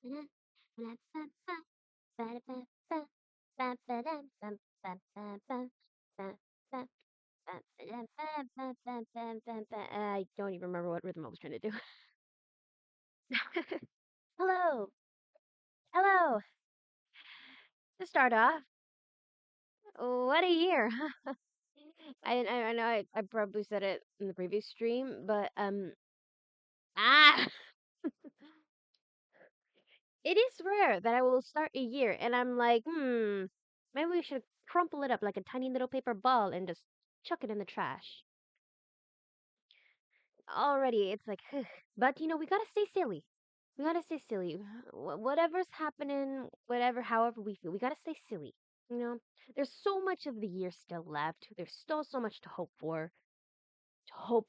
I don't even remember what rhythm I was trying to do. Hello, hello. To start off, what a year! I know I probably said it in the previous stream, but ah, it is rare that I will start a year and I'm like, maybe we should crumple it up like a tiny little paper ball and just chuck it in the trash. Already, it's like, but we gotta stay silly. We gotta stay silly. Whatever's happening, however we feel, we gotta stay silly. You know, there's so much of the year still left. There's still so much to hope for, to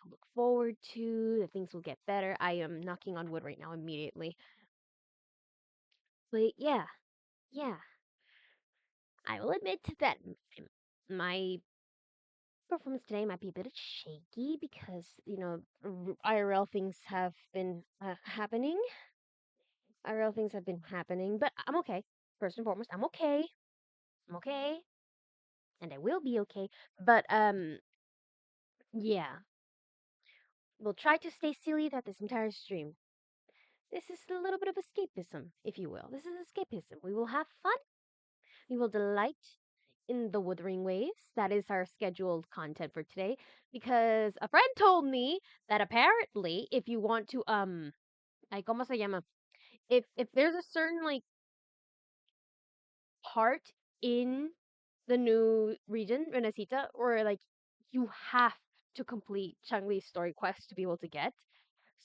look forward to. That things will get better. I am knocking on wood right now immediately. But yeah, I will admit that my performance today might be a bit shaky because IRL things have been happening. IRL things have been happening, but I'm okay. First and foremost, I'm okay. I'm okay, and I will be okay. But yeah, we'll try to stay silly throughout this entire stream. This is a little bit of escapism, if you will. This is escapism. We will have fun. We will delight in the Wuthering Waves. That is our scheduled content for today. Because a friend told me that apparently, if you want to ay, ¿cómo se llama? If there's a certain like part in the new region, Rinascita, or like you have to complete Changli's story quest to be able to get.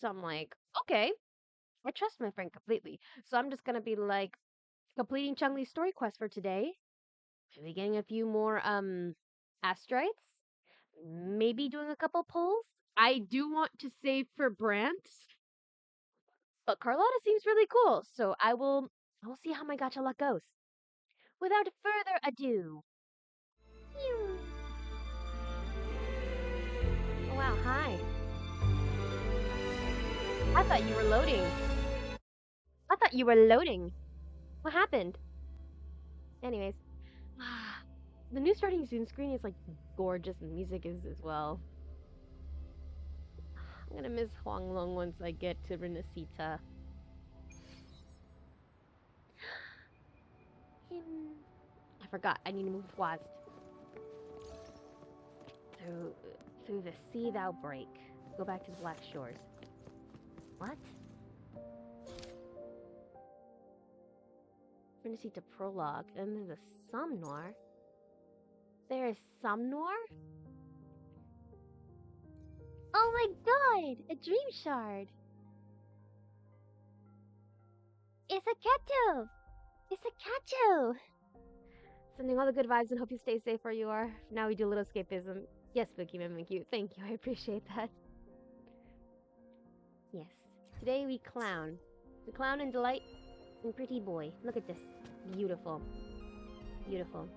So I'm like, okay, I trust my friend completely. So I'm just gonna be like completing Changli's story quest for today. Maybe getting a few more asteroids. Maybe doing a couple pulls. I do want to save for Brant, but Carlotta seems really cool, so I will see how my gacha luck goes. Without further ado. Phew. Oh, wow, hi. I thought you were loading. I thought you were loading. What happened? Anyways, the new starting soon screen is like gorgeous and music is as well. I'm gonna miss Huanglong once I get to Rinascita. I forgot. I need to move fast. Through through the sea thou break. Go back to the Black Shores. What? Rinascita prologue. And there's a Somnor. There is Somnor? Oh my god! A dream shard! It's a Kato! It's a Kato! Sending all the good vibes and hope you stay safe where you are. Now we do a little escapism. Yes, Spooky Mimikyu. Thank you. I appreciate that. Yes. Today we clown. We clown and delight in Pretty Boy. Look at this. Beautiful. Beautiful.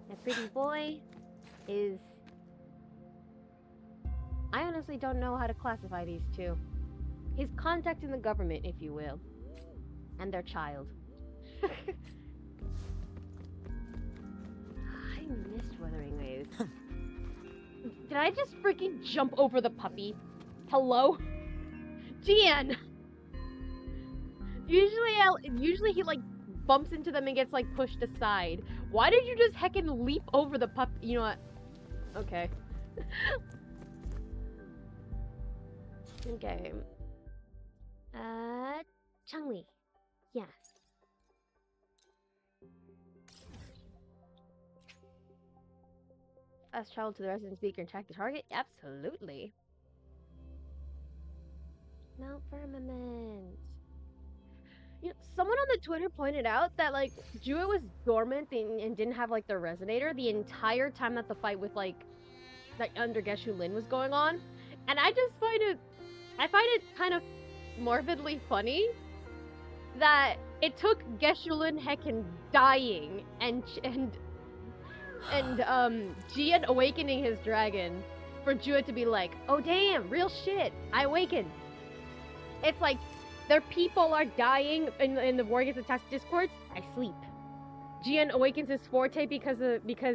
That Pretty Boy is... I honestly don't know how to classify these two. He's contacting the government, if you will. And their child. I missed Wuthering Waves. Did I just freaking jump over the puppy? Hello? Gian! Usually he like bumps into them and gets like pushed aside. Why did you just heckin' leap over the puppy? You know what? Okay. Okay. Changli. Yes. Fast travel to the resident speaker and track the target? Absolutely. Mount Firmament. You know, someone on the Twitter pointed out that like Jewett was dormant and didn't have like the resonator the entire time that the fight with like under Geshu Lin was going on, and I find it kind of morbidly funny that it took Geshu Lin heckin' dying and Gian awakening his dragon for Jewett to be like, oh damn, real shit, I awakened. It's like their people are dying in the War Against the Task discords. I sleep. Jian awakens his forte because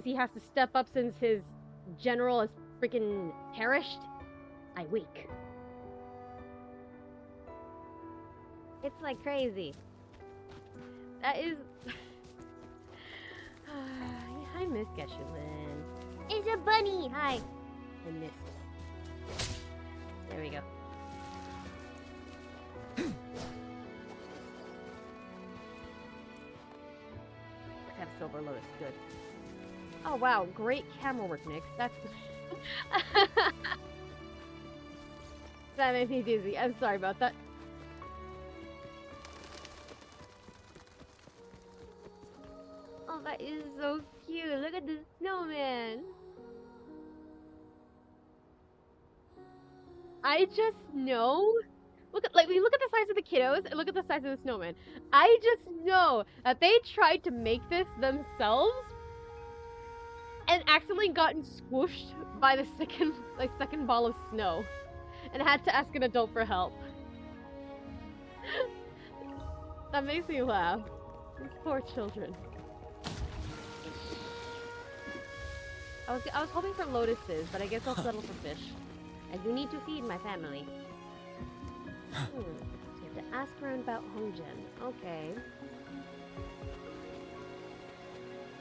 he has to step up since his general is freaking perished. I wake. It's like crazy. That is. I miss Geshelin. It's a bunny. Hi. I missed. There we go. Let's have Silver Lotus. Good. Oh wow, great camera work, Nick. That's. That made me dizzy. I'm sorry about that. Oh, that is so cute. Look at the snowman. I just know. Look at we look at the size of the kiddos and look at the size of the snowman. I just know that they tried to make this themselves and accidentally gotten squished by the second ball of snow and had to ask an adult for help. That makes me laugh. These poor children. I was hoping for lotuses, but I guess I'll settle for fish. I do need to feed my family. So you have to ask around about Hongjian. Okay.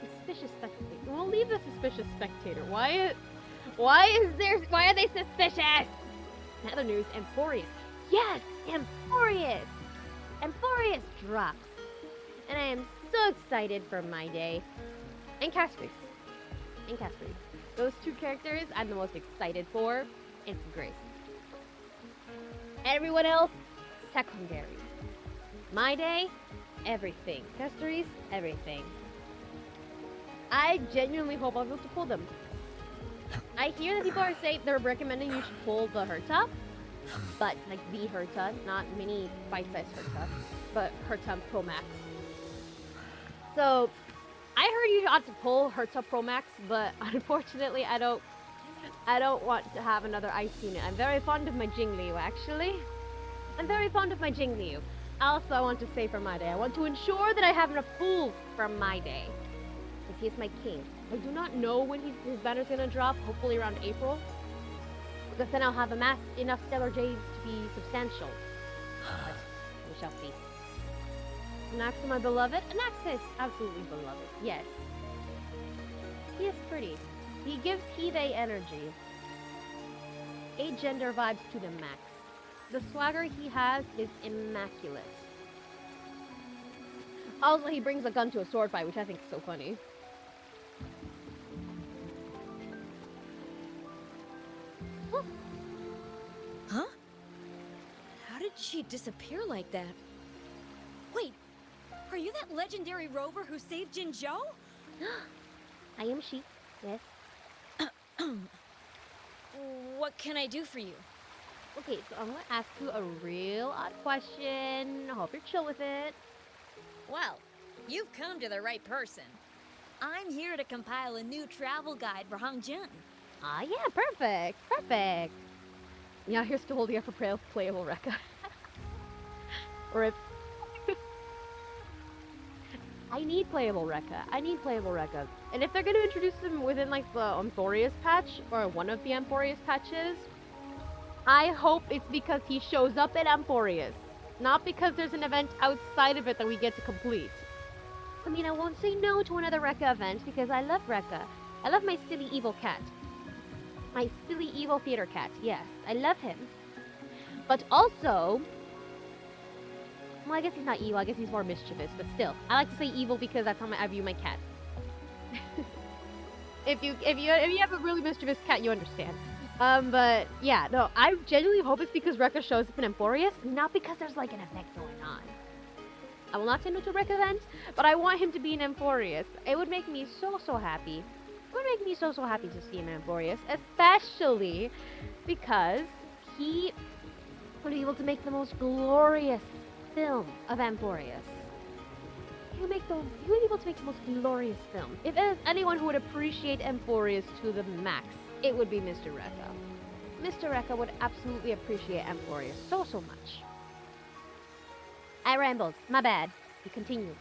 Suspicious spectator. We'll leave the suspicious spectator. Why are they suspicious? In other news, Amphorius. Yes, Amphorius! Amphorius drops. And I am so excited for my day. And Castrix. Those two characters I'm the most excited for. It's great. Everyone else, secondary. My day, everything. Castrix, everything. I genuinely hope I'll be able to pull them. I hear that people are saying they're recommending you should pull the Herta, but like the Herta, not mini bite-sized Herta, but Herta Pro Max. So I heard you ought to pull Herta Pro Max, but unfortunately I don't want to have another ice unit. I'm very fond of my Jingliu, actually. I'm very fond of my Jingliu. Also, I want to say for my day, I want to ensure that I have enough pulls from my day. Because he is my king. I do not know when his banner's gonna drop, hopefully around April. Because then I'll have amassed enough Stellar Jades to be substantial. But we shall see. Anaxa, my beloved? Anaxa is absolutely beloved, yes. He is pretty. He gives Hive energy. A gender vibes to the max. The swagger he has is immaculate. Also, he brings a gun to a sword fight, which I think is so funny. Huh? How did she disappear like that? Wait, are you that legendary rover who saved Jinzhou? I am she, yes. What can I do for you? Okay, so I'm gonna ask you a real odd question. I hope you're chill with it. Well, you've come to the right person. I'm here to compile a new travel guide for Hongjian. Ah, yeah, perfect. Yeah, here's to holding up for playable Rekka. Rip. I need playable Rekka. And if they're gonna introduce them within like the Amphorius patch, or one of the Amphorius patches, I hope it's because he shows up at Amphorius. Not because there's an event outside of it that we get to complete. I mean, I won't say no to another Rekka event because I love Rekka. I love my silly evil cat. My silly evil theater cat, yes. I love him. But also... Well, I guess he's not evil. I guess he's more mischievous. But still, I like to say evil because that's how I view my cat. if you have a really mischievous cat, you understand. But yeah, no, I genuinely hope it's because Rekka shows up in Amphorius, not because there's like an event going on. I will not say no to a Rekka event, but I want him to be in Amphorius. It would make me so happy. It would make me so happy to see him in Amphorius, especially because he would be able to make the most glorious film of Amphorius. He would be able to make the most glorious film. If there's anyone who would appreciate Amphorius to the max, it would be Mr. Rekka. Mr. Rekka would absolutely appreciate Amphorius so much. I rambled. My bad. You continue.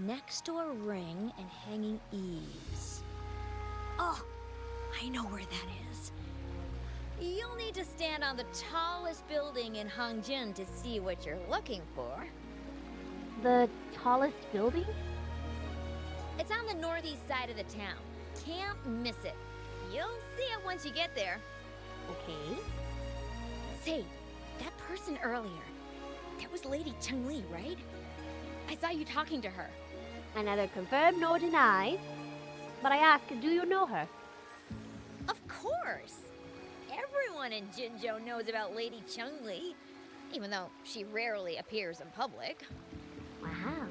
Next door ring and hanging eaves. Oh, I know where that is. You'll need to stand on the tallest building in Hangjin to see what you're looking for. The tallest building? It's on the northeast side of the town. Can't miss it. You'll see it once you get there. Okay. Say, that person earlier, that was Lady Changli, right? I saw you talking to her. I neither confirm nor deny, but I ask, do you know her? Of course! Everyone in Jinzhou knows about Lady Changli, even though she rarely appears in public. Wow.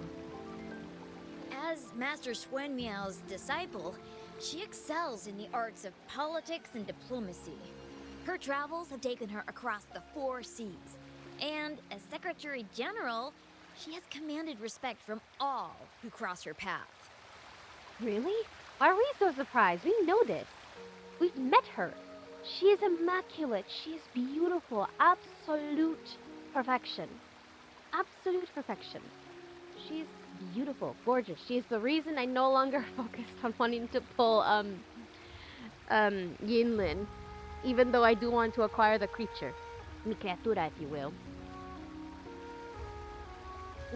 As Master Swen Miao's disciple, she excels in the arts of politics and diplomacy. Her travels have taken her across the 4 seas, and as Secretary General, she has commanded respect from all who cross her path. Really? Why are we so surprised? We know this. We've met her. She is immaculate. She is beautiful. Absolute perfection. Absolute perfection. She's beautiful, gorgeous. She's the reason I no longer focused on wanting to pull Yinlin, even though I do want to acquire the creature, mi criatura, if you will.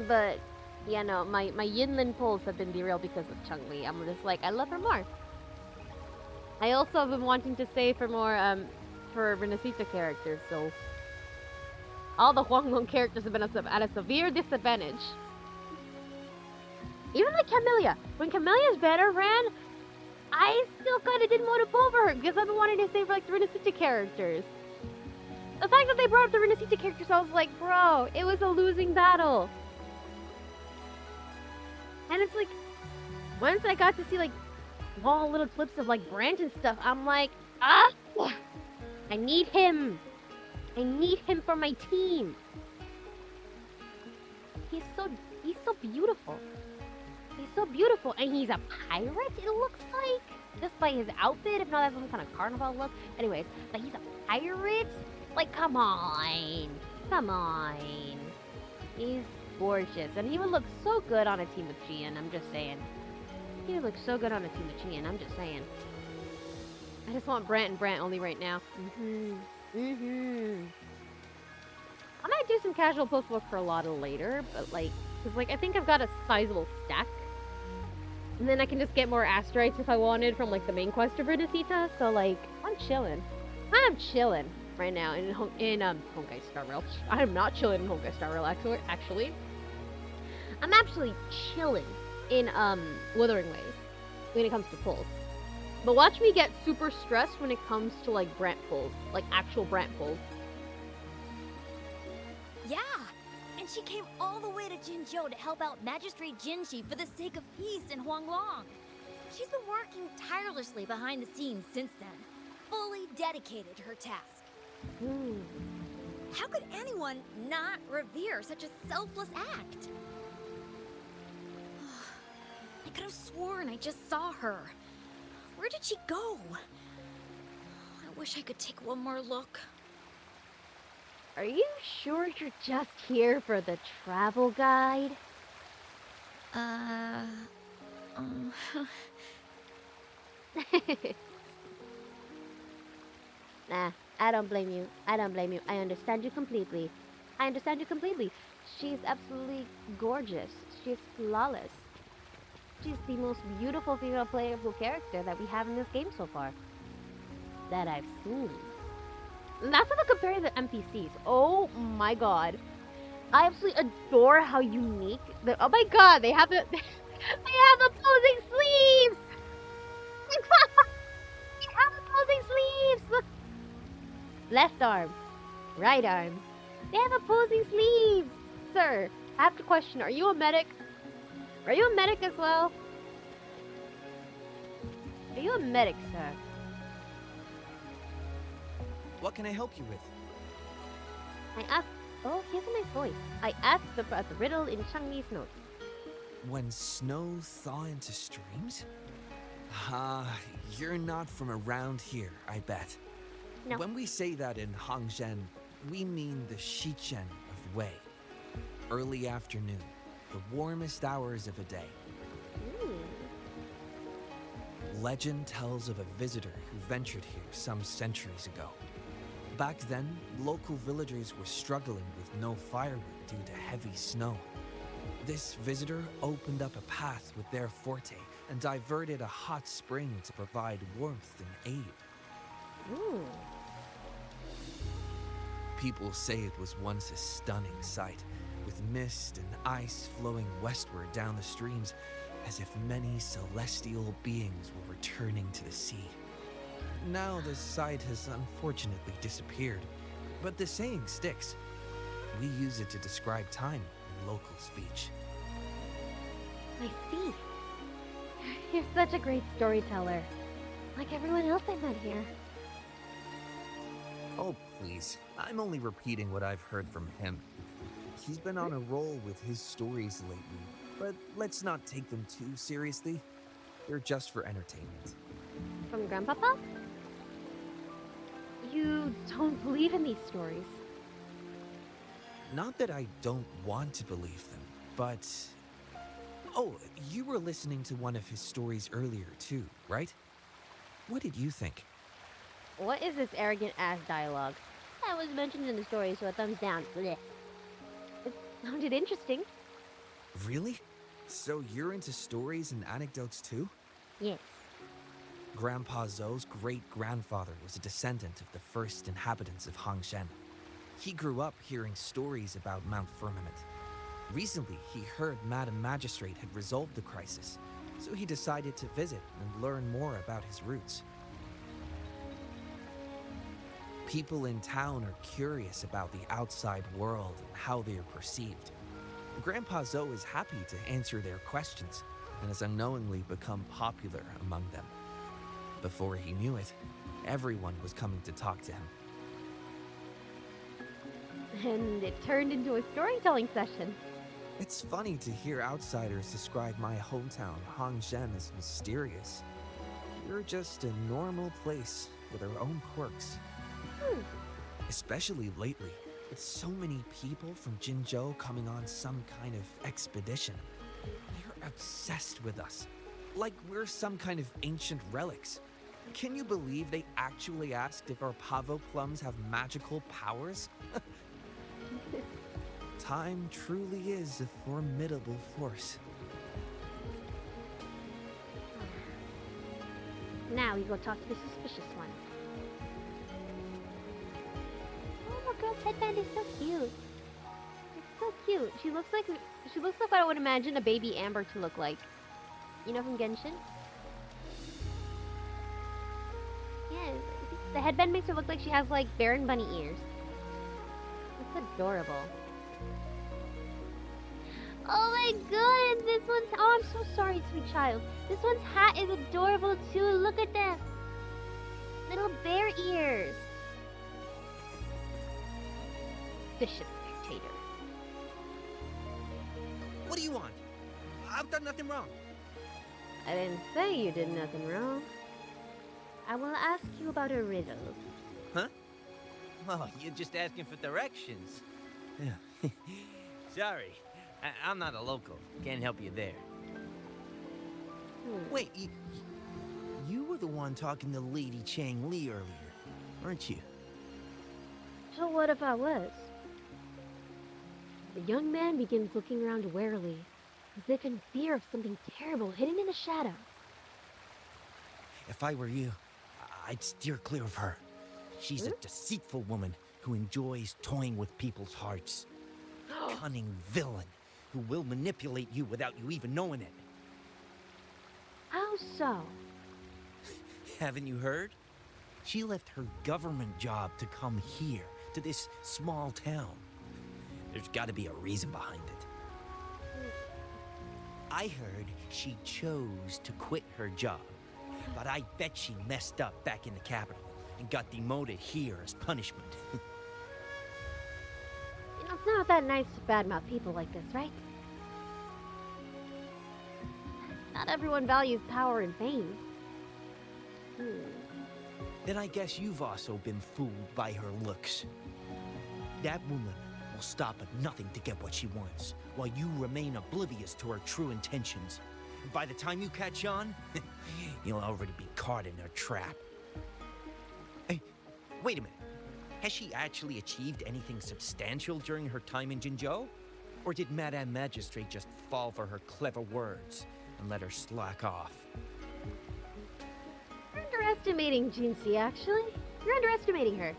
But yeah, no, my Yinlin pulls have been derailed because of Changli. I'm just like, I love her more. I also have been wanting to save for more for Rinascita characters, so all the Huanglong characters have been at a severe disadvantage. Even like Camellia. When Camelia's banner ran, I still kind of didn't want to pull for her because I've been wanting to save for like the Rinascita characters. The fact that they brought up the Rinascita characters, I was like, bro, it was a losing battle. And it's like, once I got to see like small little clips of like Brant and stuff, I'm like, ah, I need him. I need him for my team. He's so beautiful. He's so beautiful, and he's a pirate, it looks like. Just by his outfit, if not that's some kind of carnival look. Anyways, but he's a pirate? Like, come on. Come on. He's gorgeous, and he would look so good on a team with Jian, I'm just saying. He would look so good on a team with Jian, I'm just saying. I just want Brant and Brant only right now. I might do some casual post-work for a lot later, but like, because like, I think I've got a sizable stack. And then I can just get more asteroids if I wanted from like the main quest of Rinascita. So like, I'm chilling. I'm chilling right now in Honkai Star Rail. I'm not chilling in Honkai Star Rail actually. I'm actually chilling in Wuthering Waves when it comes to pulls. But watch me get super stressed when it comes to like Brant pulls, like actual Brant pulls. Yeah, and she came all the way to Jinzhou to help out Magistrate Jinshi for the sake of peace in Huanglong. She's been working tirelessly behind the scenes since then, fully dedicated to her task. How could anyone not revere such a selfless act? I could have sworn I just saw her. Where did she go? I wish I could take one more look. Are you sure you're just here for the travel guide? Nah, I don't blame you. I don't blame you. I understand you completely. I understand you completely. She's absolutely gorgeous. She's flawless. She's the most beautiful female playable character that we have in this game so far. That I've seen. And that's not comparing the NPCs. Oh my god. I absolutely adore how unique the— oh my god, they have the they have opposing sleeves! They have opposing sleeves! Look! Left arm. Right arm. They have opposing sleeves! Sir, I have to question, are you a medic? Are you a medic as well? Are you a medic, sir? What can I help you with? I asked— oh, he has a nice voice. I asked about the riddle in Changli's notes. When snow thaw into streams? You're not from around here, I bet. No. When we say that in Hangzhen, we mean the Shichen of Wei. Early afternoon, the warmest hours of a day. Ooh. Legend tells of a visitor who ventured here some centuries ago. Back then, local villagers were struggling with no firewood due to heavy snow. This visitor opened up a path with their forte and diverted a hot spring to provide warmth and aid. Ooh. People say it was once a stunning sight, with mist and ice flowing westward down the streams, as if many celestial beings were returning to the sea. Now the sight has unfortunately disappeared, but the saying sticks. We use it to describe time in local speech. I see. You're such a great storyteller. Like everyone else I met here. Oh, please. I'm only repeating what I've heard from him. He's been on a roll with his stories lately, but let's not take them too seriously. They're just for entertainment. From Grandpapa? You don't believe in these stories. Not that I don't want to believe them, but... Oh, you were listening to one of his stories earlier too, right? What did you think? What is this arrogant ass dialogue? That was mentioned in the story, so a thumbs down. Blech. It sounded interesting. Really? So you're into stories and anecdotes too? Yes. Grandpa Zhou's great-grandfather was a descendant of the first inhabitants of Hangshen. He grew up hearing stories about Mount Firmament. Recently, he heard Madam Magistrate had resolved the crisis, so he decided to visit and learn more about his roots. People in town are curious about the outside world and how they are perceived. Grandpa Zhou is happy to answer their questions and has unknowingly become popular among them. Before he knew it, everyone was coming to talk to him. And it turned into a storytelling session. It's funny to hear outsiders describe my hometown, Hangshen, as mysterious. We're just a normal place with our own quirks. Especially lately, with so many people from Jinzhou coming on some kind of expedition. They're obsessed with us, like we're some kind of ancient relics. Can you believe they actually asked if our pavo plums have magical powers? Time truly is a formidable force. Now we go talk to the suspicious one. Oh, my girl's headband is so cute. It's so cute. She looks like what I would imagine a baby Amber to look like. You know from Genshin? Yeah, the headband makes her look like she has like Baron Bunny ears. That's adorable. Oh my god, and this one's... Oh, I'm so sorry, sweet child. This one's hat is adorable too. Look at them. Little bear ears. Vicious spectator. What do you want? I've done nothing wrong. I didn't say you did nothing wrong. I will ask you about a riddle. Huh? Oh, you're just asking for directions. Yeah. Sorry, I'm not a local. Can't help you there. Wait, you were the one talking to Lady Changli earlier, weren't you? So what if I was? The young man begins looking around warily, as if in fear of something terrible hidden in the shadow. If I were you, I'd steer clear of her. She's a deceitful woman who enjoys toying with people's hearts. Cunning villain who will manipulate you without you even knowing it. How so? Haven't you heard? She left her government job to come here, to this small town. There's got to be a reason behind it. I heard she chose to quit her job, but I bet she messed up back in the capital and got demoted here as punishment. You know, it's not that nice to badmouth people like this, right? Not everyone values power and fame. Then I guess you've also been fooled by her looks. That woman will stop at nothing to get what she wants, while you remain oblivious to her true intentions. And by the time you catch on, you'll already be caught in her trap. Hey, wait a minute. Has she actually achieved anything substantial during her time in Jinzhou? Or did Madame Magistrate just fall for her clever words and let her slack off? You're underestimating Jinxie, actually. You're underestimating her.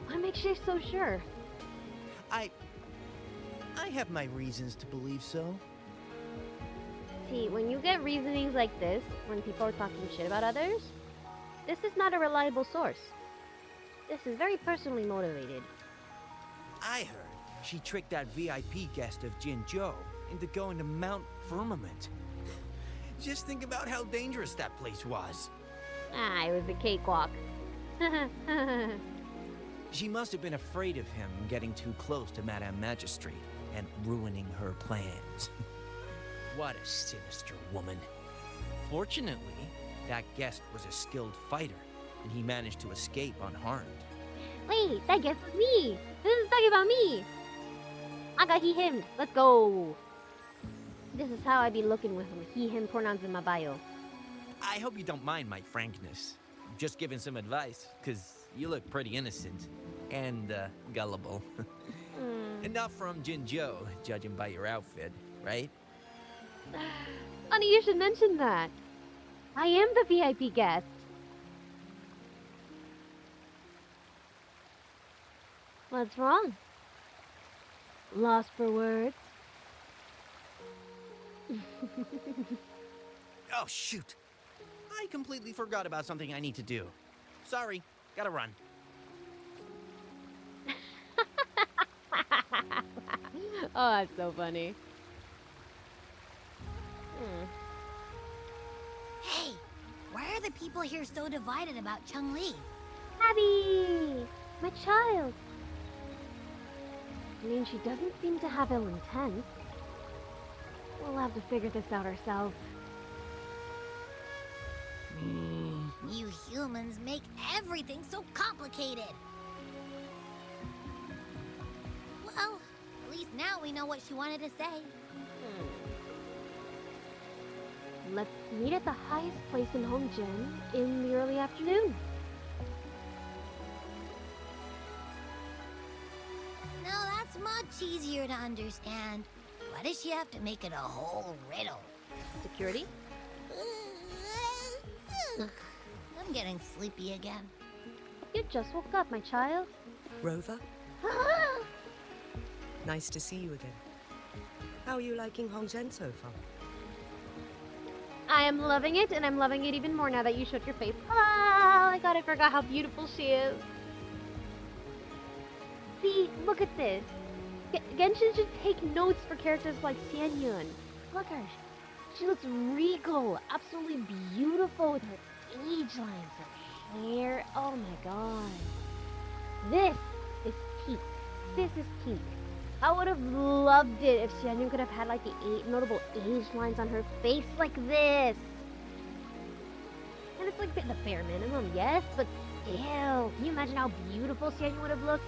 What makes you so sure? I have my reasons to believe so. See, when you get reasonings like this, when people are talking shit about others, this is not a reliable source. This is very personally motivated. I heard she tricked that VIP guest of Jinzhou into going to Mount Firmament. Just think about how dangerous that place was. Ah, it was a cakewalk. She must have been afraid of him getting too close to Madame Magistrate and ruining her plans. What a sinister woman. Fortunately, that guest was a skilled fighter, and he managed to escape unharmed. Wait, that guess was me. This is talking about me. I got he/himmed. Let's go. This is how I be looking with he/him pronouns in my bio. I hope you don't mind my frankness. Just giving some advice, because you look pretty innocent and gullible. And not from Jinzhou, judging by your outfit, right? Funny you should mention that. I am the VIP guest. What's wrong? Lost for words? Oh, shoot. I completely forgot about something I need to do. Sorry, gotta run. Oh, that's so funny. Hey, why are the people here so divided about Changli? Abby! My child! I mean, she doesn't seem to have ill intent. We'll have to figure this out ourselves. You humans make everything so complicated. Well, at least now we know what she wanted to say. Let's meet at the highest place in Hongjin in the early afternoon. Now that's much easier to understand. Why does she have to make it a whole riddle? Security? I'm getting sleepy again. You just woke up, my child. Rover, nice to see you again. How are you liking Hongzhen so far? I am loving it, and I'm loving it even more now that you showed your face. Oh my god, I forgot how beautiful she is. See, look at this. Genshin should take notes for characters like Xianyun. Look at her. She looks regal, absolutely beautiful with her age lines, her hair. Oh my god. This is peak. This is peak. I would have loved it if Xianyun could have had like the 8 notable age lines on her face like this. And it's like the bare minimum, yes, but still. Can you imagine how beautiful Xianyun would have looked?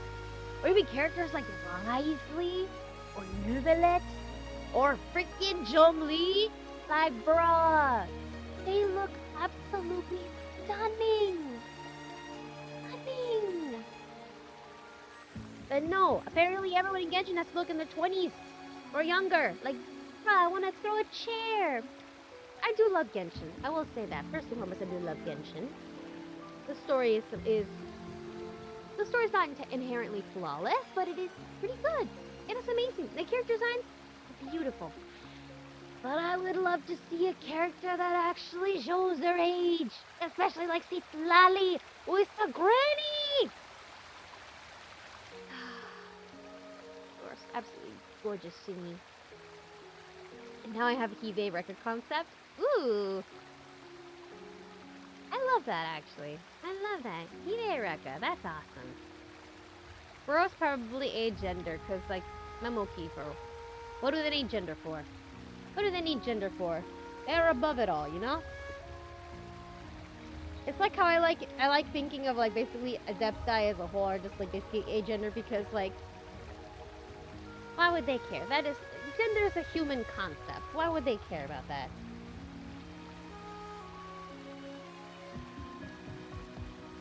Or even characters like Wisely, or Nuvelet, or freaking Changli. Like, bruh, they look absolutely stunning. Stunning. But no, apparently everyone in Genshin has to look in their 20s or younger. Like, bruh, I want to throw a chair. I do love Genshin. I will say that. First and foremost, I do love Genshin. The story the story's not inherently flawless, but it is pretty good. It is amazing. The character design is beautiful. But I would love to see a character that actually shows their age. Especially like Citlali with the granny. Of course, absolutely gorgeous Sumi. And now I have a Hive record concept. Ooh. I love that, actually. I love that. Hive record. That's awesome. Bro's probably a gender, because, like, Memoki for. What do they need gender for? What do they need gender for? They're above it all, you know? It's like how I like thinking of like basically Adepti as a whole are just like basically agender because like why would they care? That is gender is a human concept. Why would they care about that?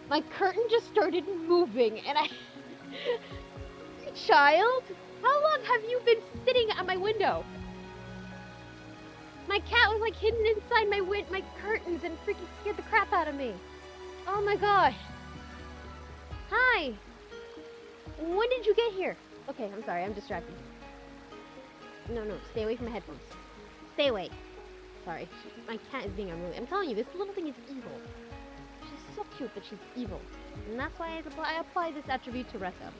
My curtain just started moving and I child, how long have you been sitting at my window? My cat was like hidden inside my curtains and freaking scared the crap out of me. Oh my gosh. Hi. When did you get here? Okay, I'm sorry, I'm distracted. No, stay away from my headphones. Stay away. Sorry, my cat is being unruly. I'm telling you, this little thing is evil. She's so cute, but she's evil. And that's why I apply this attribute to Rekka.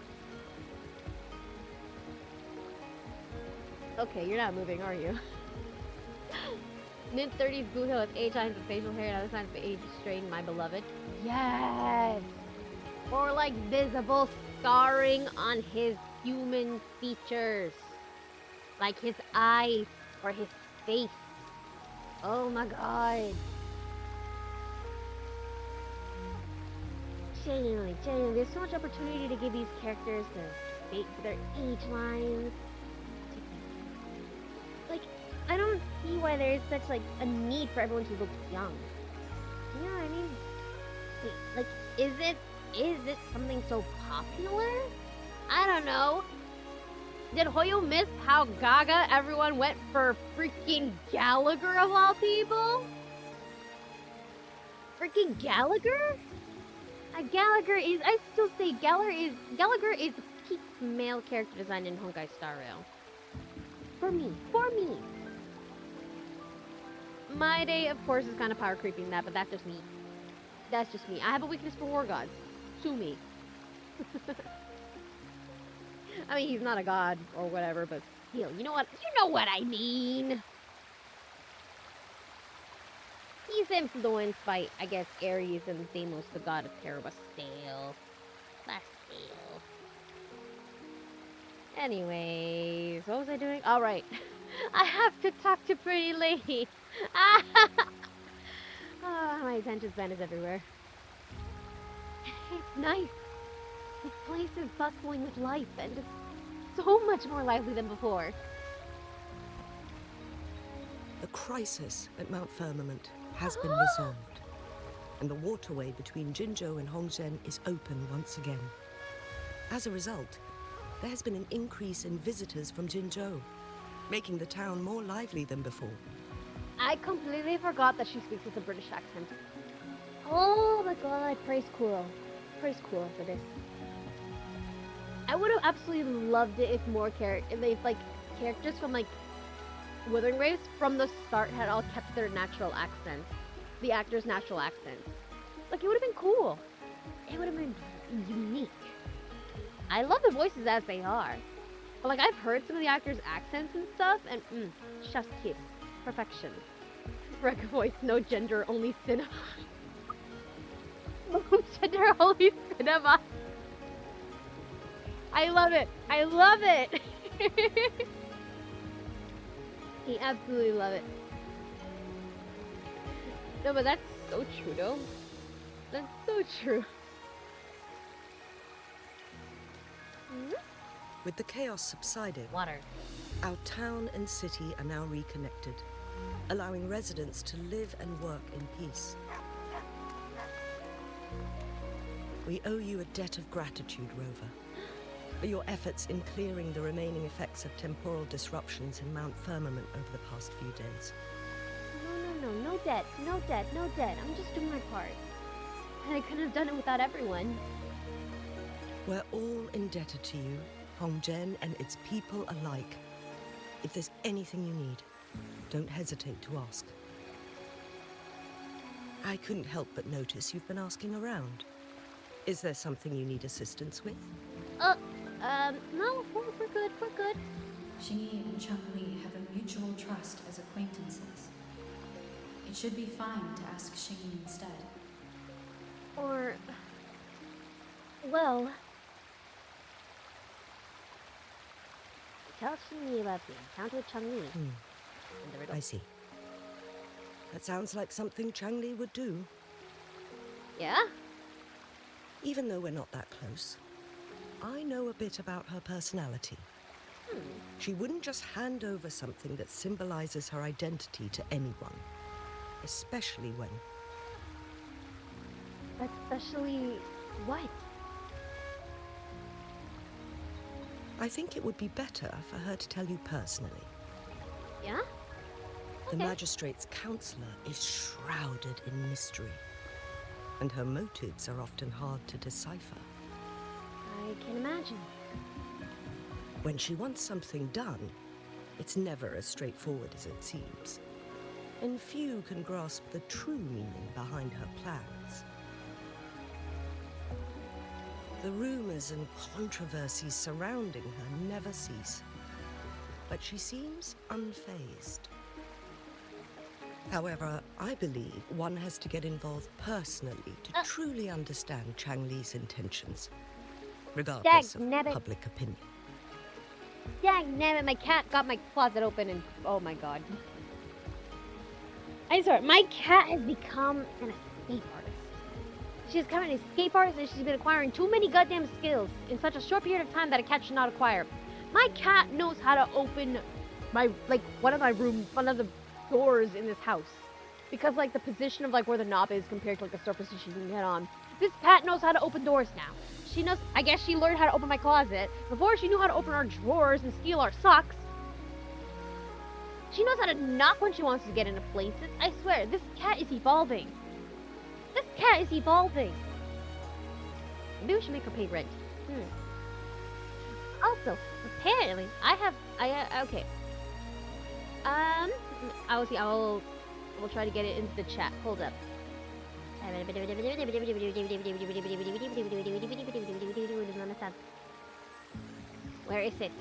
Okay, you're not moving, are you? Mid-30s Buho with 8 signs of facial hair and other signs of age strain, my beloved. Yes! Or like visible scarring on his human features. Like his eyes or his face. Oh my god. Genuinely, there's so much opportunity to give these characters their age lines. Like, I don't see why there is such like a need for everyone to look young. You know what I mean? Like, is it something so popular? I don't know. Did Hoyo miss how gaga everyone went for freaking Gallagher of all people? Freaking Gallagher? I still say Gallagher is the peak male character design in Honkai Star Rail. For me. My day, of course, is kind of power creeping that, but that's just me. I have a weakness for war gods. Sue me. I mean, he's not a god or whatever, but still, you know what I mean. He's influenced by, I guess, Ares and Deimos, the god of terror, but still. Anyways, what was I doing? All right. I have to talk to Pretty Lady. My attention span is everywhere. It's nice. This place is bustling with life and just so much more lively than before. The crisis at Mount Firmament has been resolved, and the waterway between Jinzhou and Hongzhen is open once again. As a result, there has been an increase in visitors from Jinzhou, making the town more lively than before. I completely forgot that she speaks with a British accent. Oh my god, praise Kuro for this. I would have absolutely loved it if more characters from like Wuthering Waves from the start had all kept their natural accents. The actors' natural accents. Like, it would have been cool. It would have been unique. I love the voices as they are. But like, I've heard some of the actors' accents and stuff, and chef's kiss. Perfection. Wreck voice, no gender, only cinema. No gender, only cinema. I love it. I absolutely love it. No, but that's so true, though. That's so true. With the chaos subsiding, Water. our town and city are now reconnected, allowing residents to live and work in peace. We owe you a debt of gratitude, Rover, for your efforts in clearing the remaining effects of temporal disruptions in Mount Firmament over the past few days. No debt. I'm just doing my part. And I couldn't have done it without everyone. We're all indebted to you, Hongzhen and its people alike. If there's anything you need, don't hesitate to ask. I couldn't help but notice you've been asking around. Is there something you need assistance with? No, we're good. Xingyi and Changli have a mutual trust as acquaintances. It should be fine to ask Xingyi instead. Or, well, tell me about the encounter with Changli. And the riddle. I see. That sounds like something Changli would do. Yeah? Even though we're not that close, I know a bit about her personality. She wouldn't just hand over something that symbolizes her identity to anyone, especially when... Especially what? I think it would be better for her to tell you personally. Yeah? The Okay. magistrate's counselor is shrouded in mystery, and her motives are often hard to decipher. I can imagine. When she wants something done, it's never as straightforward as it seems, and few can grasp the true meaning behind her plans. The rumors and controversies surrounding her never cease, but she seems unfazed. However, I believe one has to get involved personally to truly understand Changli's intentions, regardless of Dagnabbit. public opinion. Dang nabbit, my cat got my closet open and oh my god. I swear, my cat has become an escape artist. She's become an escape artist and she's been acquiring too many goddamn skills in such a short period of time that a cat should not acquire. My cat knows how to open my, like, one of the doors in this house. Because, like, the position of, like, where the knob is compared to, like, the surface that she can get on. This cat knows how to open doors now. She knows, I guess she learned how to open my closet. Before, she knew how to open our drawers and steal our socks. She knows how to knock when she wants to get into places. I swear, this cat is evolving. This cat is evolving. Maybe we should make her pay rent. Also, apparently, okay. I will try to get it into the chat. Hold up. Where is it?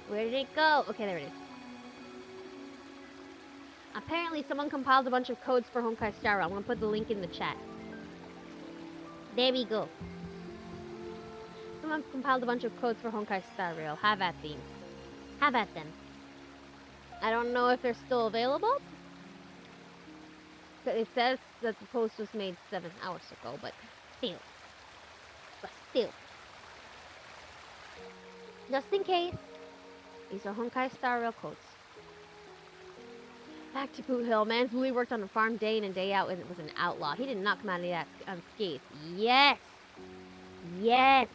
Where did it go? Okay, there it is. Apparently, someone compiled a bunch of codes for Honkai Star Rail. I'm gonna put the link in the chat. There we go. Someone compiled a bunch of codes for Honkai Star Rail. Have at them. Have at them. I don't know if they're still available. It says that the post was made 7 hours ago, but still. Just in case, these are Honkai Star Rail codes. Back to Boot Hill. Man's Wooly worked on the farm day in and day out and was an outlaw. He didn't knock come out of that unscathed. Yes! Yes!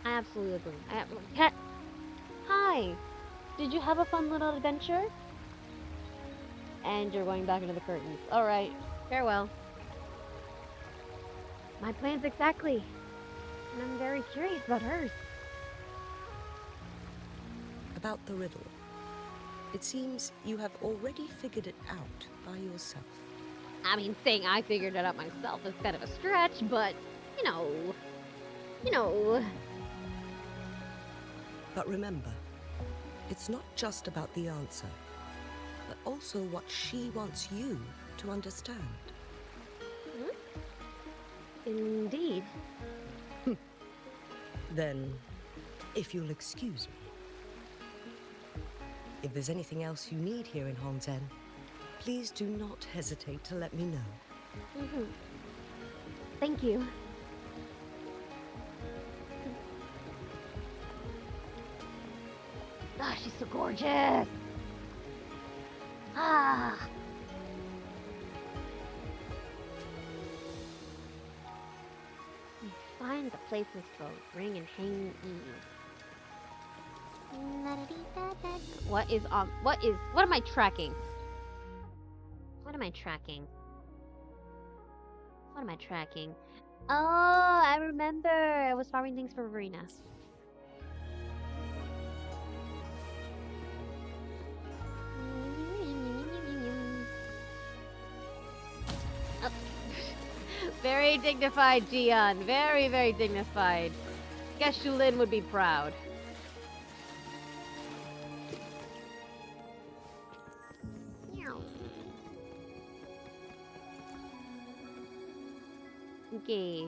I absolutely agree. Cat. Hi! Did you have a fun little adventure? And you're going back into the curtains. Alright. Farewell. My plans exactly. And I'm very curious about hers. About the riddle. It seems you have already figured it out by yourself. I mean, saying I figured it out myself is kind of a stretch, but, you know. But remember, it's not just about the answer, but also what she wants you to understand. Indeed. Then, if you'll excuse me, if there's anything else you need here in Hongzhen, please do not hesitate to let me know. Thank you. Ah, she's so gorgeous. Ah. We find the places to ring and hang Eve. What am I tracking? What am I tracking? Oh, I remember. I was farming things for Verena. Oh. Very dignified, Jian. Very, very dignified. Guess Shulin would be proud. Okay.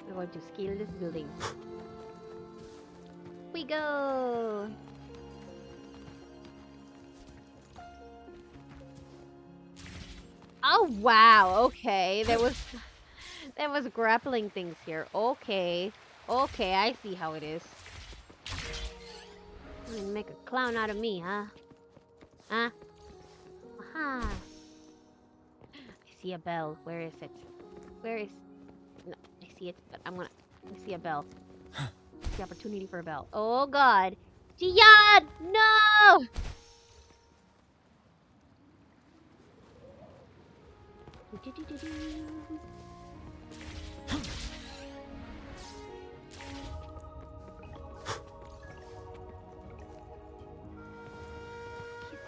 We're going to scale this building. Weak. go. Oh wow, okay. There was grappling things here. Okay. Okay, I see how it is. You make a clown out of me, huh? Huh? Aha. I see a bell. Where is it? Where is... No, I see it, but I see a bell. The opportunity for a bell. Oh god. Jiyan! No! He's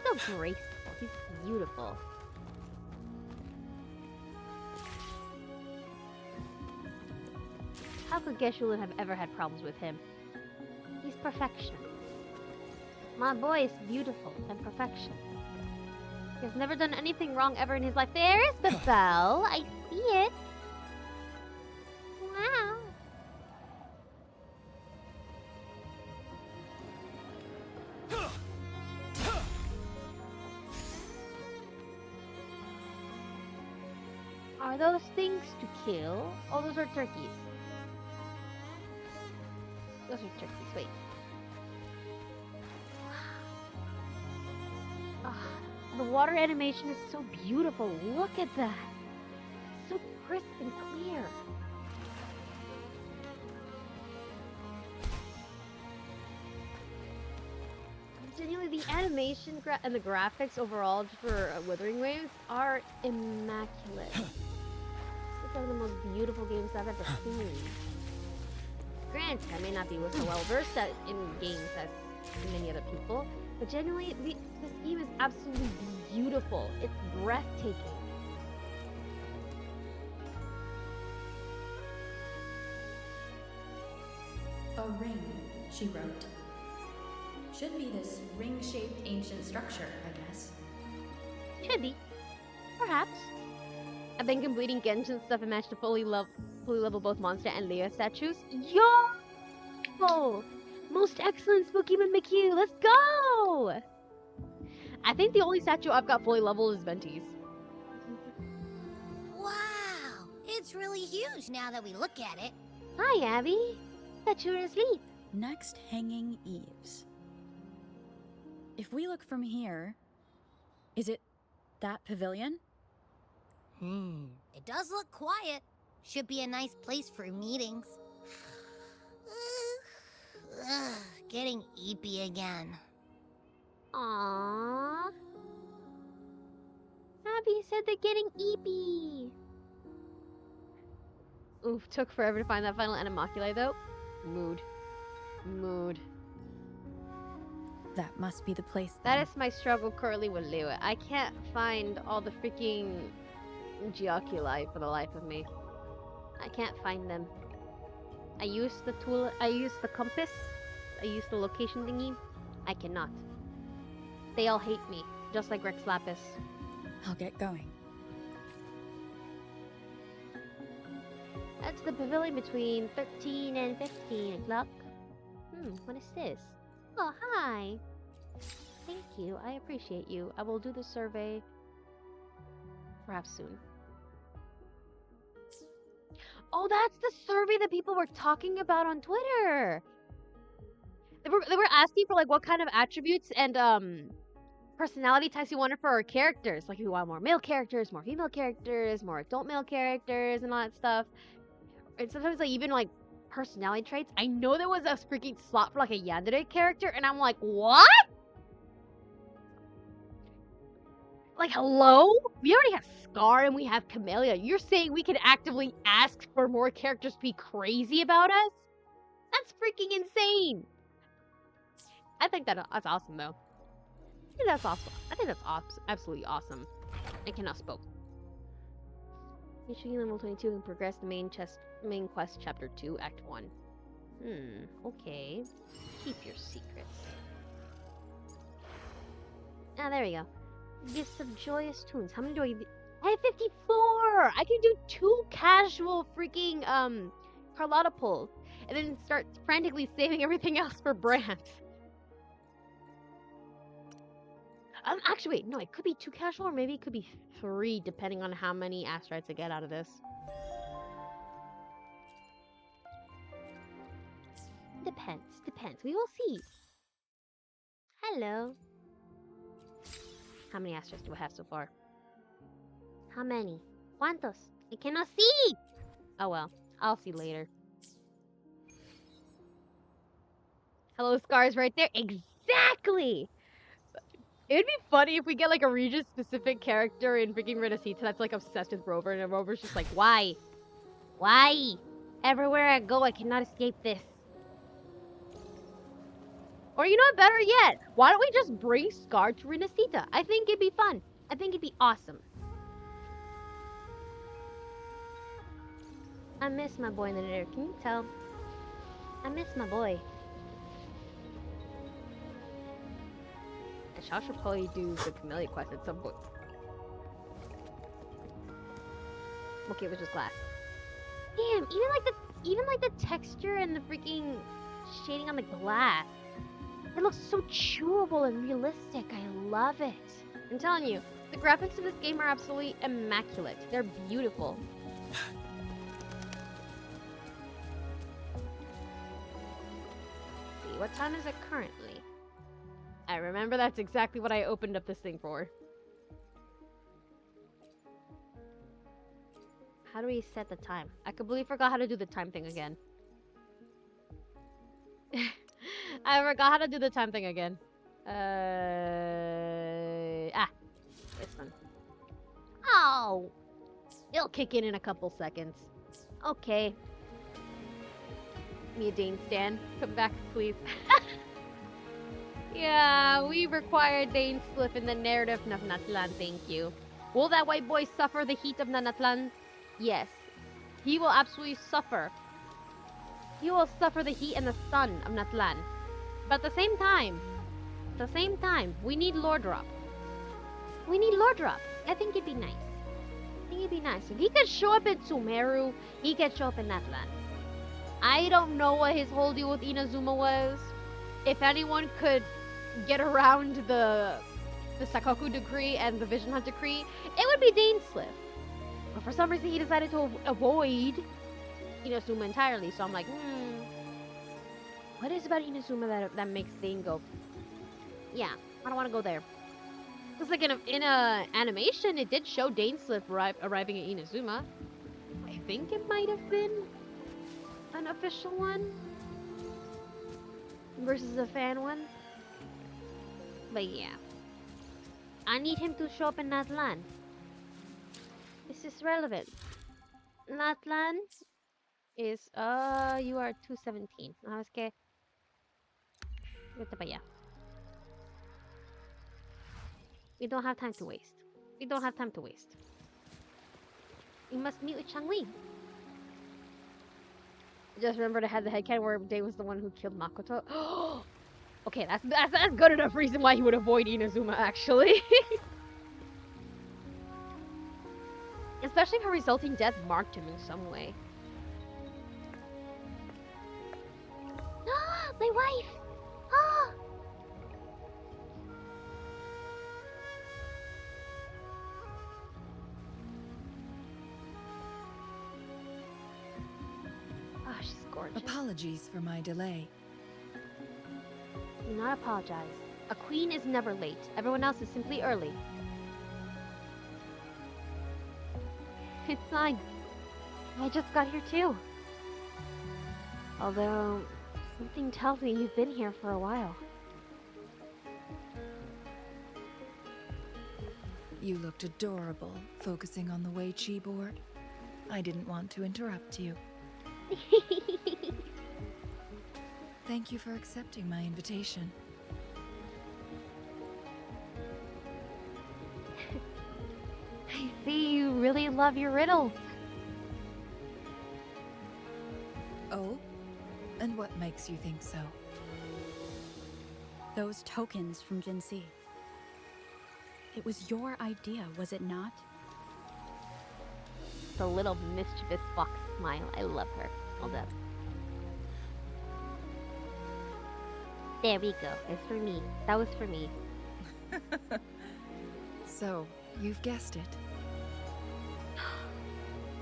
so graceful. He's beautiful. How could Geshu have ever had problems with him? He's perfection. My boy is beautiful and perfection. He has never done anything wrong ever in his life. There is the bell. I see it. Wow. Are those things to kill? Oh, those are turkeys. Those are turkeys. Wait. The water animation is so beautiful. Look at that. So crisp and clear. Genuinely, the animation and the graphics overall for Wuthering Waves are immaculate. It's one of the most beautiful games I've ever seen. Granted, I may not be so well versed in games as many other people, but genuinely, this game is absolutely beautiful. It's breathtaking. A ring, she wrote. Should be this ring-shaped ancient structure, I guess. Should be. Perhaps. I've been completing Genshin stuff and managed to fully level both Monster and Leia statues. Yo! Most excellent Spookymon McHugh, let's go! I think the only statue I've got fully leveled is Venti's. Wow! It's really huge now that we look at it. Hi, Abby. Thought you were asleep. Next, hanging eaves. If we look from here, is it that pavilion? It does look quiet. Should be a nice place for meetings. Getting eepy again. Aww. Abby said they're getting eepy. Oof, took forever to find that final animoculi though. Mood. That must be the place That then. is my struggle currently with Lua. I can't find all the freaking geoculi for the life of me. I can't find them. I used the tool, I used the compass, I used the location thingy. I cannot. They all hate me, just like Rex Lapis. I'll get going. That's the pavilion between 13 and 15 o'clock. What is this? Oh, hi. Thank you, I appreciate you. I will do the survey perhaps soon. Oh, that's the survey that people were talking about on Twitter. They were asking for like what kind of attributes and personality types you wanted for our characters. Like, we want more male characters, more female characters, more adult male characters, and all that stuff. And sometimes like even like personality traits. I know there was a freaking slot for like a yandere character, and I'm like, what? Like, hello? We already have Scar and we have Camellia. You're saying we could actively ask for more characters to be crazy about us? That's freaking insane. I think that's awesome, though. I think that's awesome. I think that's absolutely awesome. I cannot spoke. Reaching level 22 and progress the main quest chapter 2, act 1. Okay. Keep your secrets. Ah, there we go. Gifts of joyous tunes. How many do I have 54! I can do 2 casual freaking Carlotta pulls. and then starts frantically saving everything else for Brand. Actually, wait, no, it could be 2 casual, or maybe it could be 3, depending on how many asteroids I get out of this. Depends. We will see. Hello. How many asteroids do I have so far? How many? ¿Cuántos? I cannot see! Oh well, I'll see later. Hello, Scars right there. Exactly! It'd be funny if we get like a region-specific character in freaking Rinascita that's like obsessed with Rover, and Rover's just like, why? Why? Everywhere I go, I cannot escape this. Or you know what, better yet, why don't we just bring Scar to Rinascita? I think it'd be fun. I think it'd be awesome. I miss my boy in the narrator. Can you tell? I miss my boy. And Shao should probably do the Camellia quest at some point. Okay, it was just glass. Damn, even like the texture and the freaking shading on the glass. It looks so chewable and realistic. I love it. I'm telling you, the graphics in this game are absolutely immaculate. They're beautiful. See, what time is it currently? I remember that's exactly what I opened up this thing for. How do we set the time? I completely forgot how to do the time thing again. I forgot how to do the time thing again. This one. Oh! It'll kick in a couple seconds. Okay. Me a Dane stan. Come back, please. Yeah, we require Dane slip in the narrative of Natlan, thank you. Will that white boy suffer the heat of Natlan? Yes. He will absolutely suffer. He will suffer the heat and the sun of Natlan. But at the same time, we need Lord Drop. We need Lord Drop. I think it'd be nice. If he could show up in Sumeru, he could show up in Natlan. I don't know what his whole deal with Inazuma was. If anyone could get around the Sakoku decree and the Vision Hunt decree, it would be Dainsliff. But for some reason, he decided to avoid Inazuma entirely. So I'm like, what is about Inazuma that makes Dane go, yeah, I don't want to go there. Because like in a animation, it did show Dainsliff arriving at Inazuma. I think it might have been an official one versus a fan one. But yeah, I need him to show up in Natlan. This is relevant. Natlan is you are 217. Es que vete para allá. We don't have time to waste. We must meet with Changli. Just remember to have the headcanon where Day was the one who killed Makoto. Okay, that's good enough reason why he would avoid Inazuma, actually. Especially if her resulting death marked him in some way. My wife! Ah! Oh, she's gorgeous. Apologies for my delay. Do not apologize. A queen is never late. Everyone else is simply early. It's fine. I just got here too. Although, something tells me you've been here for a while. You looked adorable, focusing on the Wei Chi board. I didn't want to interrupt you. Thank you for accepting my invitation. I see you really love your riddles. Oh? And what makes you think so? Those tokens from Jinxi. It was your idea, was it not? The little mischievous fox smile. I love her. Hold up. There we go. It's for me. That was for me. So, you've guessed it.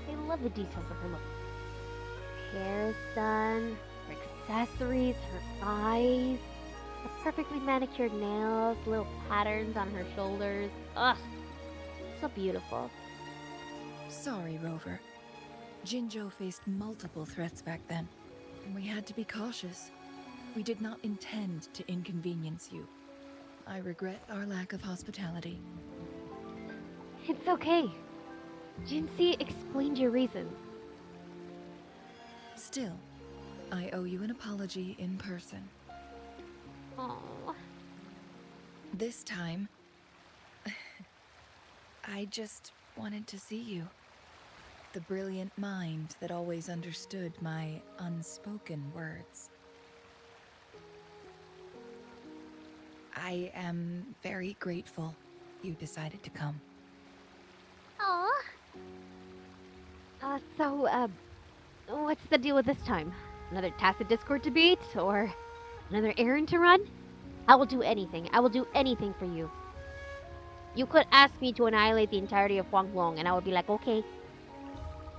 I love the details of her look. Her hair is done, her accessories, her eyes, the perfectly manicured nails, little patterns on her shoulders. Ugh, so beautiful. Sorry, Rover. Jinzhou faced multiple threats back then, and we had to be cautious. We did not intend to inconvenience you. I regret our lack of hospitality. It's okay. Jinxie explained your reasons. Still, I owe you an apology in person. Oh, This time, I just wanted to see you. The brilliant mind that always understood my unspoken words. I am very grateful you decided to come. aw. What's the deal with this time? Another tacit Discord to beat, or another errand to run? I will do anything. I will do anything for you. You could ask me to annihilate the entirety of Huanglong, and I would be like, okay.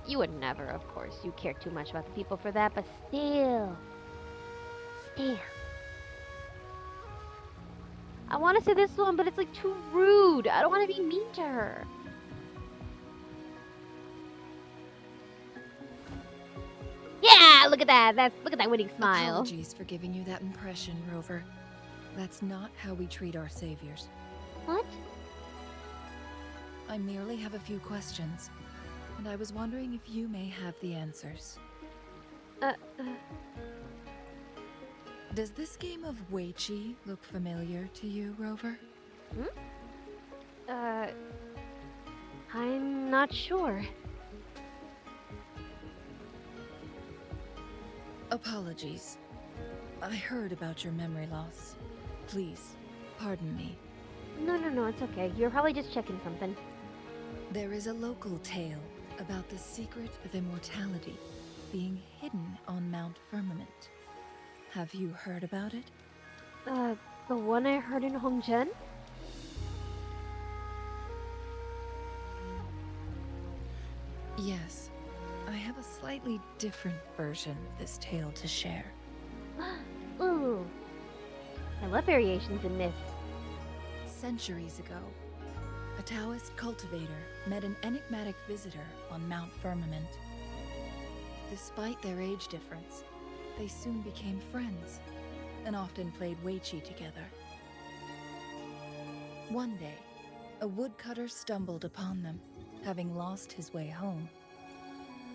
You would never, of course. You care too much about the people for that, but still. Still. I want to say this one, but it's like too rude. I don't want to be mean to her. Yeah, look at that. Look at that winning smile. Apologies for giving you that impression, Rover. That's not how we treat our saviors. What? I merely have a few questions, and I was wondering if you may have the answers. Does this game of Weiqi look familiar to you, Rover? I'm not sure. Apologies. I heard about your memory loss. Please, pardon me. No, it's okay. You're probably just checking something. There is a local tale about the secret of immortality being hidden on Mount Firmament. Have you heard about it? The one I heard in Hongzhen? Yes. I have a slightly different version of this tale to share. Ooh. I love variations in myths. Centuries ago, a Taoist cultivator met an enigmatic visitor on Mount Firmament. Despite their age difference, they soon became friends and often played Weiqi together. One day, a woodcutter stumbled upon them, having lost his way home.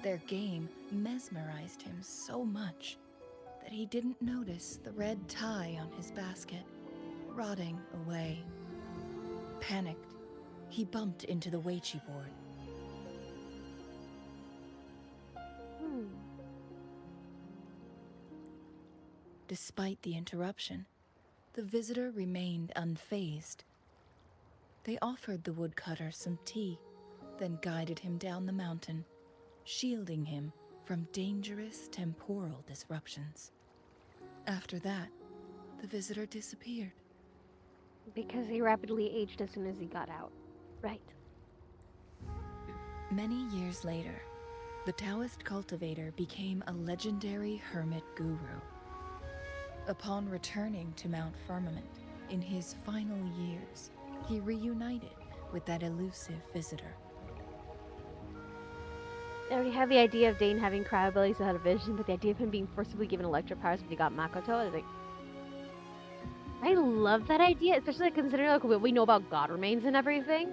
Their game mesmerized him so much that he didn't notice the red tie on his basket, rotting away. Panicked, he bumped into the Weiqi board. Despite the interruption, the visitor remained unfazed. They offered the woodcutter some tea, then guided him down the mountain, shielding him from dangerous temporal disruptions. After that, the visitor disappeared. Because he rapidly aged as soon as he got out. Right. Many years later, the Taoist cultivator became a legendary hermit guru. Upon returning to Mount Firmament in his final years, he reunited with that elusive visitor. I already have the idea of Dane having crab abilities without a vision, but the idea of him being forcibly given electro powers when he got Makoto, I was like, I love that idea, especially considering like what we know about God remains and everything,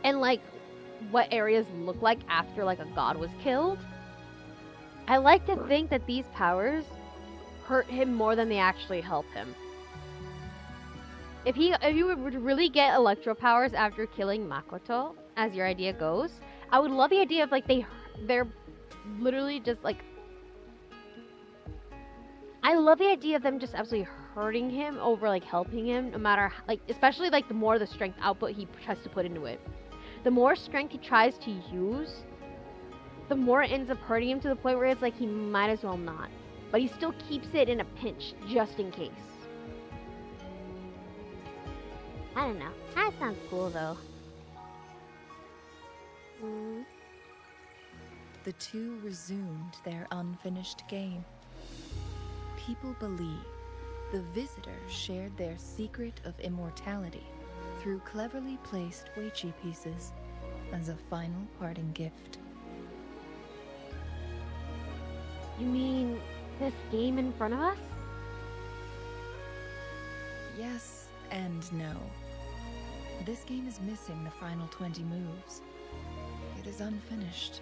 and like what areas look like after like a god was killed. I like to think that these powers hurt him more than they actually help him. If you would really get electro powers after killing Makoto, as your idea goes, I would love the idea of like they're literally just like, I love the idea of them just absolutely hurting him over like helping him, no matter like, especially like the more the strength output he tries to put into it. The more strength he tries to use, the more it ends up hurting him to the point where it's like he might as well not. but he still keeps it in a pinch just in case. I don't know. That sounds cool though. The two resumed their unfinished game. People believe the visitor shared their secret of immortality through cleverly placed Weichi pieces as a final parting gift. You mean this game in front of us? Yes and no. This game is missing the final 20 moves. It is unfinished.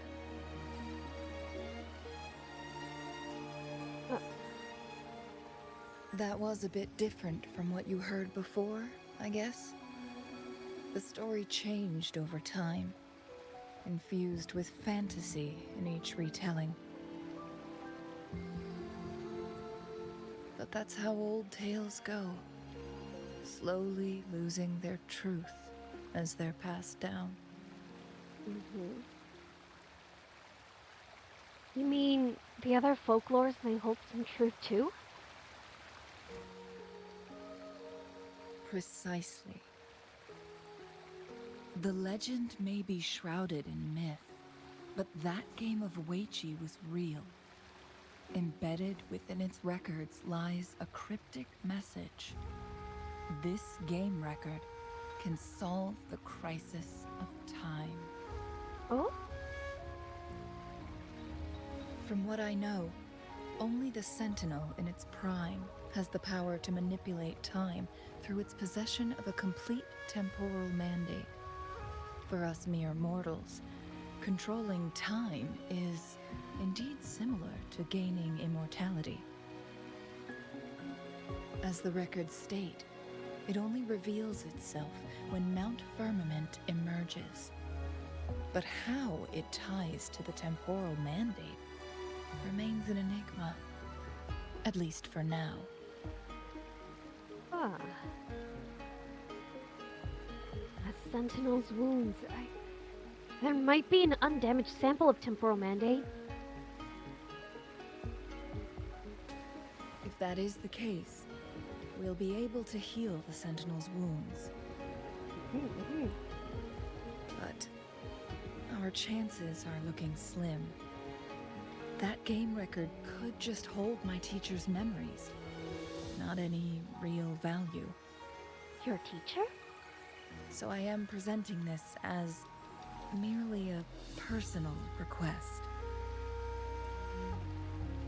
That was a bit different from what you heard before, I guess. The story changed over time, infused with fantasy in each retelling. But that's how old tales go, slowly losing their truth as they're passed down. You mean the other folklores may hold some truth too? Precisely. The legend may be shrouded in myth, but that game of Weichi was real. Embedded within its records lies a cryptic message. This game record can solve the crisis of time. Oh? From what I know, only the Sentinel in its prime has the power to manipulate time through its possession of a complete temporal mandate. For us mere mortals, controlling time is indeed similar to gaining immortality. As the records state, it only reveals itself when Mount Firmament emerges. But how it ties to the temporal mandate remains an enigma, at least for now. Ah. A Sentinel's wounds. There might be an undamaged sample of temporal mandate. If that is the case, we'll be able to heal the Sentinel's wounds. But our chances are looking slim. That game record could just hold my teacher's memories, not any real value. Your teacher? So I am presenting this as merely a personal request.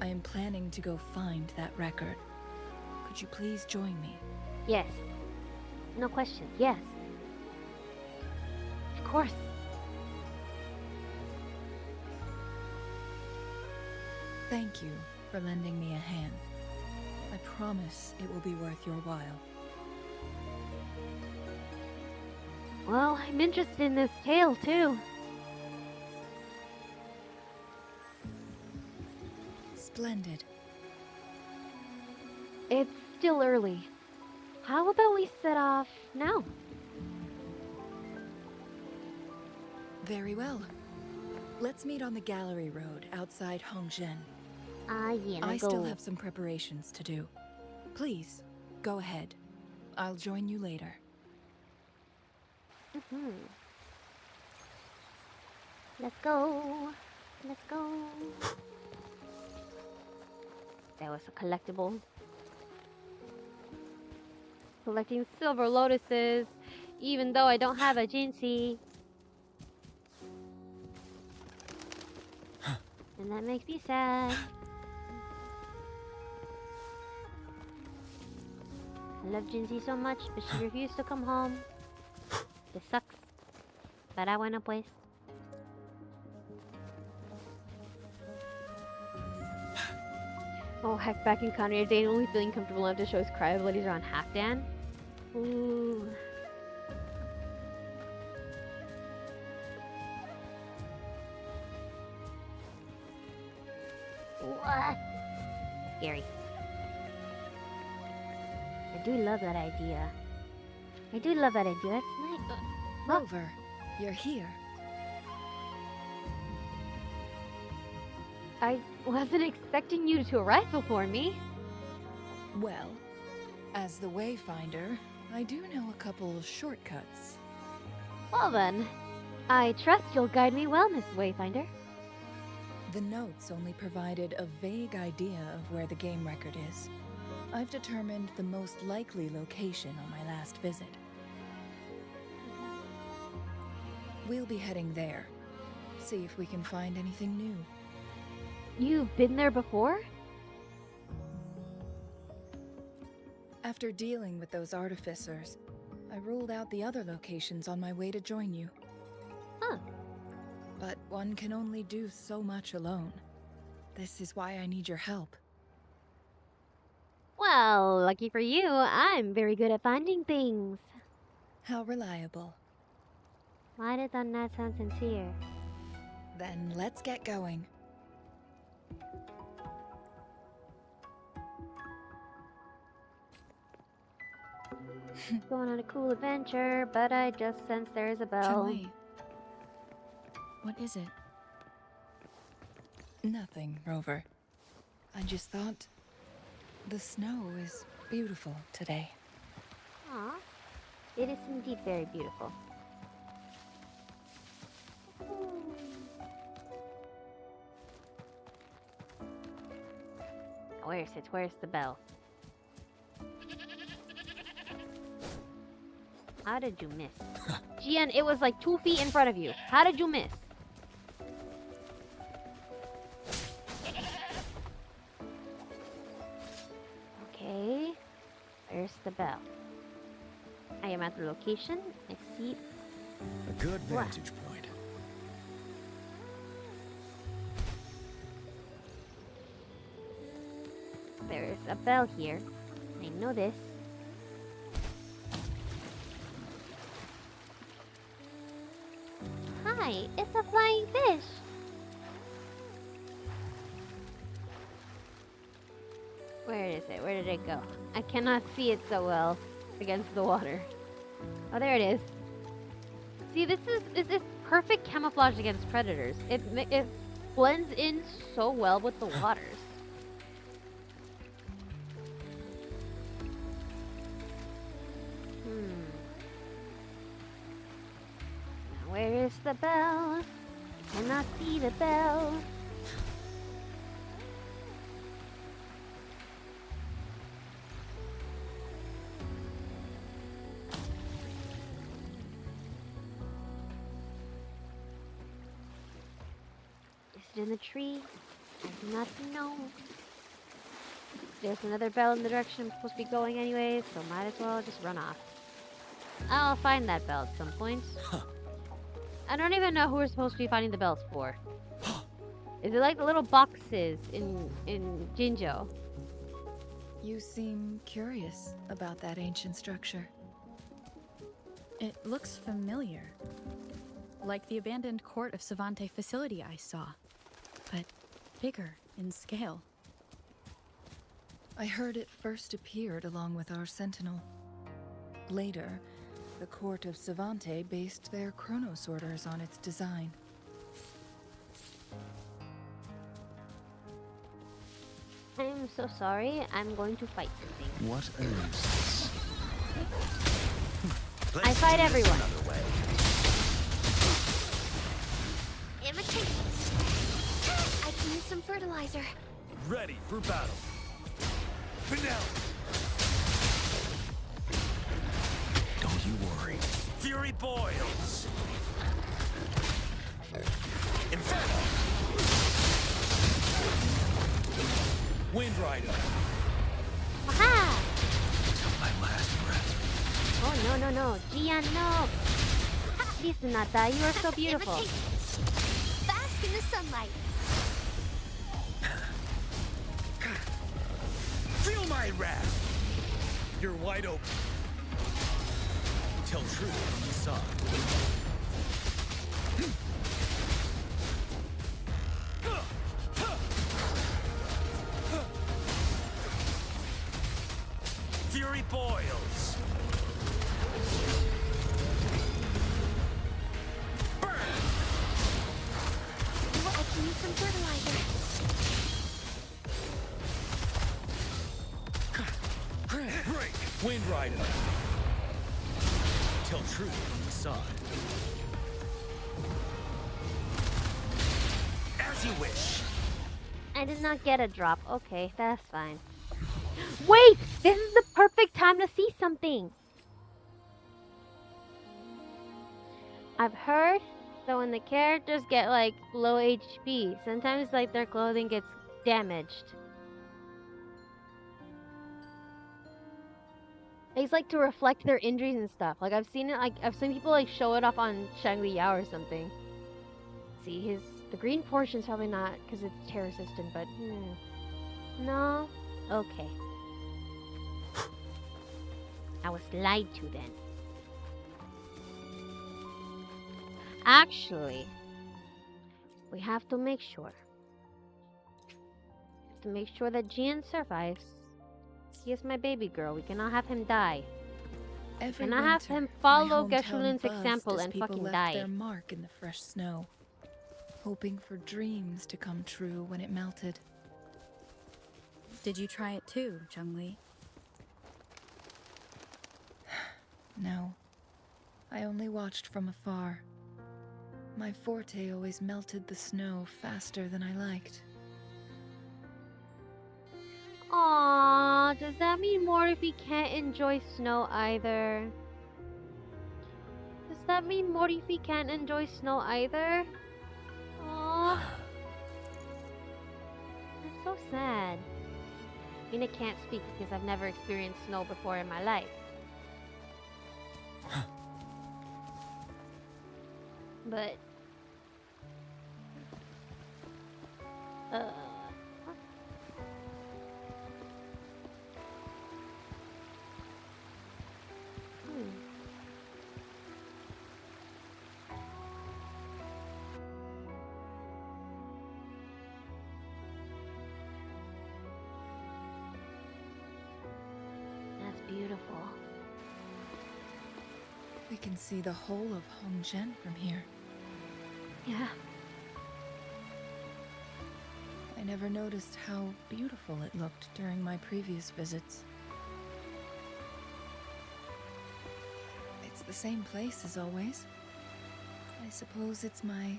I am planning to go find that record. Could you please join me? Yes. No question. Yes. Of course. Thank you for lending me a hand. I promise it will be worth your while. Well, I'm interested in this tale too. Splendid. It's still early. How about we set off now? Very well. Let's meet on the gallery road outside Hongzhen. Yeah, I still have some preparations to do. Please, go ahead. I'll join you later. Let's go. Let's go. That was a collectible. Collecting silver lotuses, even though I don't have a Jinsei. And that makes me sad. I love Jinsei so much, but she refused to come home. This sucks. Pero bueno pues. Oh heck, back in Conrad, Dane only feeling comfortable enough to show his cry abilities around Halfdan. Ooh. What? Scary. I do love that idea. I do love that idea. That's nice. Rover, you're here. I wasn't expecting you to arrive before me. Well, as the Wayfinder, I do know a couple of shortcuts. Well then, I trust you'll guide me well, Miss Wayfinder. The notes only provided a vague idea of where the game record is. I've determined the most likely location on my last visit. We'll be heading there. See if we can find anything new. You've been there before? After dealing with those artificers, I ruled out the other locations on my way to join you. Huh. But one can only do so much alone. This is why I need your help. Well, lucky for you, I'm very good at finding things. How reliable. Why did that not sound sincere? Then let's get going. Going on a cool adventure, but I just sense there's a bell. Changli. What is it? Nothing, Rover. I just thought the snow is beautiful today. Aw, it is indeed very beautiful. Where's it? Where's the bell? How did you miss? Gian, it was like 2 feet in front of you. How did you miss? Okay. Where's the bell? I am at the location. I see. A good What? vantage point. There's a bell here. I know this. Hi, it's a flying fish. Where is it? Where did it go? I cannot see it so well against the water. Oh, there it is. See, this is perfect camouflage against predators. It blends in so well with the waters. Now where is the bell? I cannot see the bell. Is it in the tree? I do not know. There's another bell in the direction I'm supposed to be going anyway, so might as well just run off. I'll find that bell at some point. I don't even know who we're supposed to be finding the bells for. Is it like the little boxes in Jinjo? You seem curious about that ancient structure. It looks familiar. Like the abandoned court of Savante facility I saw, but bigger in scale. I heard it first appeared along with our sentinel. Later, the court of Savante based their Chronos orders on its design. I'm so sorry. I'm going to fight something. What a nuisance. I fight everyone. Imitate. I can use some fertilizer. Ready for battle. Finale. Don't you worry. Fury boils. Inferno. Wind Rider. Aha! Till my last breath. Oh no no no, Gian, no! Please do not die. You are so beautiful. Imitate. Bask in the sunlight. Feel my wrath. You're wide open. Tell truth from the sun. Fury boils. Burn. I can use some fertilizer. hide it. Tell truth from facade. As you wish. I did not get a drop. Okay, that's fine. Wait! This is the perfect time to see something! I've heard that when the characters get like low HP, sometimes like their clothing gets damaged. It's like to reflect their injuries and stuff. Like I've seen it. Like I've seen people like show it off on Changli or something. See, the green portion's probably not because it's tear resistant, but no. Okay. I was lied to then. Actually, we have to make sure. To make sure that Jian survives. He is my baby girl. We cannot have him die. Every Cannot have winter, him my follow hometown Geshulin's buzzed example as and people fucking left die. their mark in the fresh snow, hoping for dreams to come true when it melted. Did you try it too, Changli? No, I only watched from afar. My forte always melted the snow faster than I liked. Aww, does that mean Morty can't enjoy snow either? Does that mean Morty can't enjoy snow either? Aww. That's so sad. I mean, I can't speak because I've never experienced snow before in my life. But... That's beautiful. We can see the whole of Hongzhen from here. Yeah. I never noticed how beautiful it looked during my previous visits. It's the same place as always. I suppose it's my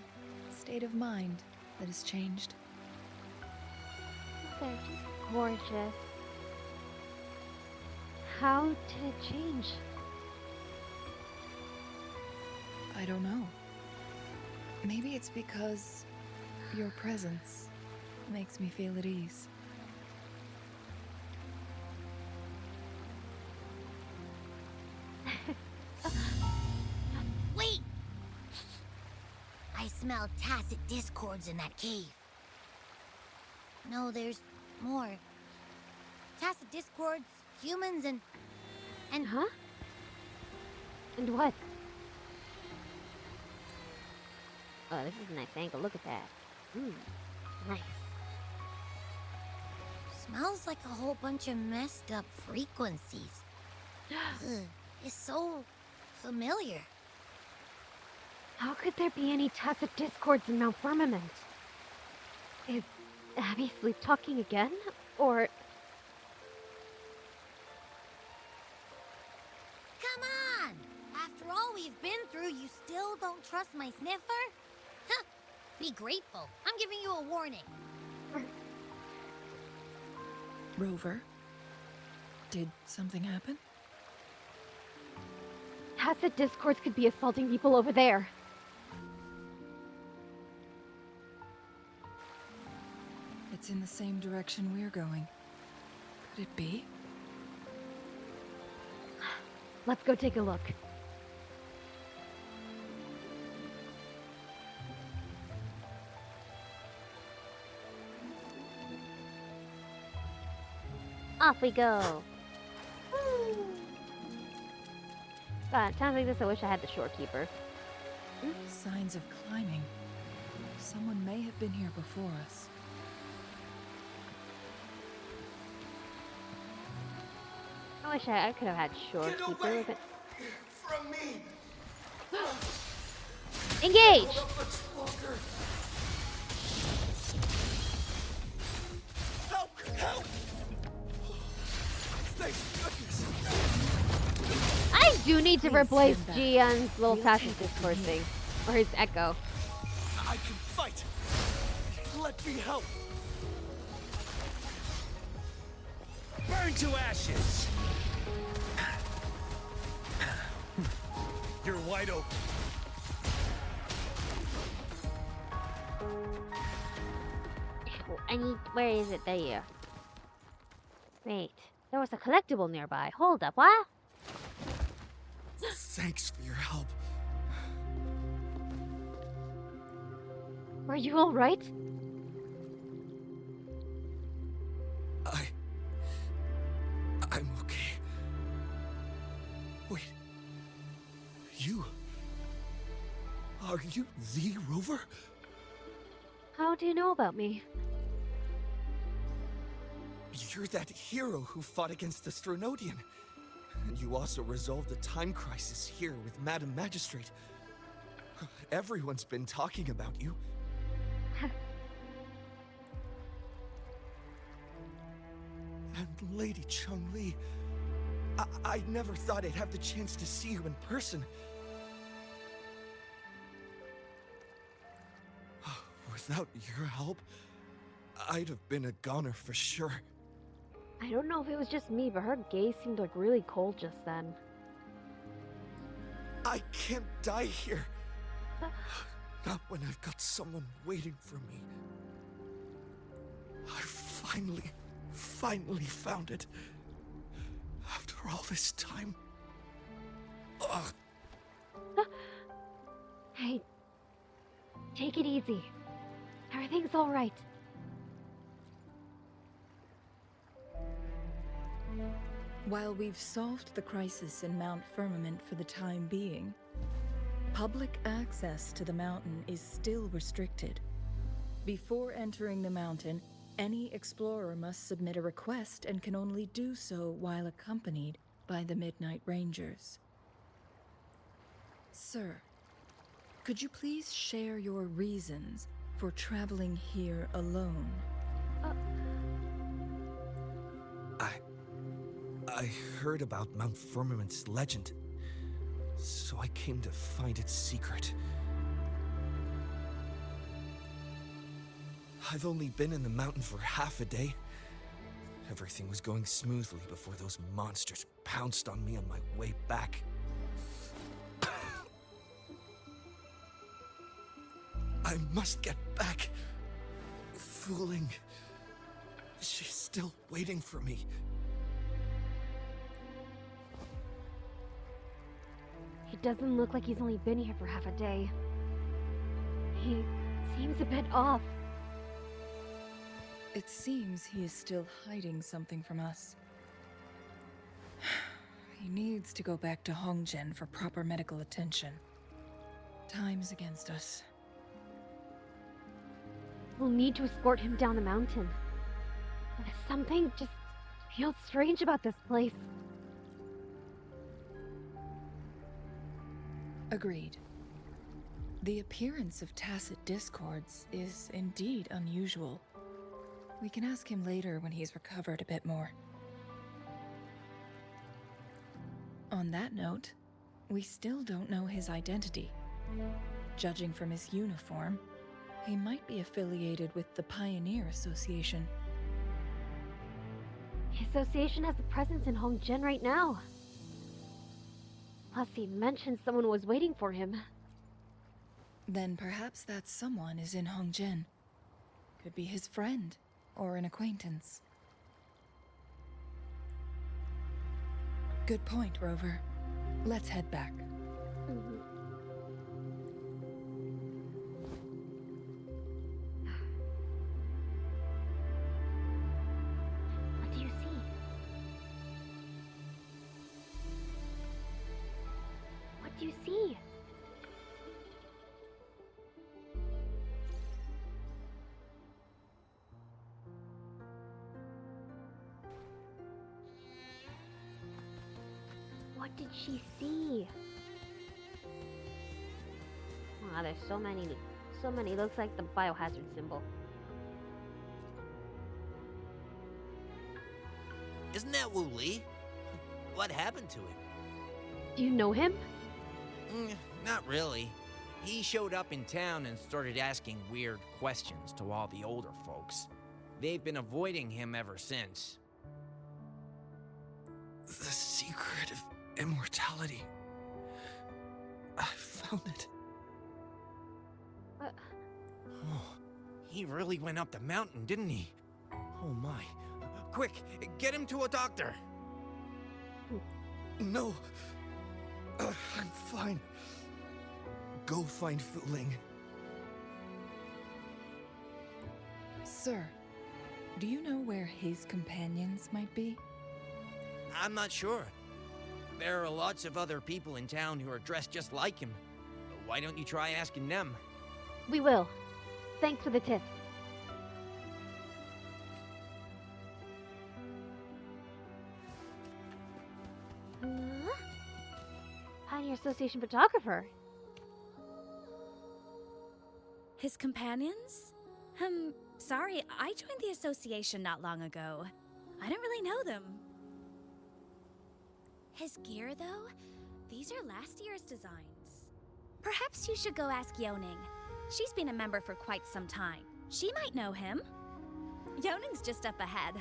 state of mind that has changed. They're just gorgeous. How did it change? I don't know. Maybe it's because your presence makes me feel at ease. Wait! I smell tacit discords in that cave. No, there's more. Tacit discords, humans, and... Huh? And what? Oh, this is a nice angle. Look at that. Nice. Smells like a whole bunch of messed up frequencies. Ugh, it's so familiar. How could there be any tacit discords in Mount Firmament? Is Abby sleep talking again? Or... Come on! After all we've been through, you still don't trust my sniffer? Huh! Be grateful. I'm giving you a warning. Rover, did something happen? tacit discords could be assaulting people over there. It's in the same direction we're going. Could it be? Let's go take a look. Off we go. God, times like this I wish I had the shorekeeper. Signs of climbing. Someone may have been here before us. I wish I could have had shorekeeper with it. From me! Engage! Help! Help! Thank goodness! do need to Please replace stand back. Gian's little We'll Tasha's take it from Discord here. thing. Or his echo. I can fight. Let me help. Burn to ashes! You're wide open. I need. Where is it? There. Wait. There was a collectible nearby. Hold up. What? Thanks for your help. Are you alright? I'm okay. Wait. You? Are you the Rover? How do you know about me? You're that hero who fought against the Stronodian. And you also resolved the time crisis here with Madam Magistrate. Everyone's been talking about you. And Lady Changli, I never thought I'd have the chance to see you in person. Without your help, I'd have been a goner for sure. I don't know if it was just me, but her gaze seemed like really cold just then. I can't die here. Not when I've got someone waiting for me. I finally found it. After all this time. Ugh. Hey, take it easy. Everything's alright. While we've solved the crisis in Mount Firmament for the time being, public access to the mountain is still restricted. Before entering the mountain, any explorer must submit a request and can only do so while accompanied by the Midnight Rangers. Sir, could you please share your reasons for traveling here alone? I heard about Mount Firmament's legend, so I came to find its secret. I've only been in the mountain for half a day. Everything was going smoothly before those monsters pounced on me on my way back. I must get back. Fooling. She's still waiting for me. It doesn't look like he's only been here for half a day. He seems a bit off. It seems he is still hiding something from us. He needs to go back to Hongzhen for proper medical attention. Time's against us. We'll need to escort him down the mountain. Something just feels strange about this place. Agreed. The appearance of tacit discords is indeed unusual. We can ask him later when he's recovered a bit more. On that note, we still don't know his identity. Judging from his uniform, he might be affiliated with the Pioneer Association. The association has a presence in Hongzhen right now. Plus, he mentioned someone was waiting for him. Then perhaps that someone is in Hongzhen. Could be his friend, or an acquaintance. Good point, Rover. Let's head back. What do you see? What do you see? What did she see? Wow, there's so many. So many. Looks like the biohazard symbol. Isn't that Wu Li? What happened to him? Do you know him? Not really. He showed up in town and started asking weird questions to all the older folks. They've been avoiding him ever since. The secret of immortality. I found it. Oh, he really went up the mountain, didn't he? Oh my. Quick, get him to a doctor. No. I'm fine. Go find Fu Ling. Sir, do you know where his companions might be? I'm not sure. There are lots of other people in town who are dressed just like him. Why don't you try asking them? We will. Thanks for the tip. Pioneer Association photographer. His companions? Sorry, I joined the association not long ago. I don't really know them. His gear, though? These are last year's designs. Perhaps you should go ask Yoning. She's been a member for quite some time. She might know him. Yoning's just up ahead.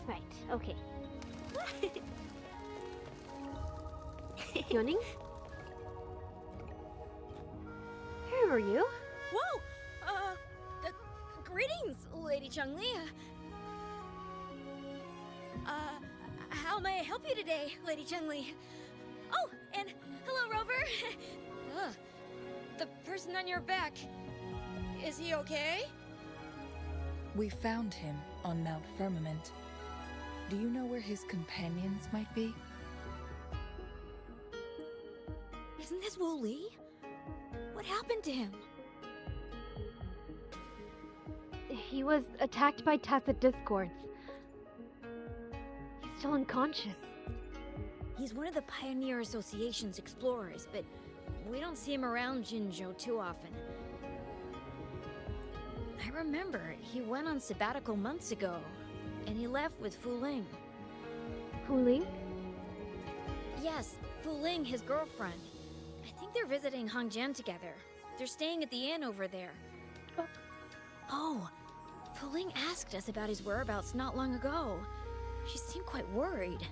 Right, okay. Yoning? Who are you? Whoa! Greetings, Lady Changli. How may I help you today, Lady Changli? Oh, and hello, Rover. The person on your back, is he okay? We found him on Mount Firmament. Do you know where his companions might be? Isn't this Wu Li? What happened to him? He was attacked by tacit discords. He's still unconscious. He's one of the Pioneer Association's explorers, but we don't see him around Jinzhou too often. I remember he went on sabbatical months ago, and he left with Fu Ling. Fu Ling? Yes, Fu Ling, his girlfriend. I think they're visiting Hongjian together. They're staying at the inn over there. Oh, Fu Ling asked us about his whereabouts not long ago. She seemed quite worried.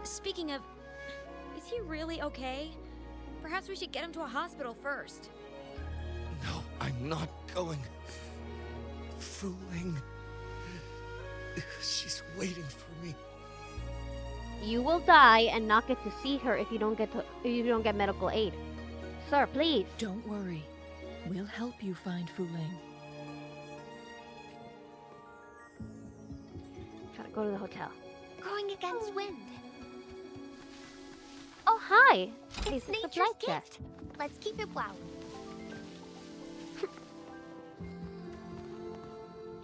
Speaking of, is he really okay? Perhaps we should get him to a hospital first. No, I'm not going. Fu Ling. She's waiting for me. You will die and not get to see her if you don't get medical aid. Sir, please. Don't worry. We'll help you find Fu Ling. Gotta go to the hotel. Going against wind. Oh, hi. It's a nature's flight gift. test. Let's keep it plowing.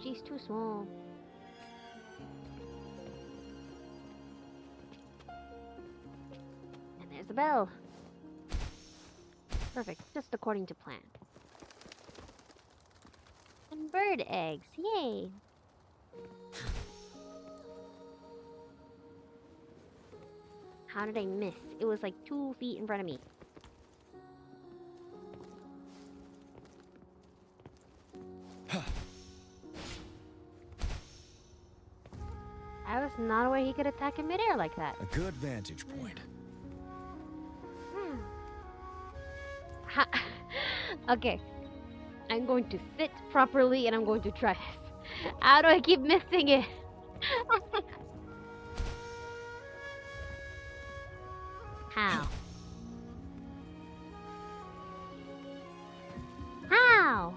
She's too small. And there's the bell. Perfect, just according to plan. And bird eggs, yay! How did I miss? It was like 2 feet in front of me. I was not aware he could attack in midair like that. A good vantage point. Okay. I'm going to sit properly and I'm going to try this. How do I keep missing it? How? How?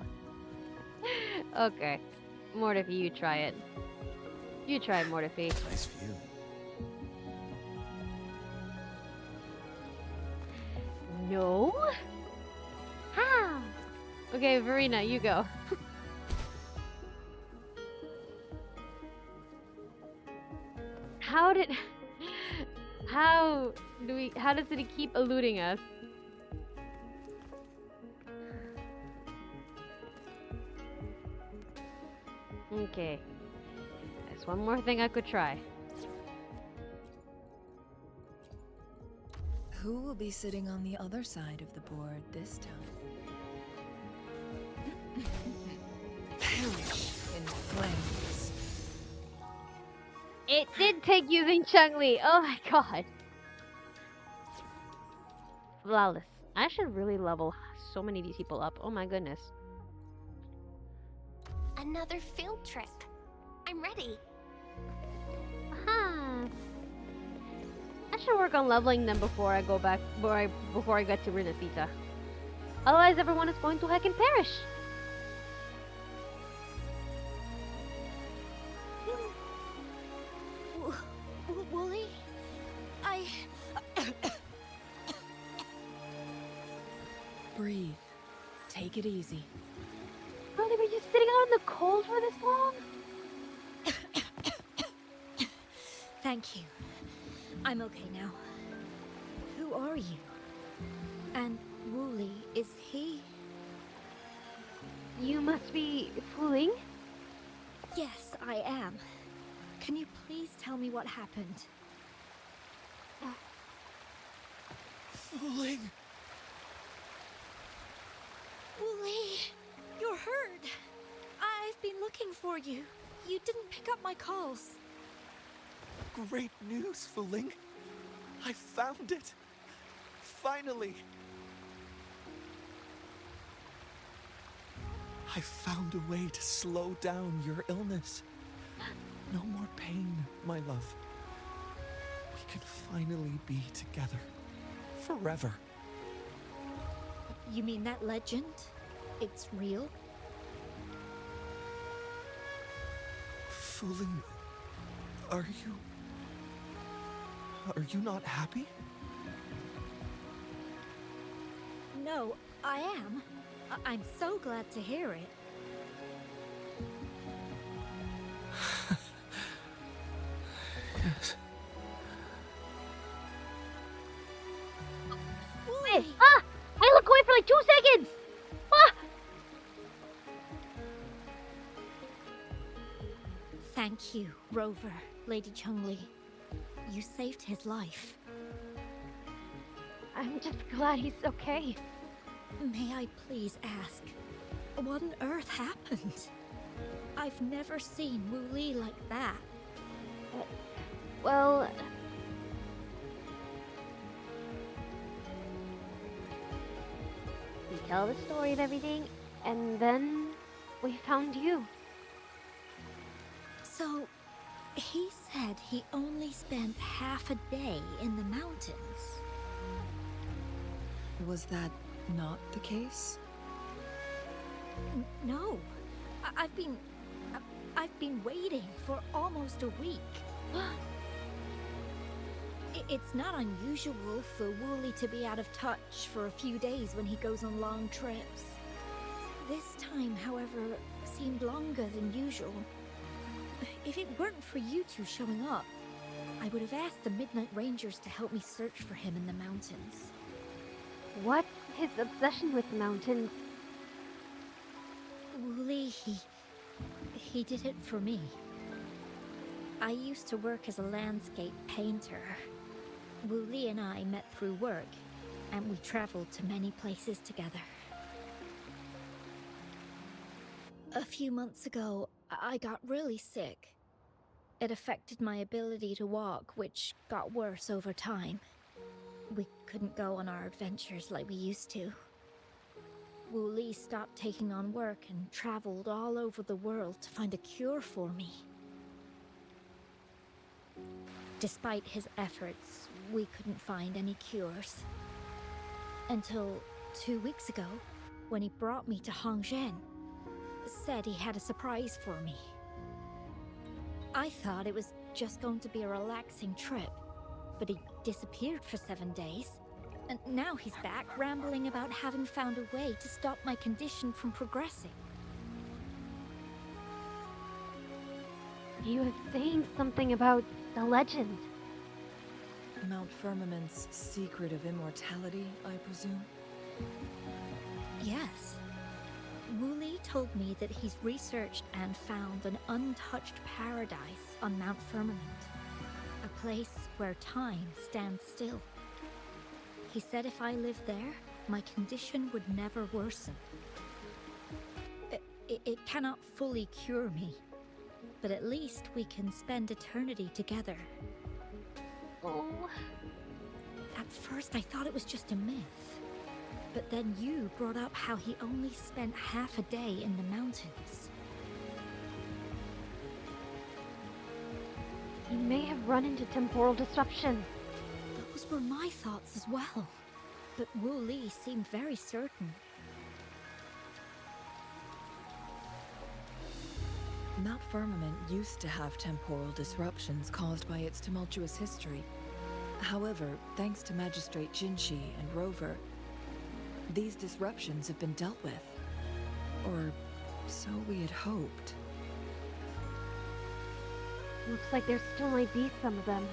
Okay. Mortifi, you try it. You try it, Mortifi. Nice view. No? How? Okay, Verena, you go. How did... How does it keep eluding us? Okay. There's one more thing I could try. Who will be sitting on the other side of the board this time? Perish in flames. It did take using Changli. Oh my god. Flawless. I should really level so many of these people up. Oh my goodness. Another field trip. I'm ready. Aha. I should work on leveling them before I go back, before I get to Rinascita. Otherwise, everyone is going to heckin' perish. Wooly? Breathe. Take it easy. Really, were you sitting out in the cold for this long? Thank you. I'm okay now. Who are you? And Wooly, is he? You must be fooling. Yes, I am. Can you please tell me what happened? Fooling! Wooly, you're hurt. I've been looking for you. You didn't pick up my calls. Great news, Fooling! I found it! Finally! I found a way to slow down your illness. No more pain, my love. We can finally be together. Forever. You mean that legend? It's real? Fooling, are you not happy? No, I am. I'm so glad to hear it. Yes. Wait, I look away for like 2 seconds! Ah! Thank you, Rover, Lady Changli. You saved his life. I'm just glad he's okay. May I please ask, what on earth happened? I've never seen Wooly like that. Well... We tell the story and everything, and then we found you. So, he said he only spent half a day in the mountains. Was that not the case? No, I've been waiting for almost a week. It's not unusual for Wooly to be out of touch for a few days when he goes on long trips. This time, however, seemed longer than usual. If it weren't for you two showing up, I would have asked the Midnight Rangers to help me search for him in the mountains. What's his obsession with mountains? Wooly, he did it for me. I used to work as a landscape painter. Wooly and I met through work, and we traveled to many places together. A few months ago, I got really sick. It affected my ability to walk, which got worse over time. We couldn't go on our adventures like we used to. Wooly stopped taking on work and traveled all over the world to find a cure for me. Despite his efforts, we couldn't find any cures. Until 2 weeks ago, when he brought me to Hongzhen, said he had a surprise for me. I thought it was just going to be a relaxing trip, but he disappeared for 7 days. And now he's back rambling about having found a way to stop my condition from progressing. He was saying something about the legend. Mount Firmament's secret of immortality, I presume? Yes. Wooly told me that he's researched and found an untouched paradise on Mount Firmament. A place where time stands still. He said if I lived there, my condition would never worsen. It cannot fully cure me, but at least we can spend eternity together. Oh. At first, I thought it was just a myth. But then you brought up how he only spent half a day in the mountains. He may have run into temporal disruption. Those were my thoughts as well. But Wu Li seemed very certain. Mount Firmament used to have temporal disruptions caused by its tumultuous history. However, thanks to Magistrate Jinshi and Rover, these disruptions have been dealt with. Or so we had hoped. Looks like there still might be some of them.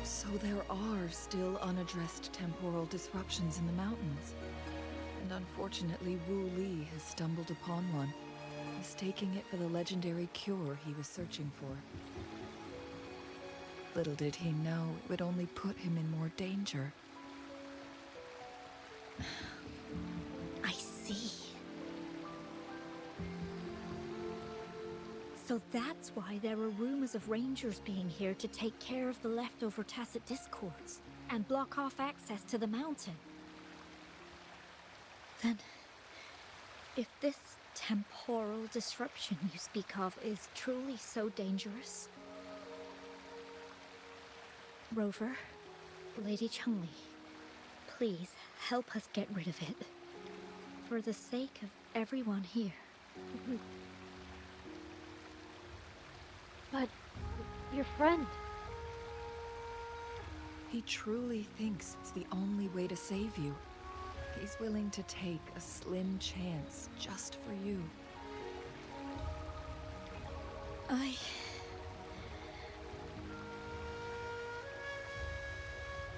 So there are still unaddressed temporal disruptions in the mountains. And unfortunately, Wu Li has stumbled upon one, mistaking it for the legendary cure he was searching for. Little did he know it would only put him in more danger. I see. So that's why there are rumors of rangers being here to take care of the leftover tacit discords and block off access to the mountain. Then, if this temporal disruption you speak of is truly so dangerous, Rover, Lady Changli, please help us get rid of it. For the sake of everyone here. But your friend. He truly thinks it's the only way to save you. He's willing to take a slim chance just for you.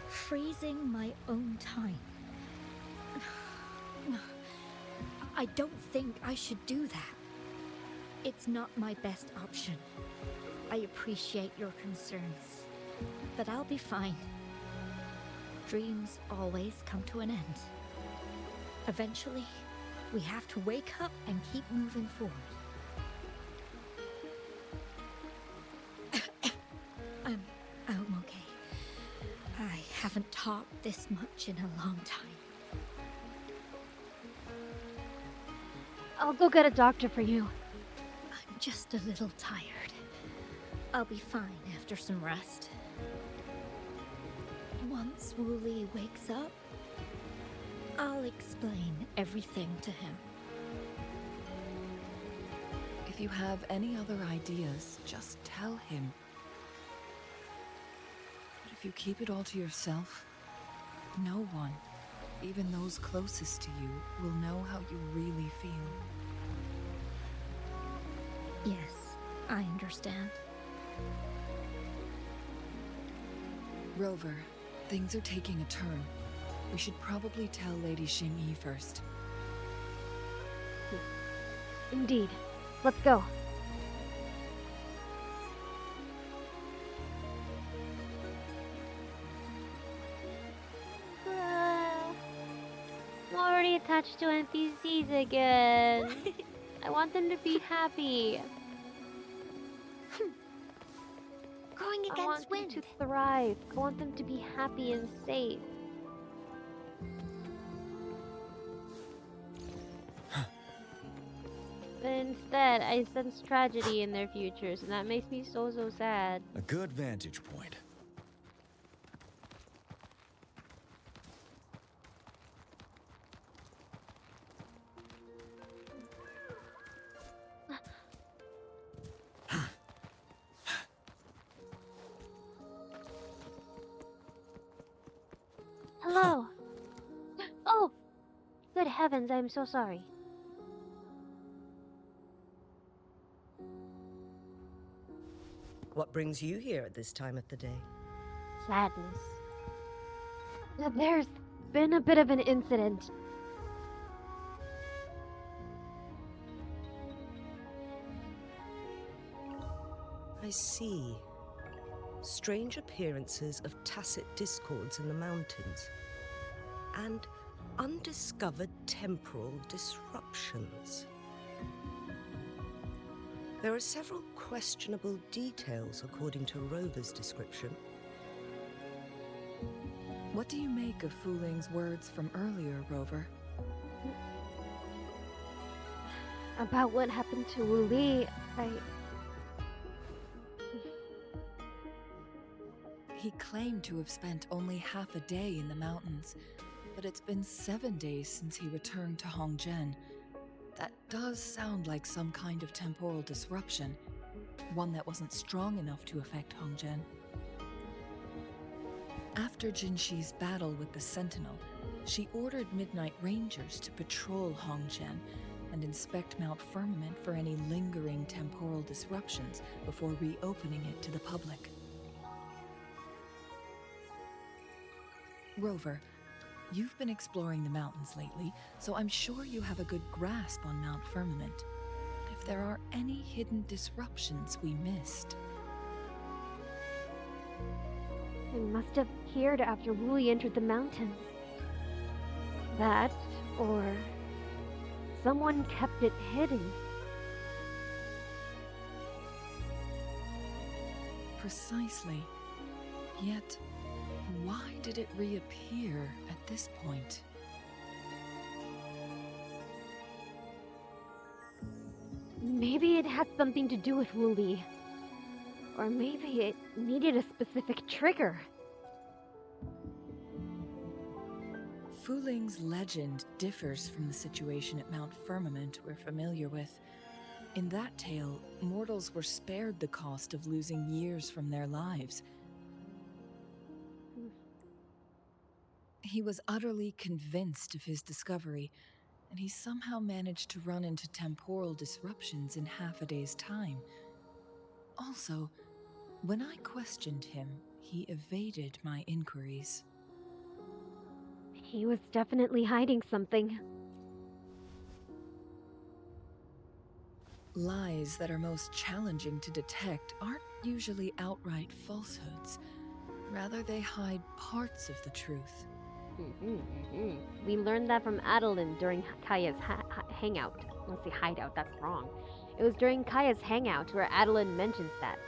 Freezing my own time. I don't think I should do that. It's not my best option. I appreciate your concerns, but I'll be fine. Dreams always come to an end. Eventually, we have to wake up and keep moving forward. I'm okay. I haven't talked this much in a long time. I'll go get a doctor for you. I'm just a little tired. I'll be fine after some rest. Once Wu Li wakes up, I'll explain everything to him. If you have any other ideas, just tell him. But if you keep it all to yourself, no one, even those closest to you, will know how you really feel. Yes, I understand. Rover, things are taking a turn. We should probably tell Lady Xingyi first. Indeed. Let's go. I'm already attached to NPCs again. I want them to be happy. Going I want against them wind. to thrive. I want them to be happy and safe. But instead, I sense tragedy in their futures, and that makes me so sad. A good vantage point. Hello! Oh! Good heavens, I'm so sorry. What brings you here at this time of the day? Sadness. There's been a bit of an incident. I see. strange appearances of tacit discords in the mountains, and undiscovered temporal disruptions. There are several questionable details according to Rover's description. What do you make of Fu Ling's words from earlier, Rover? About what happened to Wu Li, He claimed to have spent only half a day in the mountains, but it's been 7 days since he returned to Hongzhen. That does sound like some kind of temporal disruption, one that wasn't strong enough to affect Hongzhen. After Jinxi's battle with the Sentinel, she ordered Midnight Rangers to patrol Hongzhen and inspect Mount Firmament for any lingering temporal disruptions before reopening it to the public. Rover, you've been exploring the mountains lately, so I'm sure you have a good grasp on Mount Firmament. If there are any hidden disruptions we missed. it must have appeared after Wu Li entered the mountains. That, or someone kept it hidden. Precisely. Yet, why did it reappear at this point? Maybe it had something to do with Wu Li. Or maybe it needed a specific trigger. Fu Ling's legend differs from the situation at Mount Firmament we're familiar with. In that tale, mortals were spared the cost of losing years from their lives. He was utterly convinced of his discovery, and he somehow managed to run into temporal disruptions in half a day's time. Also, when I questioned him, he evaded my inquiries. He was definitely hiding something. Lies that are most challenging to detect aren't usually outright falsehoods. Rather, they hide parts of the truth. We learned that from Adeline during Kaya's hangout. Let's say hideout, that's wrong. It was during Kaya's hangout where Adeline mentions that.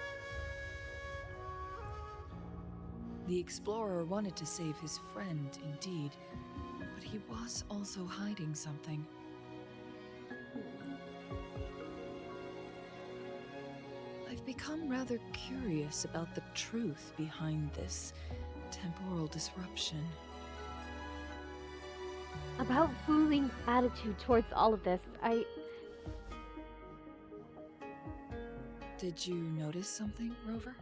The explorer wanted to save his friend, indeed, but he was also hiding something. I've become rather curious about the truth behind this temporal disruption. About Fu Ling's attitude towards all of this, Did you notice something, Rover?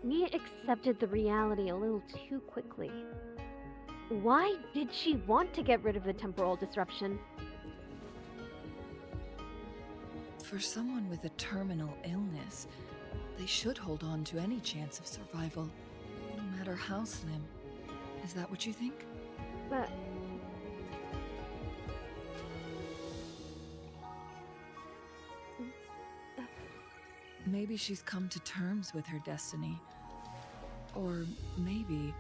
He accepted the reality a little too quickly. Why did she want to get rid of the temporal disruption? For someone with a terminal illness, they should hold on to any chance of survival, no matter how slim. Is that what you think? But maybe she's come to terms with her destiny. Or maybe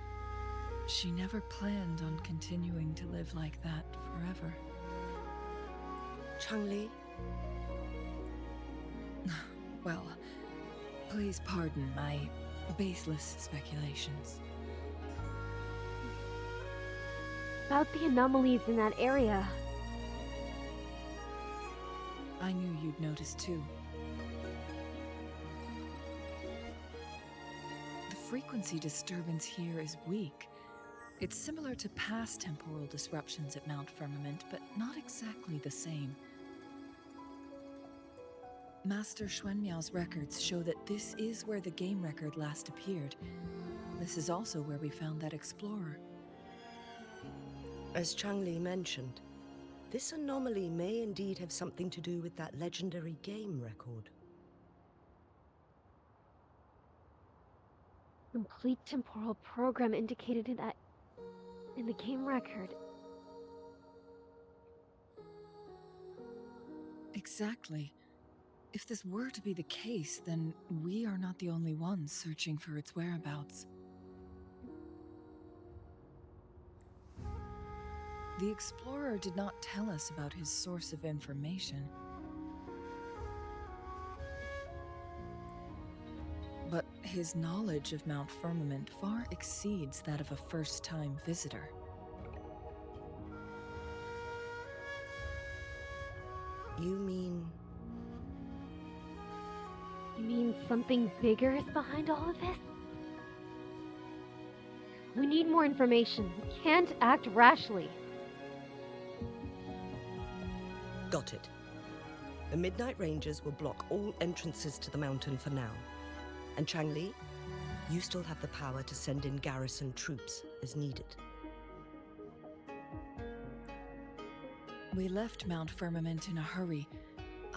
she never planned on continuing to live like that forever. Changli, Well, please pardon my baseless speculations. about the anomalies in that area. I knew you'd notice too. The frequency disturbance here is weak. It's similar to past temporal disruptions at Mount Firmament, but not exactly the same. Master Xuanmiao's records show that this is where the game record last appeared. This is also where we found that explorer. as Changli mentioned, this anomaly may indeed have something to do with that legendary game record. Complete temporal program indicated in the game record. Exactly. If this were to be the case, then we are not the only ones searching for its whereabouts. The explorer did not tell us about his source of information. But his knowledge of Mount Firmament far exceeds that of a first-time visitor. You mean... You mean something bigger is behind all of this? We need more information. We can't act rashly. Got it. The Midnight Rangers will block all entrances to the mountain for now. And Changli, you still have the power to send in garrison troops as needed. We left Mount Firmament in a hurry.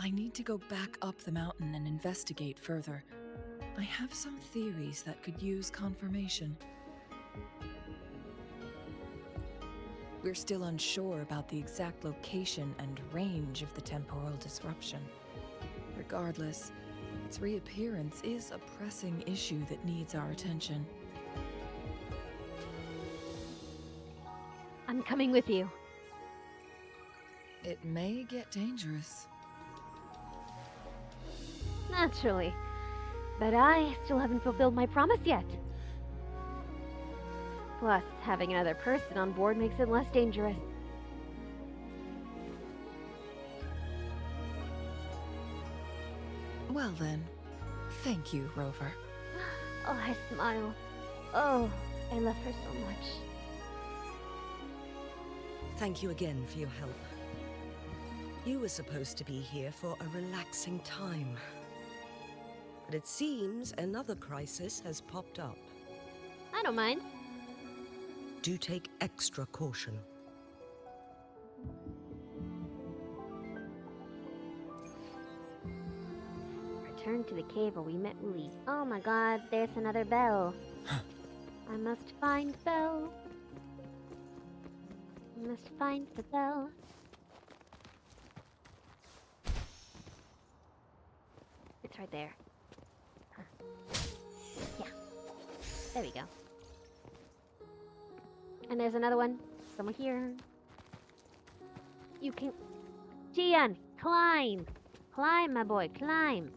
I need to go back up the mountain and investigate further. I have some theories that could use confirmation. We're still unsure about the exact location and range of the temporal disruption. Regardless, its reappearance is a pressing issue that needs our attention. I'm coming with you. It may get dangerous. Naturally. But I still haven't fulfilled my promise yet. Plus, having another person on board makes it less dangerous. Well then, thank you, Rover. Oh, I smile. Oh, I love her so much. Thank you again for your help. You were supposed to be here for a relaxing time. But it seems another crisis has popped up. I don't mind. Do take extra caution. Return to the cave where we met Uli. Oh my god, there's another bell. I must find Belle. I must find the bell. It's right there. Huh. Yeah. There we go. And there's another one. Somewhere here. You can... Tian, climb! Climb, my boy, climb!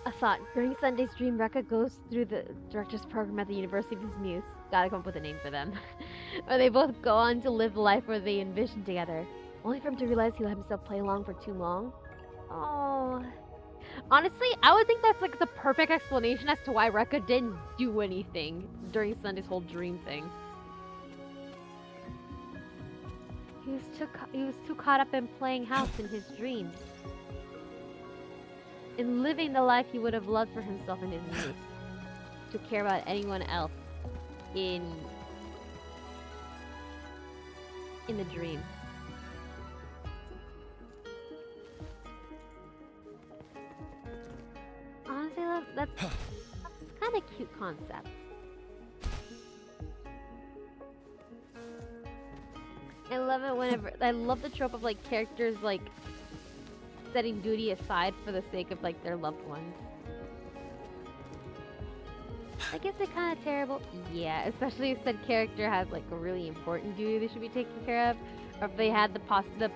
A thought. During Sunday's dream, Rekka goes through the director's program at the University of his Muse. Gotta come up with a name for them. Where they both go on to live the life where they envision together. Only for him to realize he let himself play along for too long. Oh. Honestly, I would think that's like the perfect explanation as to why Rekka didn't do anything during Sunday's whole dream thing. He was too caught up in playing house in his dreams. In living the life he would have loved for himself in his youth. To care about anyone else in the dream. Honestly, that's kind of cute concept. I love it whenever I love the trope of like characters like setting duty aside for the sake of like their loved ones. I guess it's kind of terrible. Yeah, especially if said character has like a really important duty they should be taking care of, or if they had the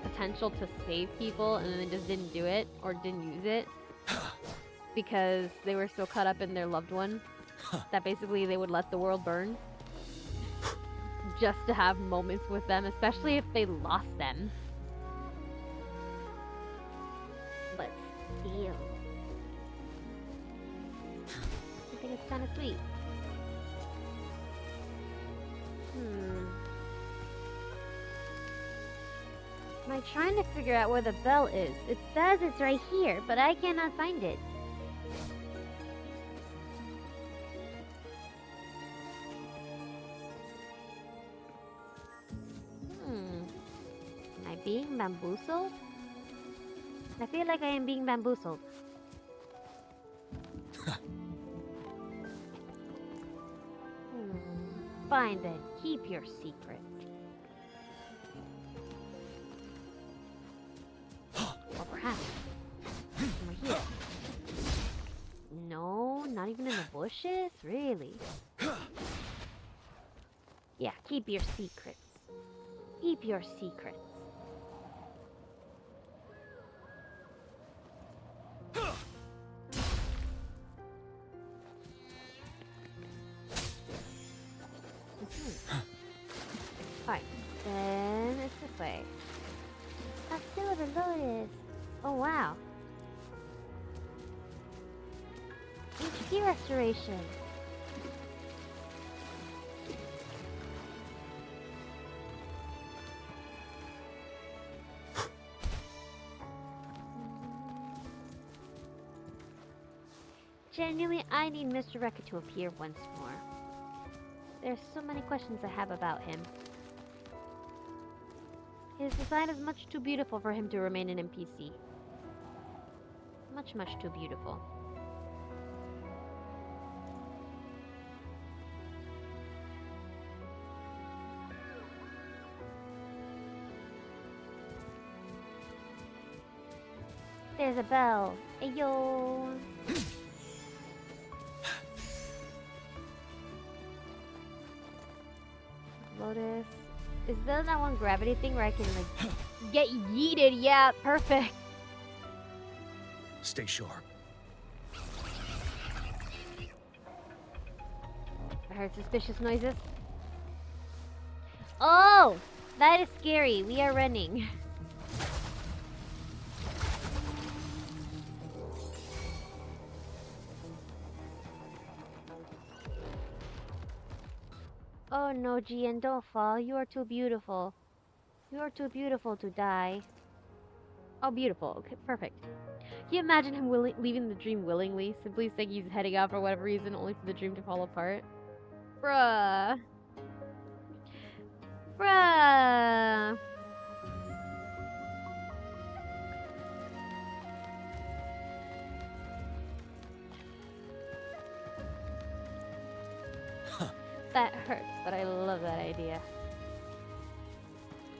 potential to save people and then they just didn't do it or didn't use it because they were so caught up in their loved one that basically they would let the world burn just to have moments with them, especially if they lost them. But still, I think it's kind of sweet. Am I trying to figure out where the bell is? It says it's right here, but I cannot find it. Am I being bamboozled? I feel like I am being bamboozled. Fine then, keep your secret. Not even in the bushes? Really? Yeah, keep your secrets. Keep your secrets. Alright, then it's this way. A silver lotus. Oh wow. HP restoration. Genuinely, I need Mr. Rekka to appear once more. There's so many questions I have about him. His design is much too beautiful for him to remain an NPC. Much, much too beautiful. There's a bell. Ayo! Lotus. Is there that one gravity thing where I can, like, get yeeted? Yeah, perfect. Stay sharp. I heard suspicious noises. Oh! That is scary. We are running. Oh no, Jian, don't fall. You are too beautiful. You are too beautiful to die. Oh, beautiful. Okay, perfect. Can you imagine him leaving the dream willingly? Simply saying he's heading out for whatever reason, only for the dream to fall apart? Bruh. Bruh. That hurts, but I love that idea.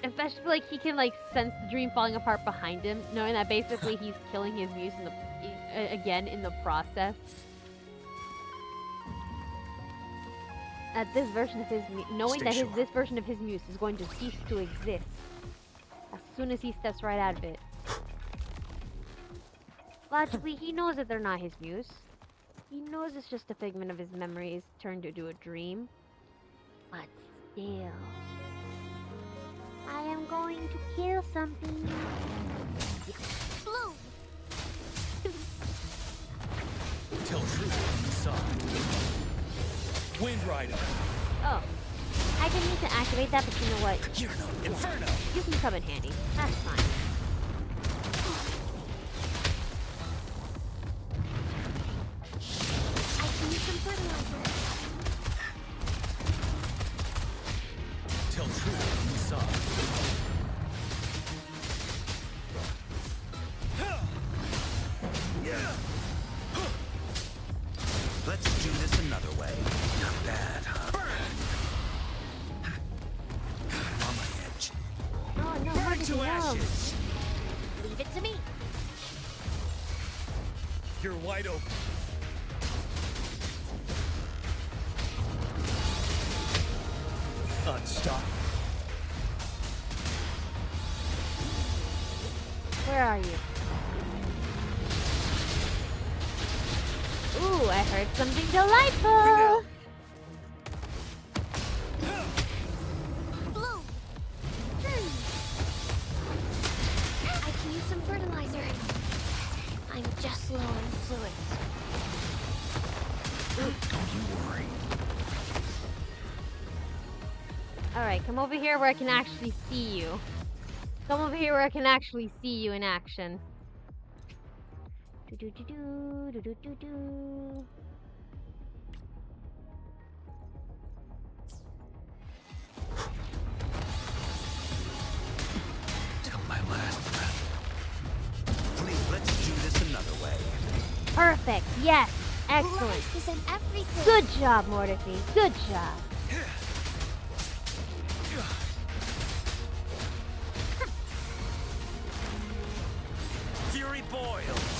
Especially, like, he can, like, sense the dream falling apart behind him, knowing that basically he's killing his muse in the, again, in the process. At this version of his knowing that this version of his muse is going to cease to exist as soon as he steps right out of it. Logically, he knows that they're not his muse. He knows it's just a figment of his memories turned into a dream. But still, I am going to kill something. Blue! Tell truth inside. Wind Rider. Oh, I didn't need to activate that, but you know what? Inferno. You can come in handy. That's fine. I can use some fertilizer. Tell truth inside. Let's do this another way. Not bad, huh? I'm on my edge. Oh no, Burn to ashes. Leave it to me. You're wide open. Unstoppable. Where are you? Ooh, I heard something delightful! Blue! I can use some fertilizer. I'm just low on fluids. Don't you worry. Alright, come over here where I can actually see you. Come over here where I can actually see you in action. Do-do-do-do, do-do-do-do. Till my last breath. Please, let's do this another way. Perfect, yes, excellent. Life is in everything. Good job, Mortifi, good job. Fury boils.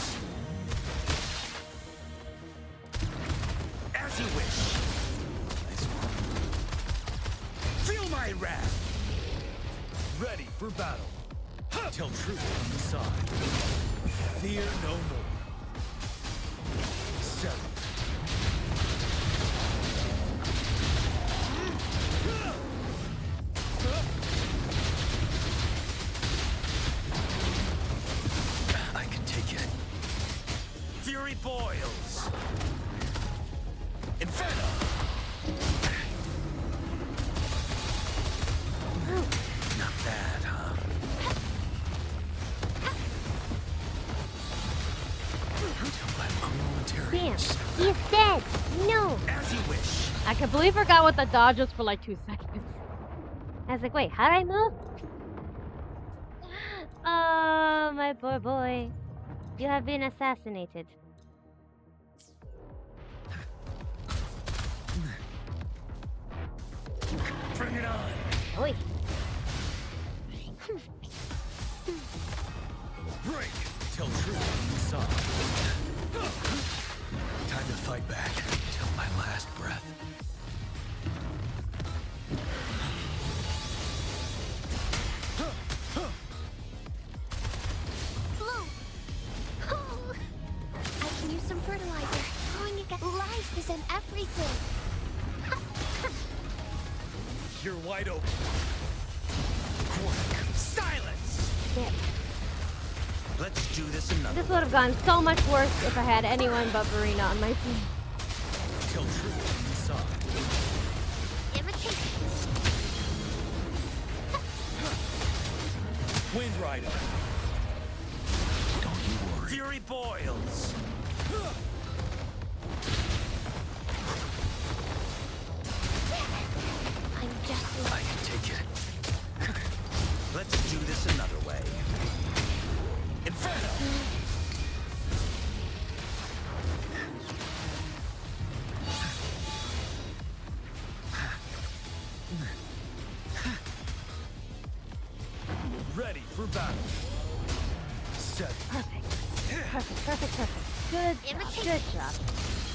my wrath. Ready for battle. Till truth on the side. Fear no more. 7. I can take it. Fury boils. Inferno. Not bad, huh? Until I'm momentarily. Damn, he's dead. No. As you wish. I completely forgot what the dodge was for like 2 seconds. I was like, wait, how did I move? Oh, my poor boy. You have been assassinated. Bring it on. Oi. Break till truth is sought. Time to fight back till my last breath. Bloom! Oh, I can use some fertilizer. Growing again. Life is in everything. You're wide open. Quick. Silence! Shit. Let's do this another This would have gone so much worse if I had anyone but Verena on my team. till truth is sought. Imitate. Wind Rider. Don't you worry. Fury boils. I'm just I can take it. Let's do this another way. Inferno! Ready for battle. Set. Perfect. Good job.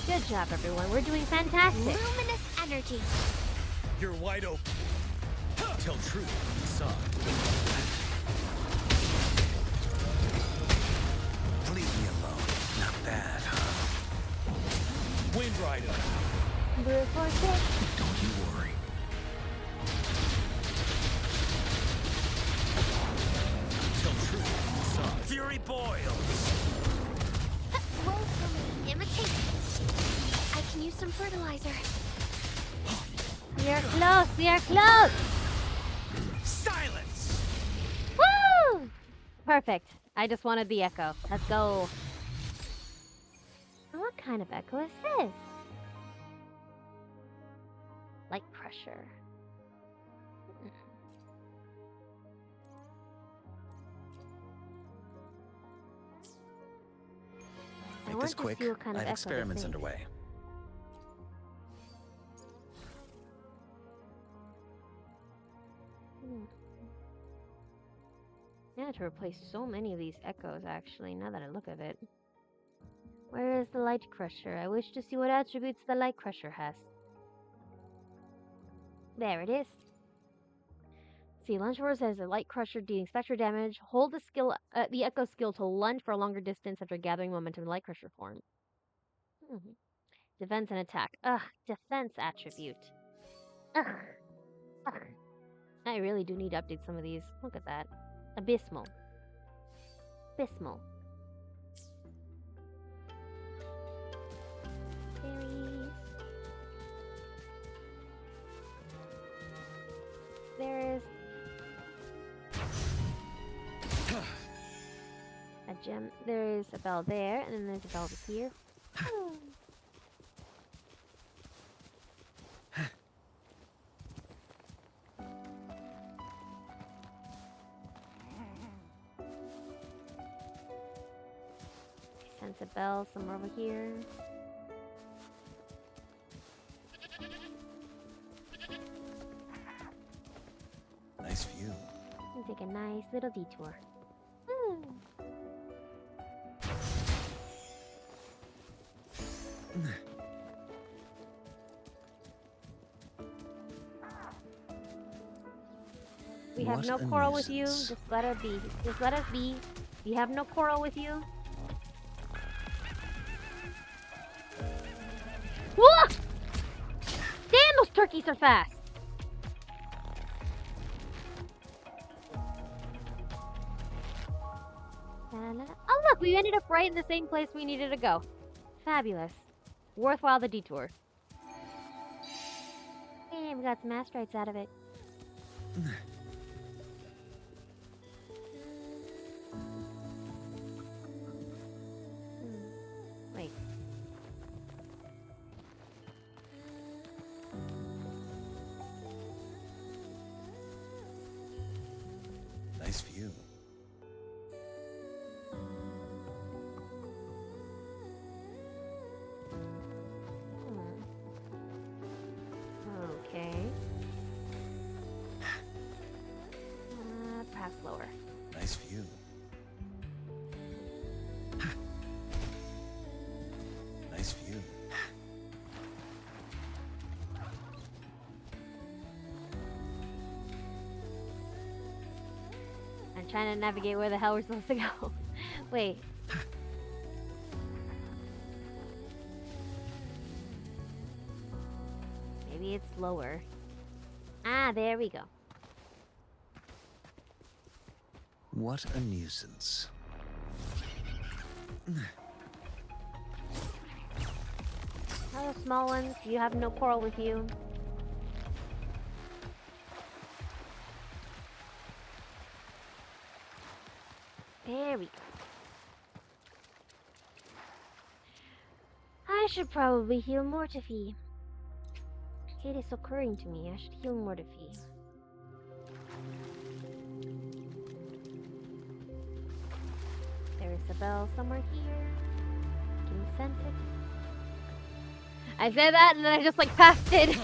Good job, everyone. We're doing fantastic. luminous energy. You're wide open. Till truth is sought. Leave me alone. Not bad, huh? Wind Rider. Brute force. Don't you worry. Till truth is sought. Fury boils. Roll for me. Imitate. I can use some fertilizer. We are close. We are close. Silence! Woo! Perfect. I just wanted the echo. Let's go. What kind of echo is this? Light pressure. I Make want this to quick. see what kind I of have echo this experiments is. underway. I had to replace so many of these echoes, actually, now that I look at it. Where is the light crusher? I wish to see what attributes the light crusher has. There it is. See, lunge force has a light crusher dealing spectral damage. Hold the echo skill to lunge for a longer distance after gathering momentum in light crusher form. Defense and attack. Ugh, defense attribute. Ugh. I really do need to update some of these. Look at that. Abysmal. Abysmal. Berries. There's a gem. There's a bell there, and then there's a bell over here. Sense a bell somewhere over here. Nice view. And take a nice little detour. We have What no a quarrel with you. nuisance. Just let us be. Just let us be. We have no quarrel with you. Whoa! Damn, those turkeys are fast! Oh look, we ended up right in the same place we needed to go. Fabulous. Worthwhile the detour. Hey, we got some asteroids out of it. Wait. Nice view. Okay. Perhaps lower. Nice view. Nice view. I'm trying to navigate where the hell we're supposed to go. Wait. Maybe it's lower. Ah, there we go. What a nuisance. Hello, small ones. You have no quarrel with you. There we go. I should probably heal Mortifi. It is occurring to me I should heal Mortifi. There is a bell somewhere here. Can you sense it? I said that and then I just like passed it.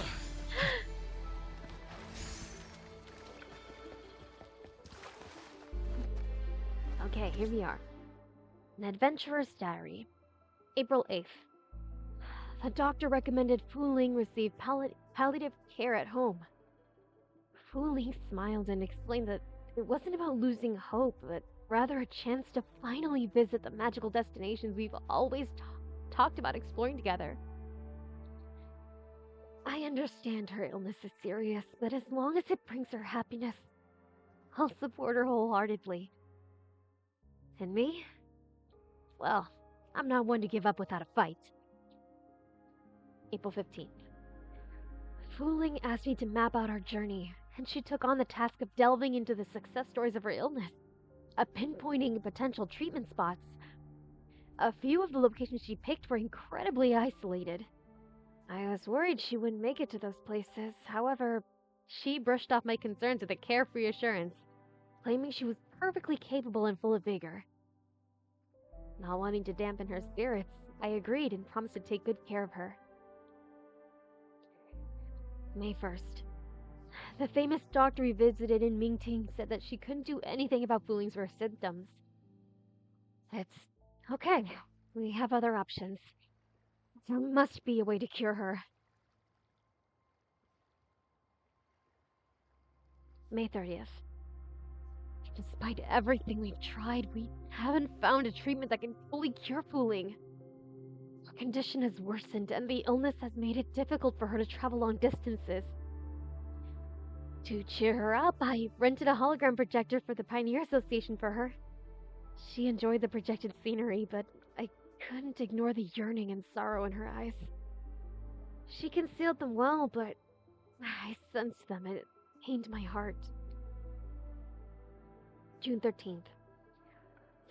Okay, here we are. An Adventurer's Diary. April 8th. The doctor recommended Fu Ling receive palliative care at home. Fu Ling smiled and explained that it wasn't about losing hope, but rather a chance to finally visit the magical destinations we've always talked about exploring together. I understand her illness is serious, but as long as it brings her happiness, I'll support her wholeheartedly. And me? Well, I'm not one to give up without a fight. April 15th. Fu Ling asked me to map out our journey, and she took on the task of delving into the success stories of her illness, pinpointing potential treatment spots. A few of the locations she picked were incredibly isolated. I was worried she wouldn't make it to those places. However, she brushed off my concerns with a carefree assurance, claiming she was perfectly capable and full of vigor. Not wanting to dampen her spirits, I agreed and promised to take good care of her. May 1st. The famous doctor we visited in Mingting said that she couldn't do anything about Fu Ling's worst symptoms. It's okay. We have other options. There must be a way to cure her. May 30th. Despite everything we've tried, we haven't found a treatment that can fully cure Fu Ling. Her condition has worsened, and the illness has made it difficult for her to travel long distances. To cheer her up, I rented a hologram projector for the Pioneer Association for her. She enjoyed the projected scenery, but I couldn't ignore the yearning and sorrow in her eyes. She concealed them well, but I sensed them, and it pained my heart. June 13th.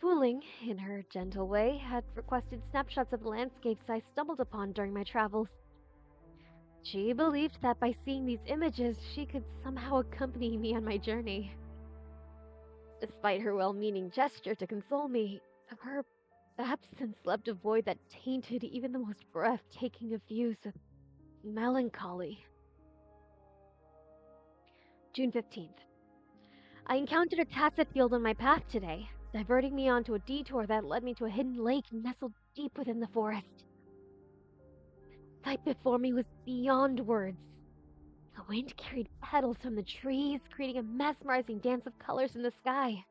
Fu Ling, in her gentle way, had requested snapshots of the landscapes I stumbled upon during my travels. She believed that by seeing these images, she could somehow accompany me on my journey. Despite her well-meaning gesture to console me, her absence left a void that tainted even the most breathtaking of views with melancholy. June 15th. I encountered a tacet field on my path today, diverting me onto a detour that led me to a hidden lake nestled deep within the forest. The sight before me was beyond words. The wind carried petals from the trees, creating a mesmerizing dance of colors in the sky.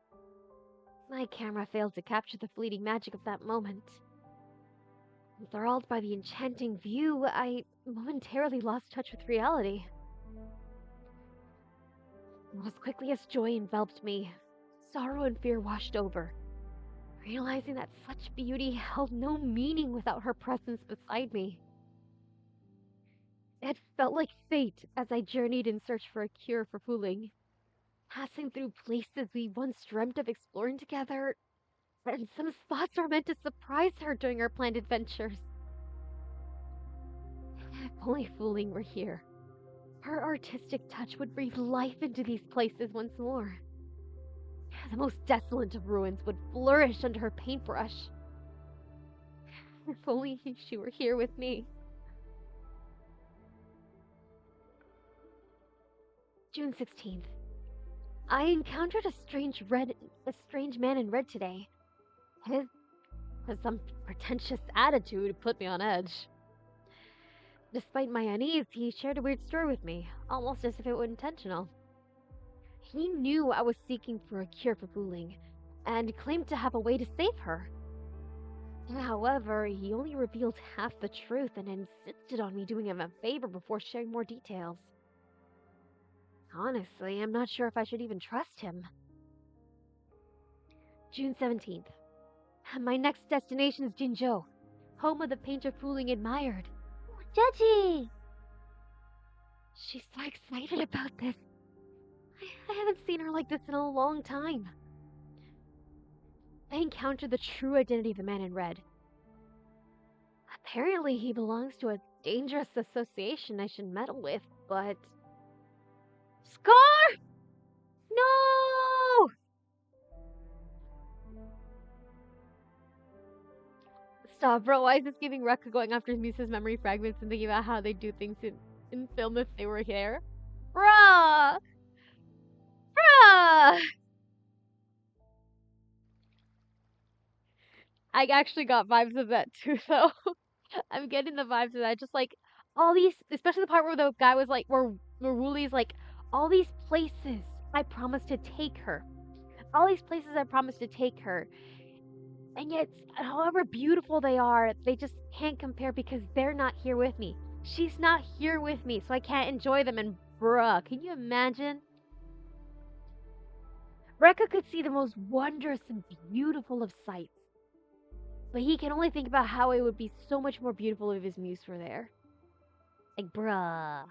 My camera failed to capture the fleeting magic of that moment. Enthralled by the enchanting view, I momentarily lost touch with reality. As quickly as joy enveloped me, sorrow and fear washed over, realizing that such beauty held no meaning without her presence beside me. It felt like fate as I journeyed in search for a cure for fooling, passing through places we once dreamt of exploring together, and some spots were meant to surprise her during our planned adventures. If only fooling were here, her artistic touch would breathe life into these places once more. The most desolate of ruins would flourish under her paintbrush. If only she were here with me. June 16th. I encountered a strange man in red today. His has some pretentious attitude put me on edge. Despite my unease, he shared a weird story with me, almost as if it were intentional. He knew I was seeking for a cure for fooling, and claimed to have a way to save her. However, he only revealed half the truth and insisted on me doing him a favor before sharing more details. Honestly, I'm not sure if I should even trust him. June 17th. My next destination is Jinzhou, home of the painter Fooling admired. Judgy! She's so excited about this. I haven't seen her like this in a long time. I encountered the true identity of the man in red. Apparently, he belongs to a dangerous association I should meddle with, but... Scar! No! Stop, bro. Why is this giving Rekka going after Misa's memory fragments and thinking about how they do things in film if they were here? Bruh! Bruh! I actually got vibes of that too, though. I'm getting the vibes of that. Just like all these, especially the part where the guy was like, where Maruli's like, all these places I promised to take her. All these places I promised to take her. And yet, however beautiful they are, they just can't compare because they're not here with me. She's not here with me, so I can't enjoy them. And bruh, can you imagine? Rekka could see the most wondrous and beautiful of sights. But he can only think about how it would be so much more beautiful if his muse were there. Like, bruh.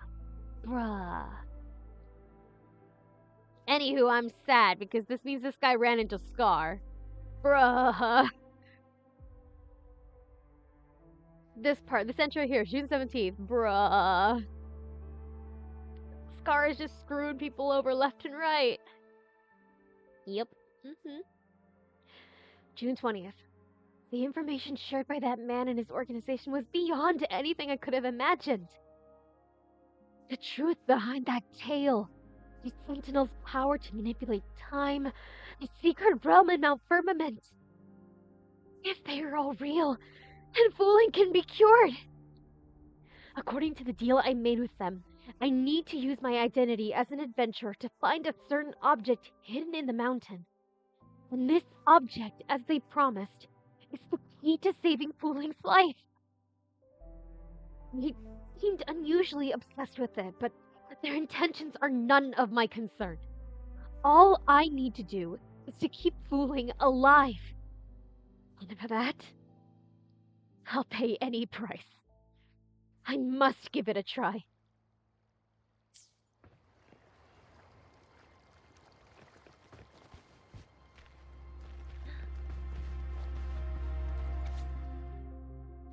Bruh. Anywho, I'm sad because this means this guy ran into Scar. Bruh. This intro here, June 17th. Bruh. Scar is just screwing people over left and right. Yep. June 20th. The information shared by that man and his organization was beyond anything I could have imagined. The truth behind that tale, the Sentinel's power to manipulate time, the secret realm in Mount Firmament. If they are all real, then fooling can be cured. According to the deal I made with them, I need to use my identity as an adventurer to find a certain object hidden in the mountain. And this object, as they promised, is the key to saving Fooling's life. They seemed unusually obsessed with it, but their intentions are none of my concern. All I need to do is to keep Fooling alive. And for that, I'll pay any price. I must give it a try.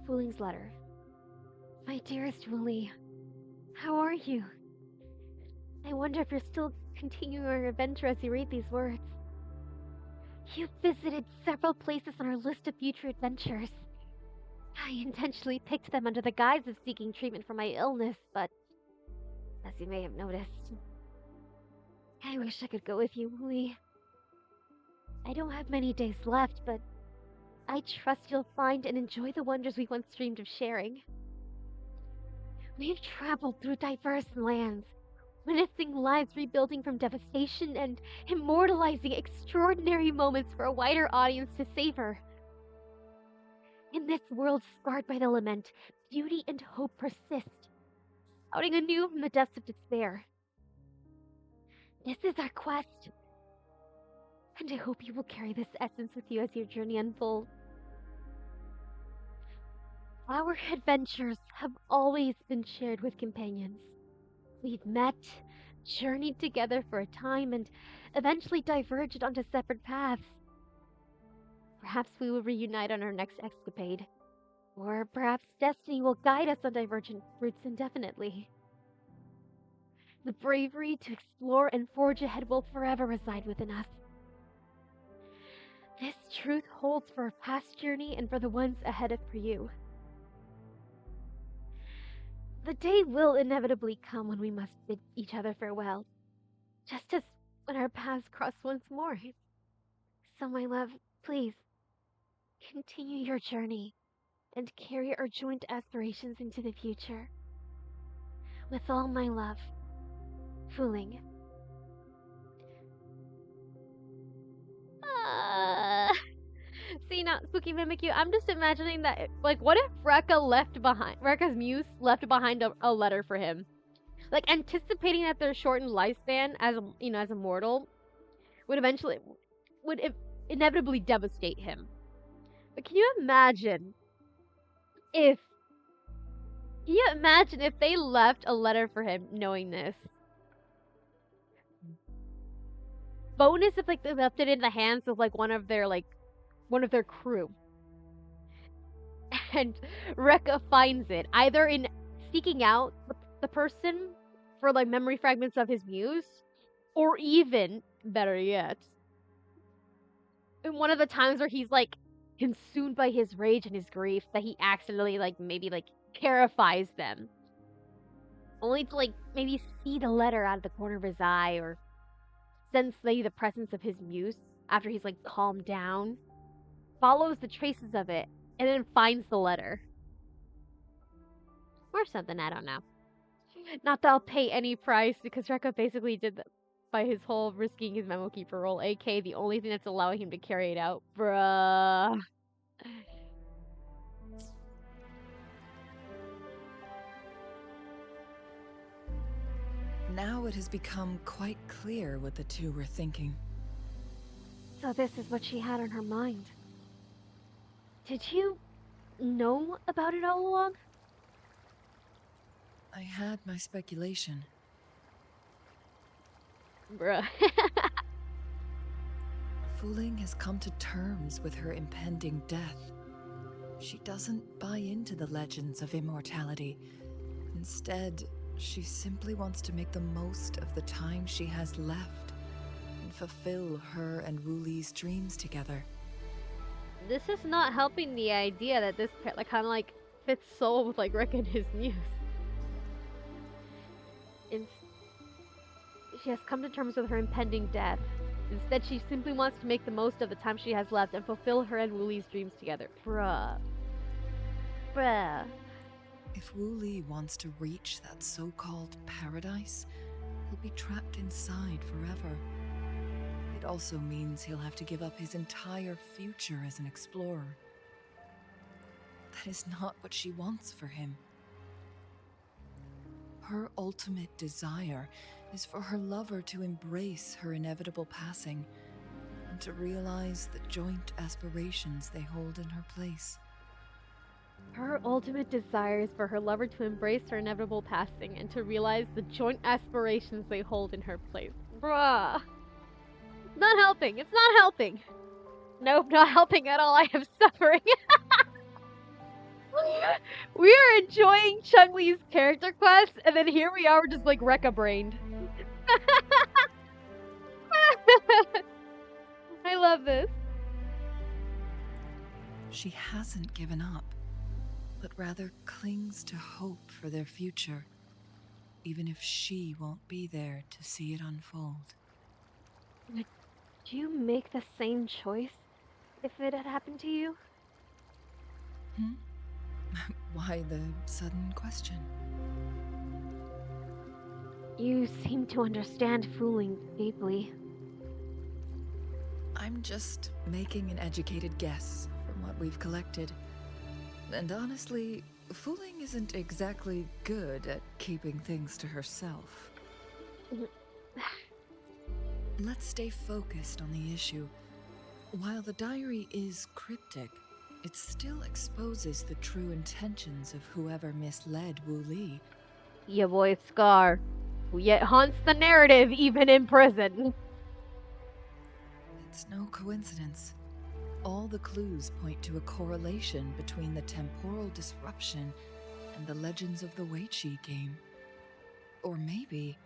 Fooling's letter. My dearest Wooly, how are you? I wonder if you're still continuing your adventure as you read these words. You've visited several places on our list of future adventures. I intentionally picked them under the guise of seeking treatment for my illness, but as you may have noticed, I wish I could go with you, Wooly. I don't have many days left, but I trust you'll find and enjoy the wonders we once dreamed of sharing. We've traveled through diverse lands, witnessing lives rebuilding from devastation and immortalizing extraordinary moments for a wider audience to savor. In this world scarred by the lament, beauty and hope persist, spouting anew from the depths of despair. This is our quest, and I hope you will carry this essence with you as your journey unfolds. Our adventures have always been shared with companions. We've met, journeyed together for a time, and eventually diverged onto separate paths. Perhaps we will reunite on our next escapade. Or perhaps destiny will guide us on divergent routes indefinitely. The bravery to explore and forge ahead will forever reside within us. This truth holds for our past journey and for the ones ahead of for you. The day will inevitably come when we must bid each other farewell, just as when our paths cross once more. So, my love, please, continue your journey and carry our joint aspirations into the future. With all my love, Fuling. Uh, See now, Spooky Mimikyu, I'm just imagining that, like, what if Rekka's muse left behind a letter for him? Like, anticipating that their shortened lifespan as a mortal would inevitably devastate him. But can you imagine if they left a letter for him knowing this? Bonus if like they left it in the hands of like one of their crew. And Rekka finds it, either in seeking out the person for like memory fragments of his muse, or even, better yet, in one of the times where he's like consumed by his rage and his grief that he accidentally terrifies them. Only to maybe see the letter out of the corner of his eye or sense maybe the presence of his muse after he's calmed down, follows the traces of it, and then finds the letter. Or something, I don't know. Not that I'll pay any price, because Rekka basically did that by his whole risking his memo keeper role, aka the only thing that's allowing him to carry it out. Bruh. Now it has become quite clear what the two were thinking. So this is what she had on her mind. Did you know about it all along? I had my speculation. Bruh. Fuling has come to terms with her impending death. She doesn't buy into the legends of immortality. Instead, she simply wants to make the most of the time she has left and fulfill her and Wuli's dreams together. This is not helping the idea that this kind of fits soul with Rekka and his muse. She has come to terms with her impending death. Instead, she simply wants to make the most of the time she has left and fulfill her and Wuli's dreams together. Bruh. If Wuli wants to reach that so-called paradise, he'll be trapped inside forever. It also means he'll have to give up his entire future as an explorer. That is not what she wants for him. Her ultimate desire is for her lover to embrace her inevitable passing and to realize the joint aspirations they hold in her place. Her ultimate desire is for her lover to embrace her inevitable passing and to realize the joint aspirations they hold in her place. Bruh. Not helping. It's not helping. Nope, not helping at all. I am suffering. We are enjoying Chungli's character quest, and then here we are, we're just Rekka-brained. I love this. She hasn't given up, but rather clings to hope for their future, even if she won't be there to see it unfold. Would you make the same choice if it had happened to you? Why the sudden question? You seem to understand fooling deeply. I'm just making an educated guess from what we've collected. And honestly, fooling isn't exactly good at keeping things to herself. Let's stay focused on the issue. While the diary is cryptic, it still exposes the true intentions of whoever misled Wu Li. Your boy Scar, who yet haunts the narrative even in prison. It's no coincidence. All the clues point to a correlation between the temporal disruption and the legends of the Weiqi game. Or maybe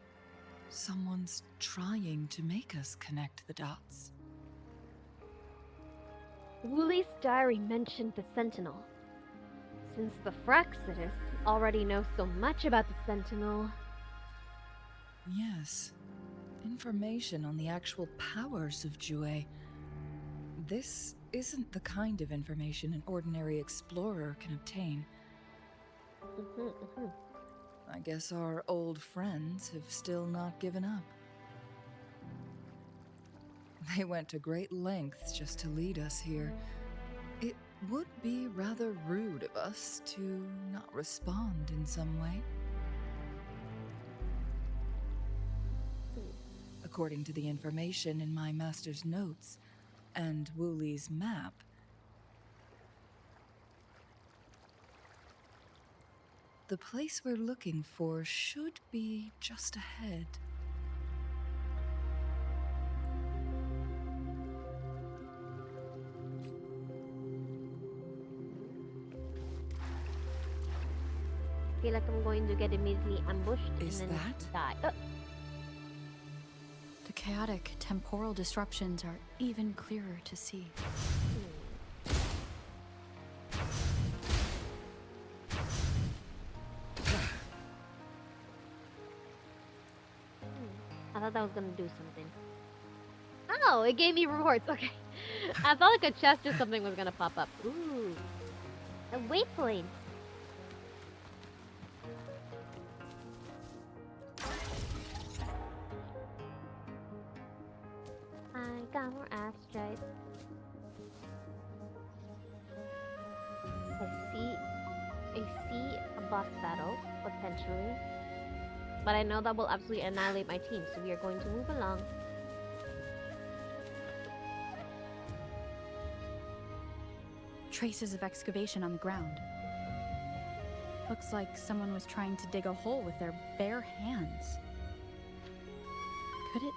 someone's trying to make us connect the dots. Wuli's diary mentioned the Sentinel. Since the Fraxidus already know so much about the Sentinel, Yes, information on the actual powers of Jue. This isn't the kind of information an ordinary explorer can obtain. I guess our old friends have still not given up. They went to great lengths just to lead us here. It would be rather rude of us to not respond in some way. According to the information in my master's notes and Wu Li's map, the place we're looking for should be just ahead. I feel like I'm going to get immediately ambushed Is and then that? die. The chaotic temporal disruptions are even clearer to see. I thought that was gonna do something. Oh, it gave me rewards. Okay. I thought like a chest or something was gonna pop up. Ooh. A waypoint. I got more asteroids. I see a boss battle, potentially. But I know that will absolutely annihilate my team, so we are going to move along. Traces of excavation on the ground. Looks like someone was trying to dig a hole with their bare hands. Could it?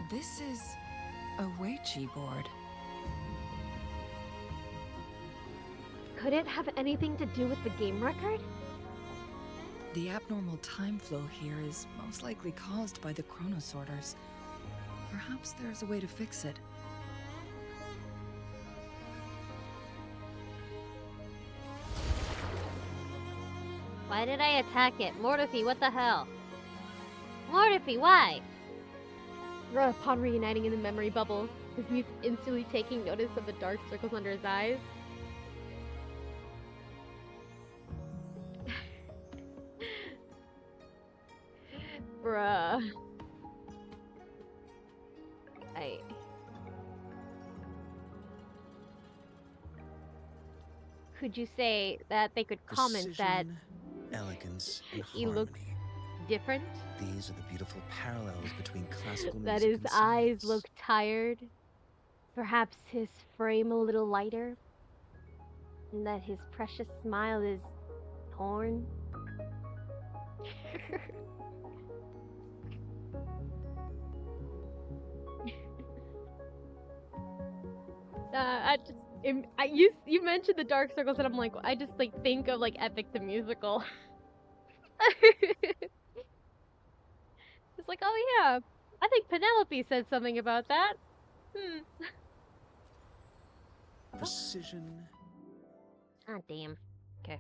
This is a Weiqi board. Could it have anything to do with the game record? The abnormal time flow here is most likely caused by the chronosorters. Perhaps there's a way to fix it. Why did I attack it? Mortifi, what the hell? Mortifi, why? Upon reuniting in the memory bubble, is he instantly taking notice of the dark circles under his eyes? Bruh. Could you say that they could comment that Precision, elegance, and he looks harmony. different? These are the beautiful parallels between classical That music his and eyes science. look tired? Perhaps his frame a little lighter? And that his precious smile is torn? You mentioned the dark circles, and I'm like, I just like think of like Epic the musical. It's like, oh yeah, I think Penelope said something about that. Precision. Ah, damn. Okay.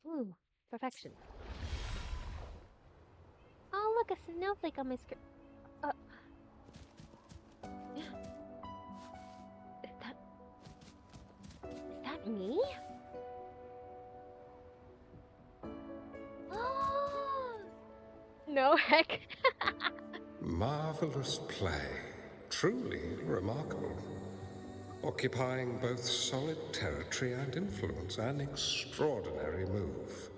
Ooh, perfection. Oh, look, a snowflake on my screen. Is that me? no, heck. Marvelous play. Truly remarkable. Occupying both solid territory and influence, an extraordinary move.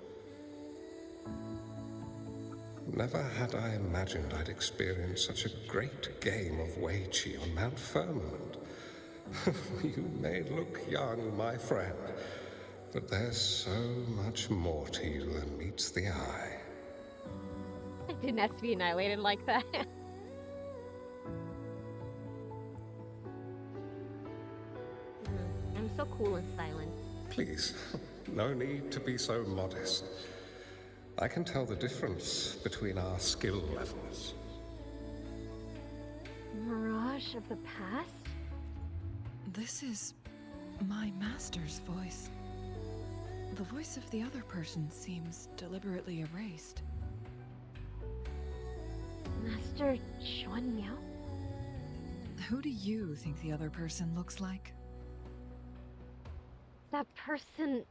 Never had I imagined I'd experience such a great game of Wei Qi on Mount Firmament. You may look young, my friend, but there's so much more to you than meets the eye. I didn't have to be annihilated like that. I'm so cool and silent. Please, no need to be so modest. I can tell the difference between our skill levels. Mirage of the past? This is my master's voice. The voice of the other person seems deliberately erased. Master Chuan Miao? Who do you think the other person looks like? That person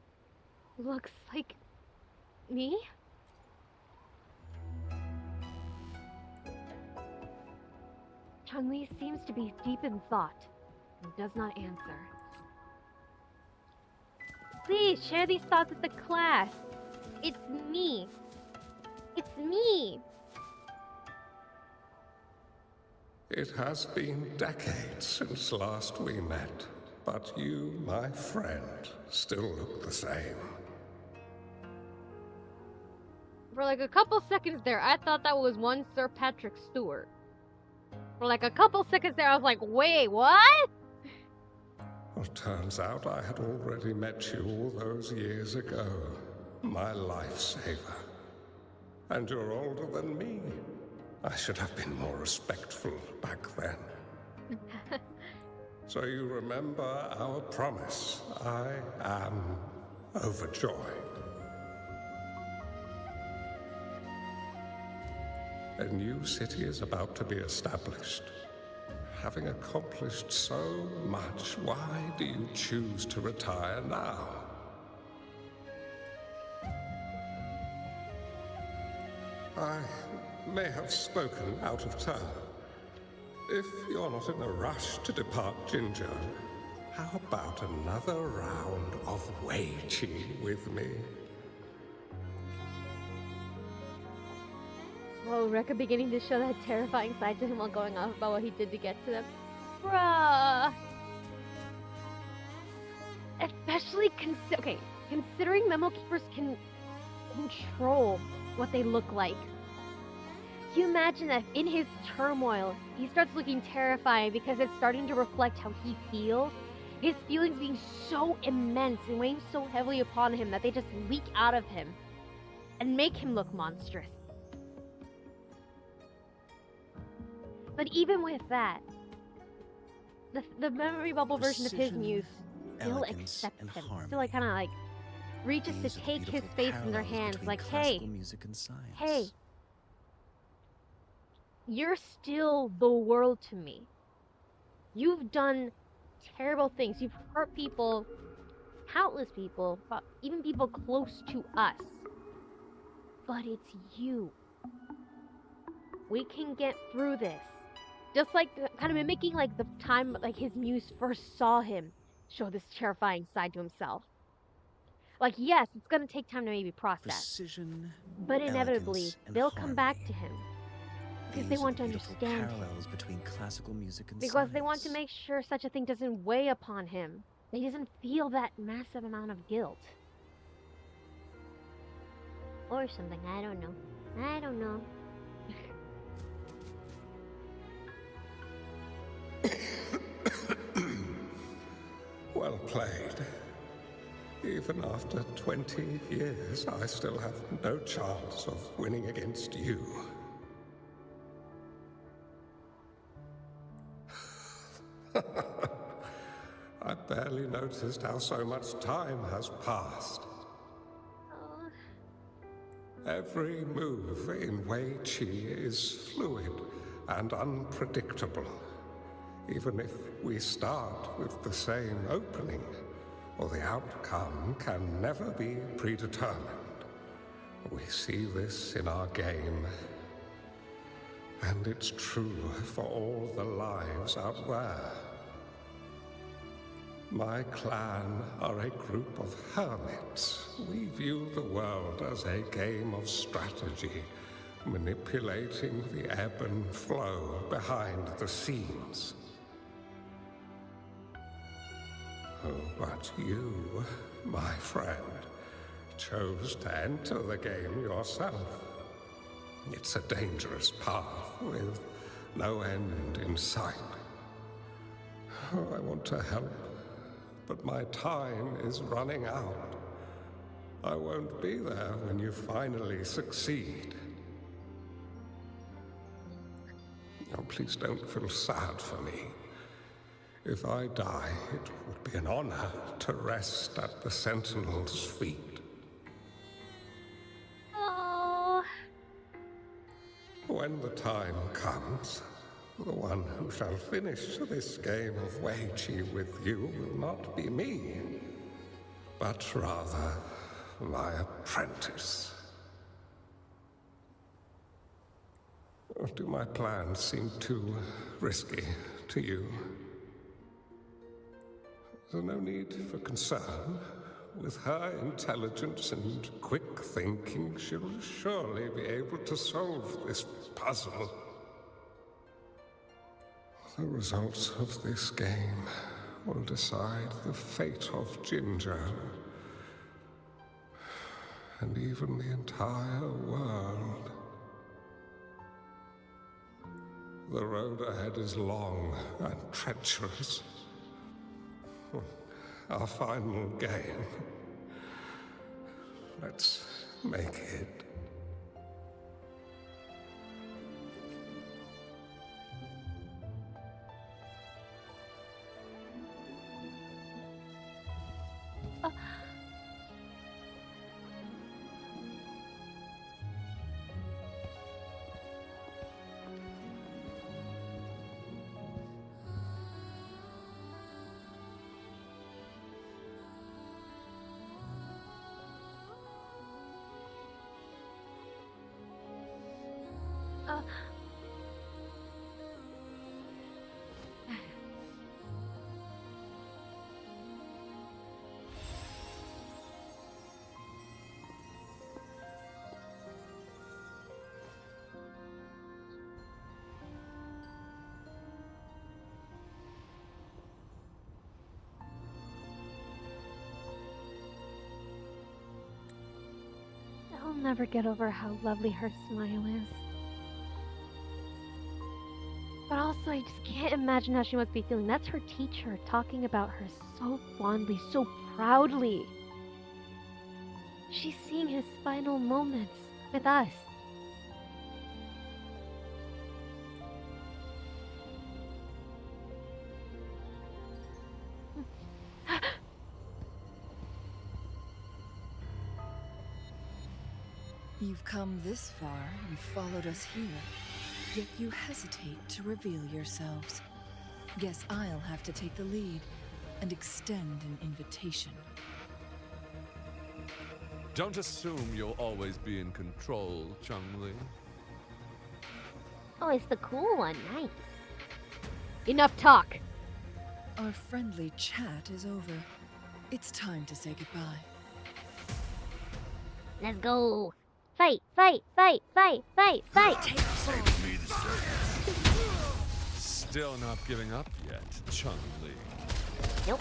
looks like me? Changli seems to be deep in thought and does not answer. Please share these thoughts with the class. It's me. It's me. It has been decades since last we met, but you, my friend, still look the same. For like a couple seconds there, I thought that was one Sir Patrick Stewart. For like a couple seconds there, I was like, wait, what? Well, turns out I had already met you all those years ago. My lifesaver. And you're older than me. I should have been more respectful back then. So you remember our promise. I am overjoyed. A new city is about to be established. Having accomplished so much, why do you choose to retire now? I may have spoken out of turn. If you're not in a rush to depart Jinzhou, how about another round of Wei Qi with me? Whoa, Rekka beginning to show that terrifying side to him while going off about what he did to get to them. Bruh! Especially considering Memo Keepers can control what they look like. Can you imagine that in his turmoil, he starts looking terrifying because it's starting to reflect how he feels? His feelings being so immense and weighing so heavily upon him that they just leak out of him and make him look monstrous. But even with that, the memory bubble version of his muse still accepts him. Still like kind of like reaches to take his face in their hands like, hey, hey, you're still the world to me. You've done terrible things. You've hurt people, countless people, even people close to us. But it's you. We can get through this. Just like kind of mimicking like the time like his muse first saw him show this terrifying side to himself. Like yes, it's gonna take time to maybe process. Precision, but inevitably they'll come back harmony. to him. Because they want to understand parallels between classical music and because science. they want to make sure such a thing doesn't weigh upon him. That he doesn't feel that massive amount of guilt. Or something, I don't know. I don't know. Well played. Even after 20 years, I still have no chance of winning against you. I barely noticed how so much time has passed. Every move in Wei Qi is fluid and unpredictable. Even if we start with the same opening, or the outcome can never be predetermined. We see this in our game And it's true for all the lives out there. My clan are a group of hermits. We view the world as a game of strategy, manipulating the ebb and flow behind the scenes. Oh, but you, my friend, chose to enter the game yourself. It's a dangerous path with no end in sight. Oh, I want to help, but my time is running out. I won't be there when you finally succeed. Oh, please don't feel sad for me. If I die, it would be an honor to rest at the Sentinel's feet. Oh. When the time comes, the one who shall finish this game of Weiqi with you will not be me, but rather my apprentice. Or do my plans seem too risky to you? There's no need for concern. With her intelligence and quick thinking, she'll surely be able to solve this puzzle. The results of this game will decide the fate of Jinzhou, and even the entire world. The road ahead is long and treacherous. Our final game. Let's make it. I'll never get over how lovely her smile is. But also, I just can't imagine how she must be feeling. That's her teacher talking about her so fondly, so proudly. She's seeing his final moments with us. You've come this far and followed us here, yet you hesitate to reveal yourselves. Guess I'll have to take the lead and extend an invitation. Don't assume you'll always be in control, Changli. Oh, it's the cool one. Nice. Enough talk. Our friendly chat is over. It's time to say goodbye. Let's go. Fight, fight, fight, fight, fight, fight. Still not giving up yet, Changli. Nope.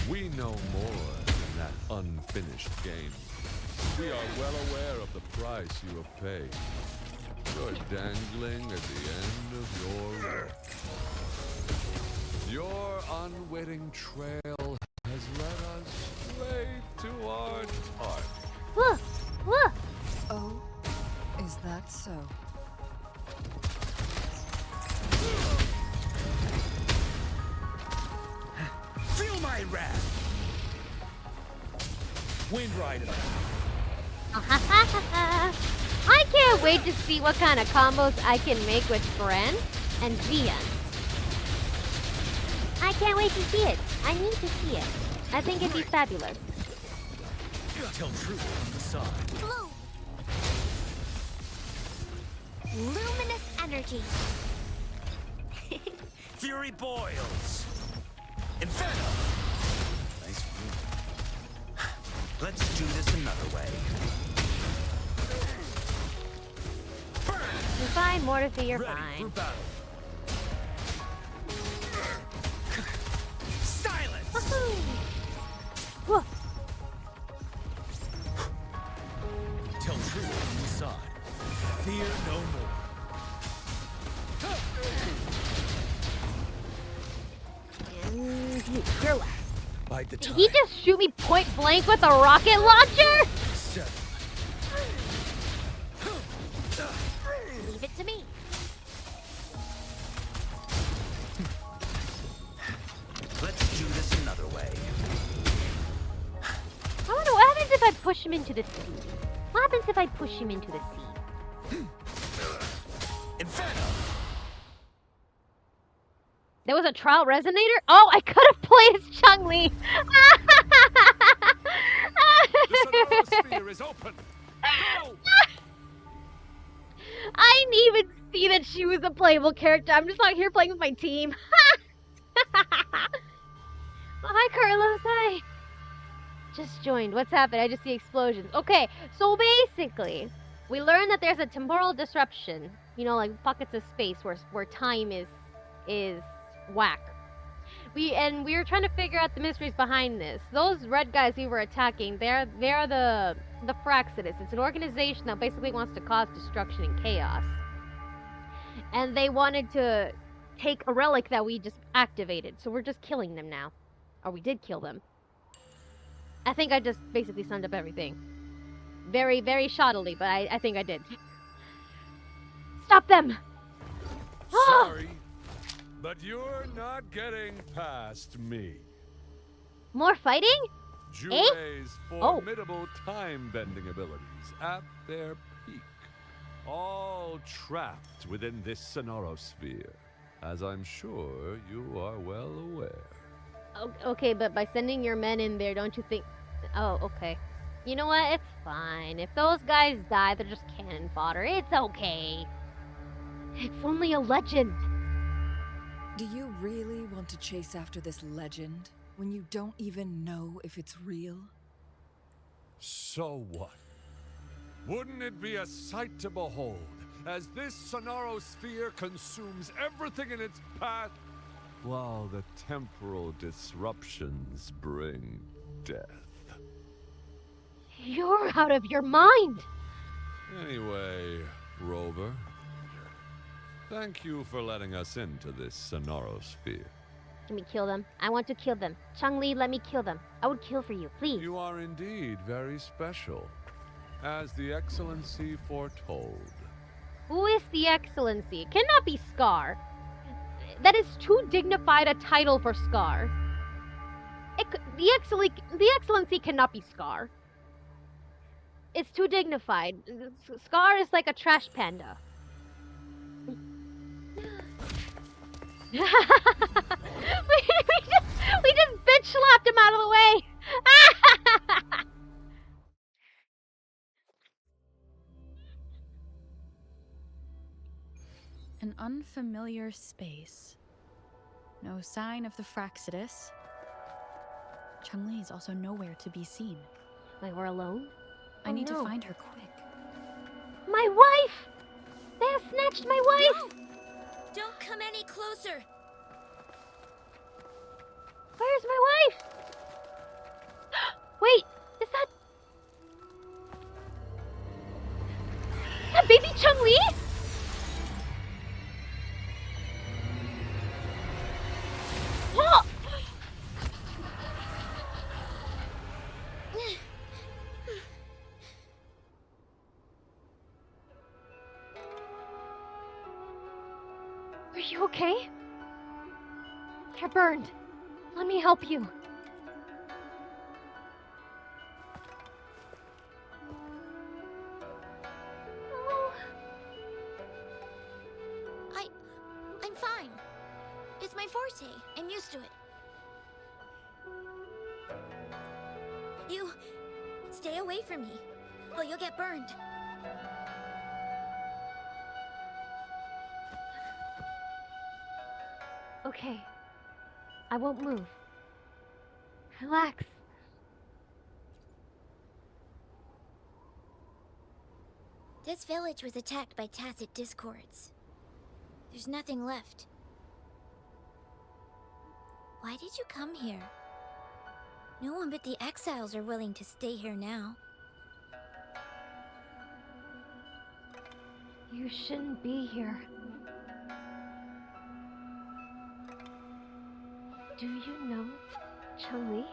We know more than that unfinished game. We are well aware of the price you have paid. You're dangling at the end of your rope. Your unwitting trail has led us straight to our target. Whoa, whoa. Oh, is that so? Feel my wrath! Wind Rider! I can't wait to see what kind of combos I can make with Bren and Zian. I can't wait to see it. I need to see it. I think it'd be fabulous. Tell truth on the side. Blue. Luminous energy. Fury boils. Inferno. Nice room. Let's do this another way. You're fine, Morticia, you're Ready fine. for battle. Silence. Whoa. Tell truth inside. Fear no more. And you're left. Bide the Did time. he just shoot me point blank with a rocket launcher? Settle. Leave it to me. Let's do this another way. I wonder what happens if I push him into the sea. What happens if I push him into the sea? Inferno. There was a trial resonator? Oh, I could have played as Changli. The Sonosphere is open. Go! I didn't even see that she was a playable character. I'm just out here playing with my team. Hi, Carlos. Hi. Just joined. What's happened? I just see explosions. Okay, so basically, we learned that there's a temporal disruption. You know, like pockets of space where time is whack. We were trying to figure out the mysteries behind this. Those red guys we were attacking, they're the Fraxidus. It's an organization that basically wants to cause destruction and chaos. And they wanted to take a relic that we just activated. So we're just killing them now. Or we did kill them. I think I just basically summed up everything. Very, very shoddily, but I think I did. Stop them! Sorry, but you're not getting past me. More fighting? Joue's formidable time-bending abilities at their peak. All trapped within this Sonorosphere, as I'm sure you are well aware. Okay, but by sending your men in there, don't you think... Oh, okay. You know what? It's fine. If those guys die, they're just cannon fodder. It's okay. It's only a legend. Do you really want to chase after this legend when you don't even know if it's real? So what? Wouldn't it be a sight to behold as this Sonorosphere consumes everything in its path, while the temporal disruptions bring death? You're out of your mind! Anyway, Rover, thank you for letting us into this Sonorosphere. Let me kill them. I want to kill them. Changli, let me kill them. I would kill for you, please. You are indeed very special, as the Excellency foretold. Who is the Excellency? It cannot be Scar. That is too dignified a title for Scar. The Excellency cannot be Scar. It's too dignified. Scar is like a trash panda. we just bitch slapped him out of the way. An unfamiliar space. No sign of the Fraxidus. Changli is also nowhere to be seen. Wait, we're alone? I need to find her quick. My wife! They have snatched my wife! No! Don't come any closer! Where's my wife? Wait, is that baby Changli? Oh! Are you okay? You're burned. Let me help you. Oh. I'm fine. It's my forte. I'm used to it. You stay away from me, or you'll get burned. okay. I won't move. Relax. This village was attacked by tacit discords. There's nothing left. Why did you come here? No one but the exiles are willing to stay here now. You shouldn't be here. Do you know Changli?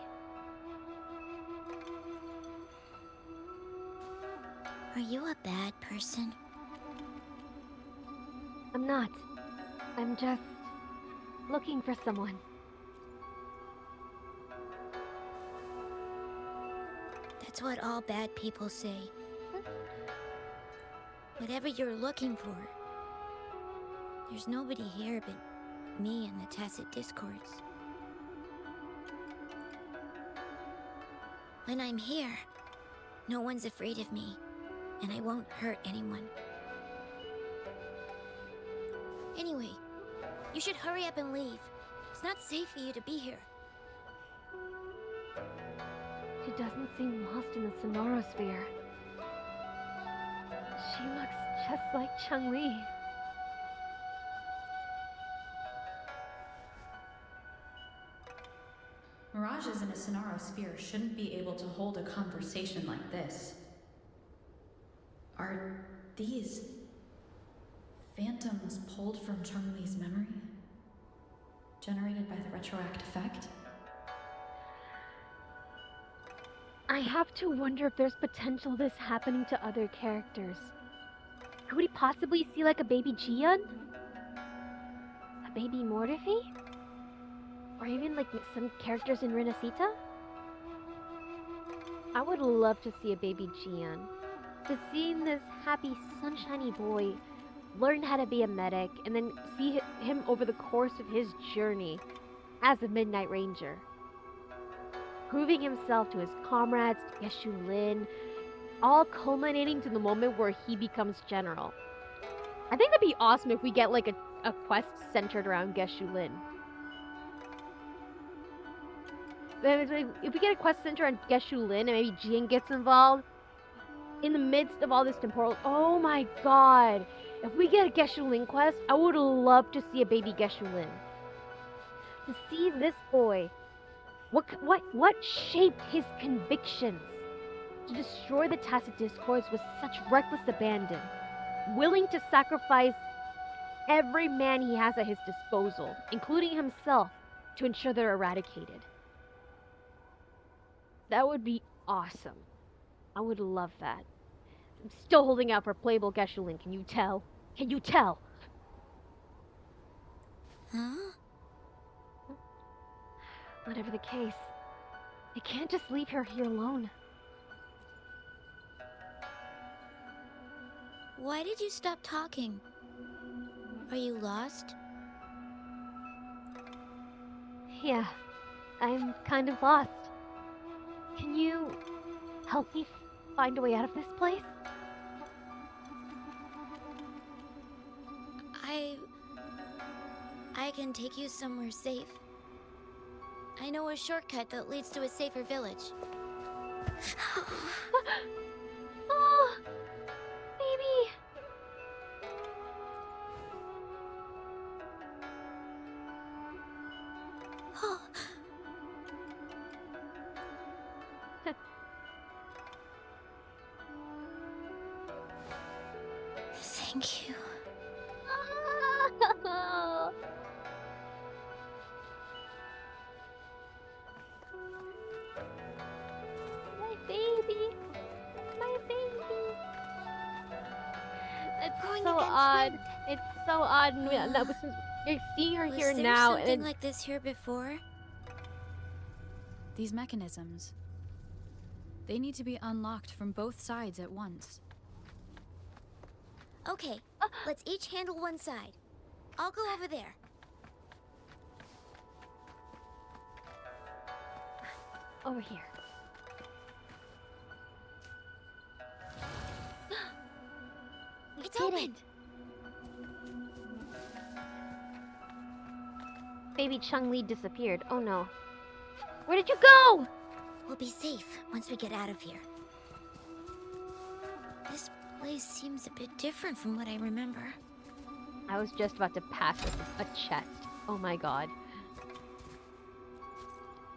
Are you a bad person? I'm not. I'm just looking for someone. That's what all bad people say. Whatever you're looking for, there's nobody here but me and the tacit discords. When I'm here, no one's afraid of me, and I won't hurt anyone. Anyway, you should hurry up and leave. It's not safe for you to be here. She doesn't seem lost in the Sonorosphere. She looks just like Changli. Mirages in a Sonaro sphere shouldn't be able to hold a conversation like this. Are these phantoms pulled from Chungli's memory? Generated by the retroact effect? I have to wonder if there's potential of this happening to other characters. Could we possibly see like a baby Jian? A baby Mortefi? Or even like some characters in Rinascita? I would love to see a baby Jian. To seeing this happy, sunshiny boy learn how to be a medic and then see him over the course of his journey as a Midnight Ranger. Proving himself to his comrades, Geshu Lin, all culminating to the moment where he becomes general. I think that'd be awesome if we get like a quest centered around Geshu Lin. If we get a quest centered on Geshu Lin and maybe Jian gets involved, in the midst of all this temporal, oh my god! If we get a Geshu Lin quest, I would love to see a baby Geshu Lin. To see this boy, what shaped his convictions to destroy the tacit discords with such reckless abandon, willing to sacrifice every man he has at his disposal, including himself, to ensure they're eradicated. That would be awesome. I would love that. I'm still holding out for playable Geshu Lin, can you tell? Can you tell? Huh? Whatever the case, I can't just leave her here alone. Why did you stop talking? Are you lost? Yeah, I'm kind of lost. Can you help me find a way out of this place? I can take you somewhere safe. I know a shortcut that leads to a safer village. Oh, baby! Oh. Thank you. My baby! My baby! It's so odd. It's so odd. Since you're seeing her here now, Was there something like this here before? These mechanisms, they need to be unlocked from both sides at once. Okay, let's each handle one side. I'll go over there. Over here. It's open! Baby Changli disappeared. Oh no. Where did you go? We'll be safe once we get out of here. This place seems a bit different from what I remember. I was just about to pass a chest. Oh my god.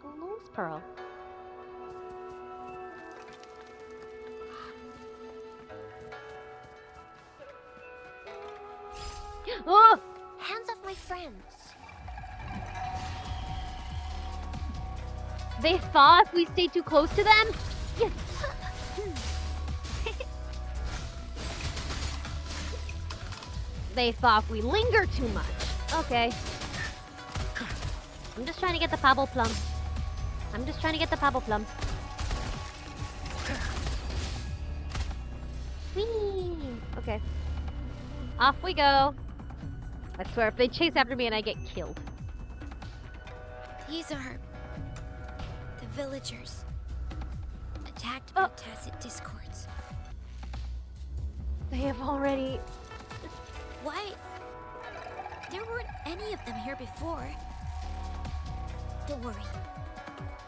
A loose pearl. Oh! Hands off my friends. They thought if we stayed too close to them? Yes. They thought if we linger too much. Okay. I'm just trying to get the Pabble Plum. I'm just trying to get the Pabble Plum. Whee! Okay. Off we go. I swear, if they chase after me and I get killed. These are the villagers attacked by tacit discords. They have already... Why? There weren't any of them here before. Don't worry.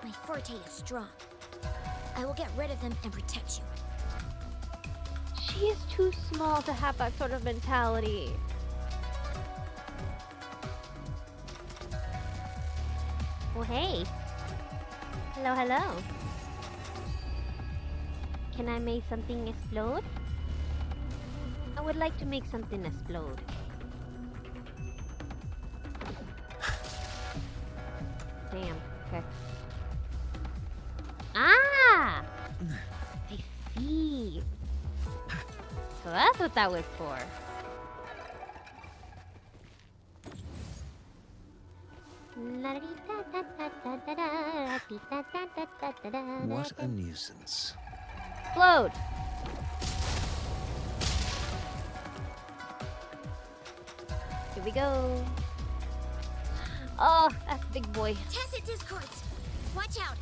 My forte is strong. I will get rid of them and protect you. She is too small to have that sort of mentality. Well, hey. Hello, hello. Can I make something explode? I would like to make something explode. Damn, okay. Ah! I see. So that's what that was for. What a nuisance. Explode! Here we go. Oh, that's big boy. Tacit discords! Watch out!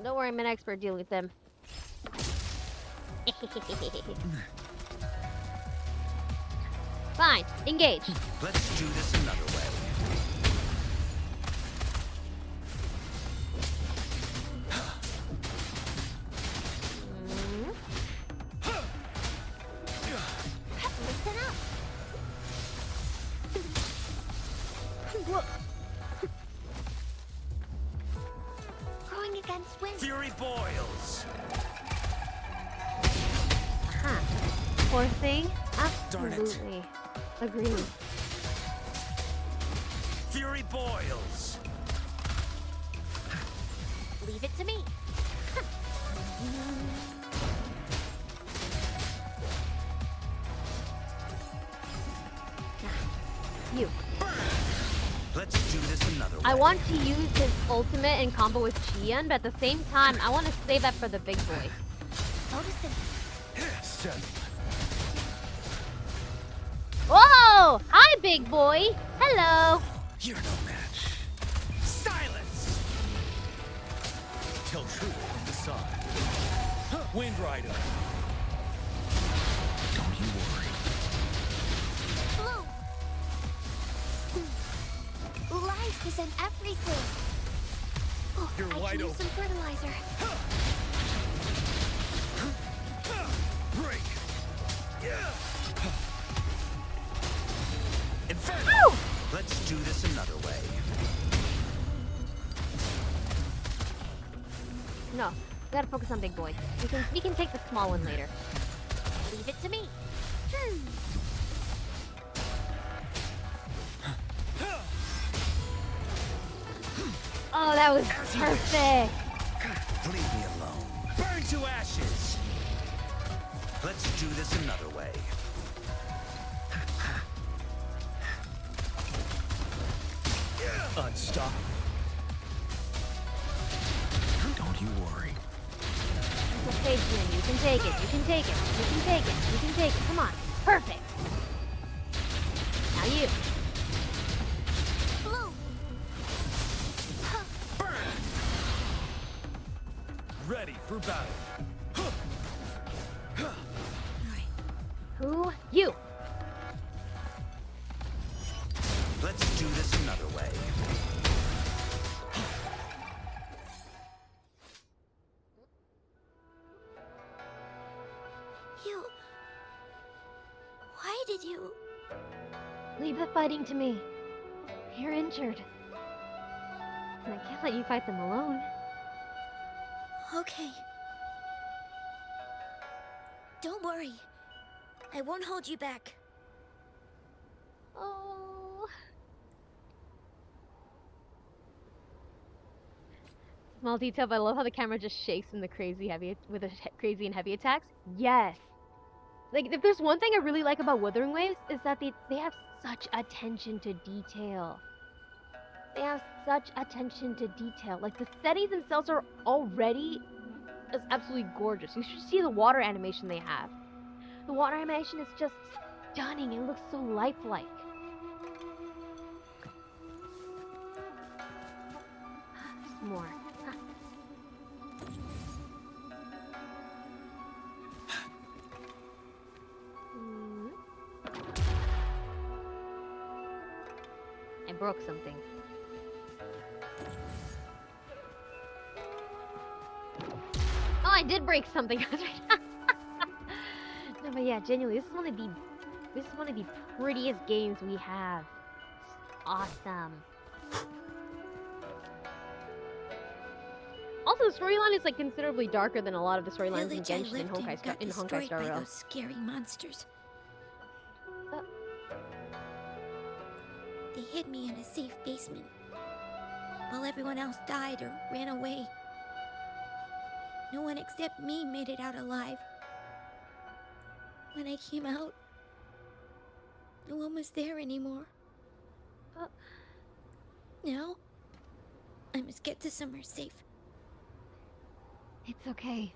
Don't worry, I'm an expert dealing with them. Fine, engage. Let's do this another way. Listen up! Going against wind. Fury boils! Huh. Poor thing? Darn it. Absolutely. Agree. Fury boils! Leave it to me. You. Let's do this another way. I want to use his ultimate and combo with Chian, but at the same time, I want to save that for the big boy. Whoa! Hi, big boy! Hello! You're no match. Silence! Tell true of the sun. Wind Rider. Don't you worry. Blue! Life is in everything. Oh, You're I wide can use open. some fertilizer. Break! Inferno! Ow! Let's do this another way. No, we gotta focus on big boy. We can take the small one later. Leave it to me. Oh, that was perfect! Leave me alone. Burn to ashes! Let's do this another way. Unstop. Don't you worry. It's okay, Jin. You can take it. You can take it. You can take it. You can take it. Come on. Perfect. Now you. Blue! Ready for battle. Who? You. Let's do this another to do. Leave the fighting to me. You're injured. And I can't let you fight them alone. Okay. Don't worry. I won't hold you back. Oh. Small detail, but I love how the camera just shakes in the crazy crazy and heavy attacks. Yes. Like, if there's one thing I really like about Wuthering Waves, is that they have such attention to detail. They have such attention to detail. Like, the settings themselves are already just absolutely gorgeous. You should see the water animation they have. The water animation is just stunning. It looks so lifelike. There's more. I broke something. Oh, I did break something. No, but yeah, genuinely, this is one of the prettiest games we have. It's awesome. Also, the storyline is like considerably darker than a lot of the storylines in Genshin and Honkai Star Rail. Those scary monsters. They hid me in a safe basement, while everyone else died or ran away. No one except me made it out alive. When I came out, no one was there anymore. Now, I must get to somewhere safe. It's okay.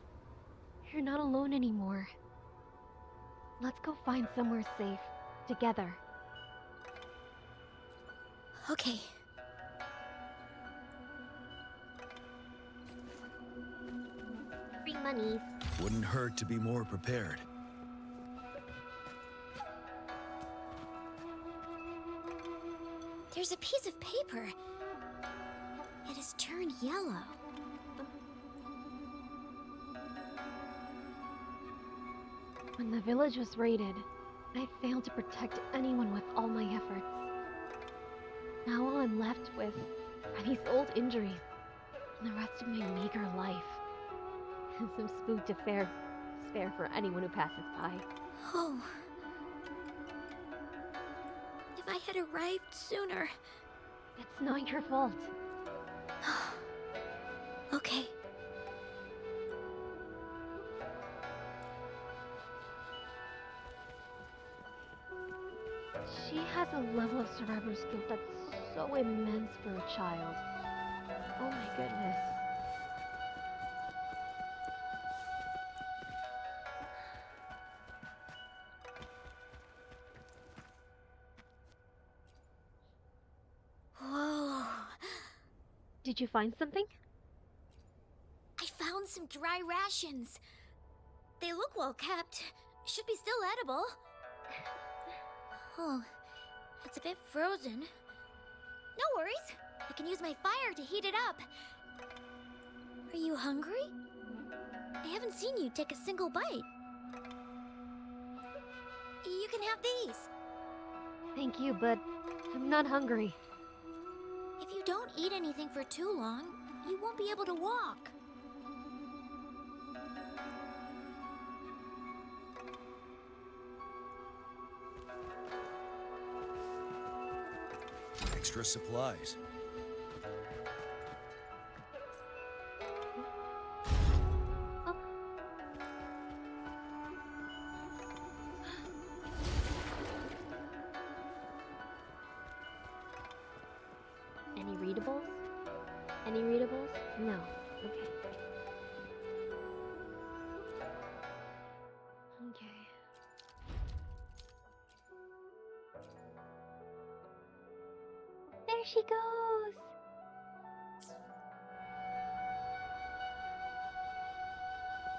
You're not alone anymore. Let's go find somewhere safe, together. Okay. Free money. Wouldn't hurt to be more prepared. There's a piece of paper. It has turned yellow. When the village was raided, I failed to protect anyone with all my efforts. Now all I'm left with are these old injuries and the rest of my meager life. And some food to spare for anyone who passes by. Oh. If I had arrived sooner. It's not your fault. Okay. She has a level of survivor skill that's so immense for a child. Oh my goodness. Whoa. Did you find something? I found some dry rations. They look well kept. Should be still edible. Oh, it's a bit frozen. No worries. I can use my fire to heat it up. Are you hungry? I haven't seen you take a single bite. You can have these. Thank you, but I'm not hungry. If you don't eat anything for too long, you won't be able to walk. Extra supplies. Any readables? Any readables? No. Okay. Okay. There she goes!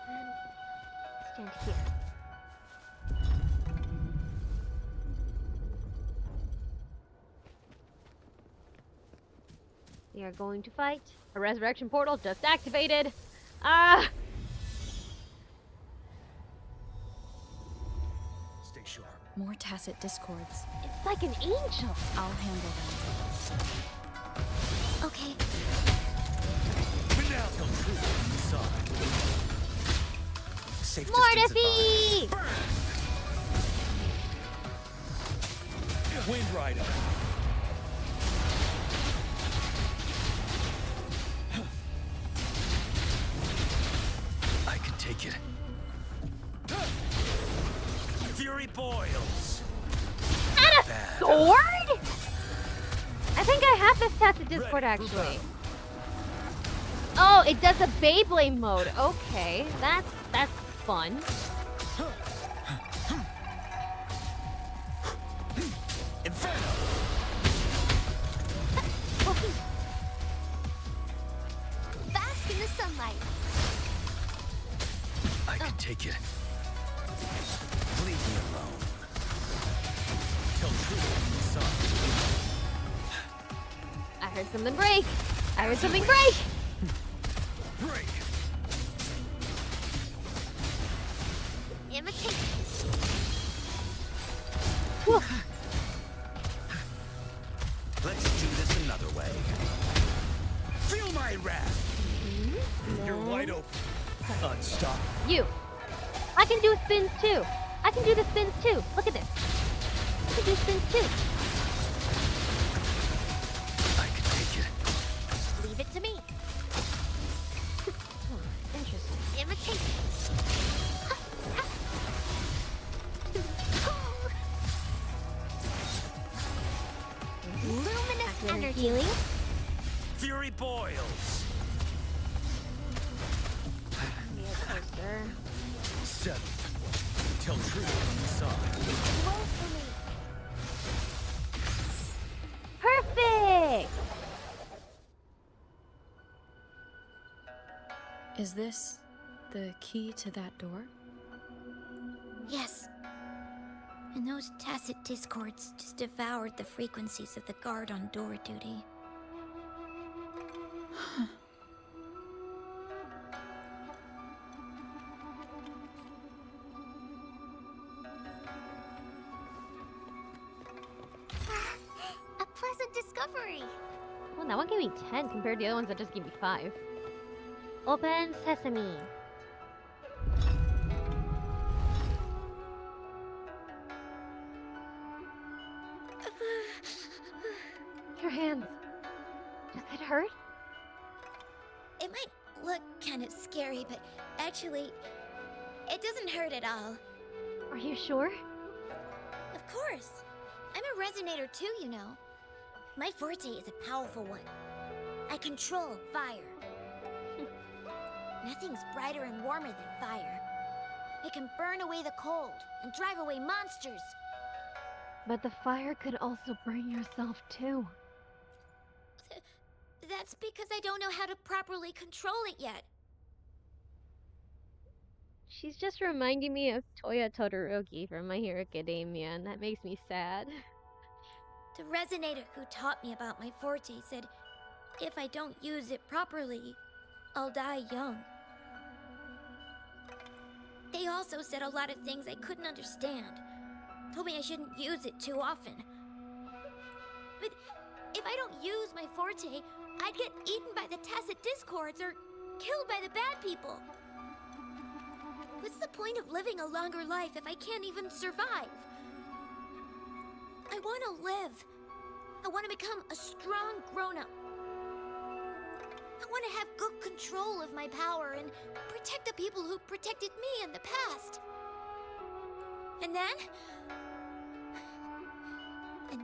And stand here. We are going to fight. A resurrection portal just activated. Ah! Stay sharp. More tacit discords. It's like an angel. I'll handle them. Okay. Now come true inside. Safe More distance defeat! advised. Wind Rider. I can take it. Fury boils. And a sword? I think I have this tacit discord actually. Oh, it does a Beyblade mode. Okay, that's fun. Inferno. Bask in the sunlight. I can take it. Leave me alone. Till truth inside. I heard something break. I heard something break. Break. Imitate. Whew. Let's do this another way. Feel my wrath. You're wide open. Unstoppable. You. I can do spins too. I can do the spins too. Look at this. I can do spins too. I can take it. Leave it to me. Interesting. Imitate. Luminous energy. Healing. Fury boils. Closer. 7. Till truth inside. Roll for me. Perfect. Is this the key to that door? Yes. And those tacit discords just devoured the frequencies of the guard on door duty. A pleasant discovery. Well, that one gave me 10 compared to the other ones that just gave me 5. Open sesame. Your hands. Does it hurt? It might look kind of scary, but actually, it doesn't hurt at all. Are you sure? Of course. I'm a resonator too, you know. My forte is a powerful one. I control fire. Nothing's brighter and warmer than fire. It can burn away the cold and drive away monsters. But the fire could also burn yourself too. That's because I don't know how to properly control it yet. She's just reminding me of Toya Todoroki from My Hero Academia, and that makes me sad. The resonator who taught me about my forte said if I don't use it properly, I'll die young. They also said a lot of things I couldn't understand. Told me I shouldn't use it too often. But if I don't use my forte, I'd get eaten by the tacit discords or killed by the bad people. What's the point of living a longer life if I can't even survive? I want to live. I want to become a strong grown-up. I want to have good control of my power and protect the people who protected me in the past. And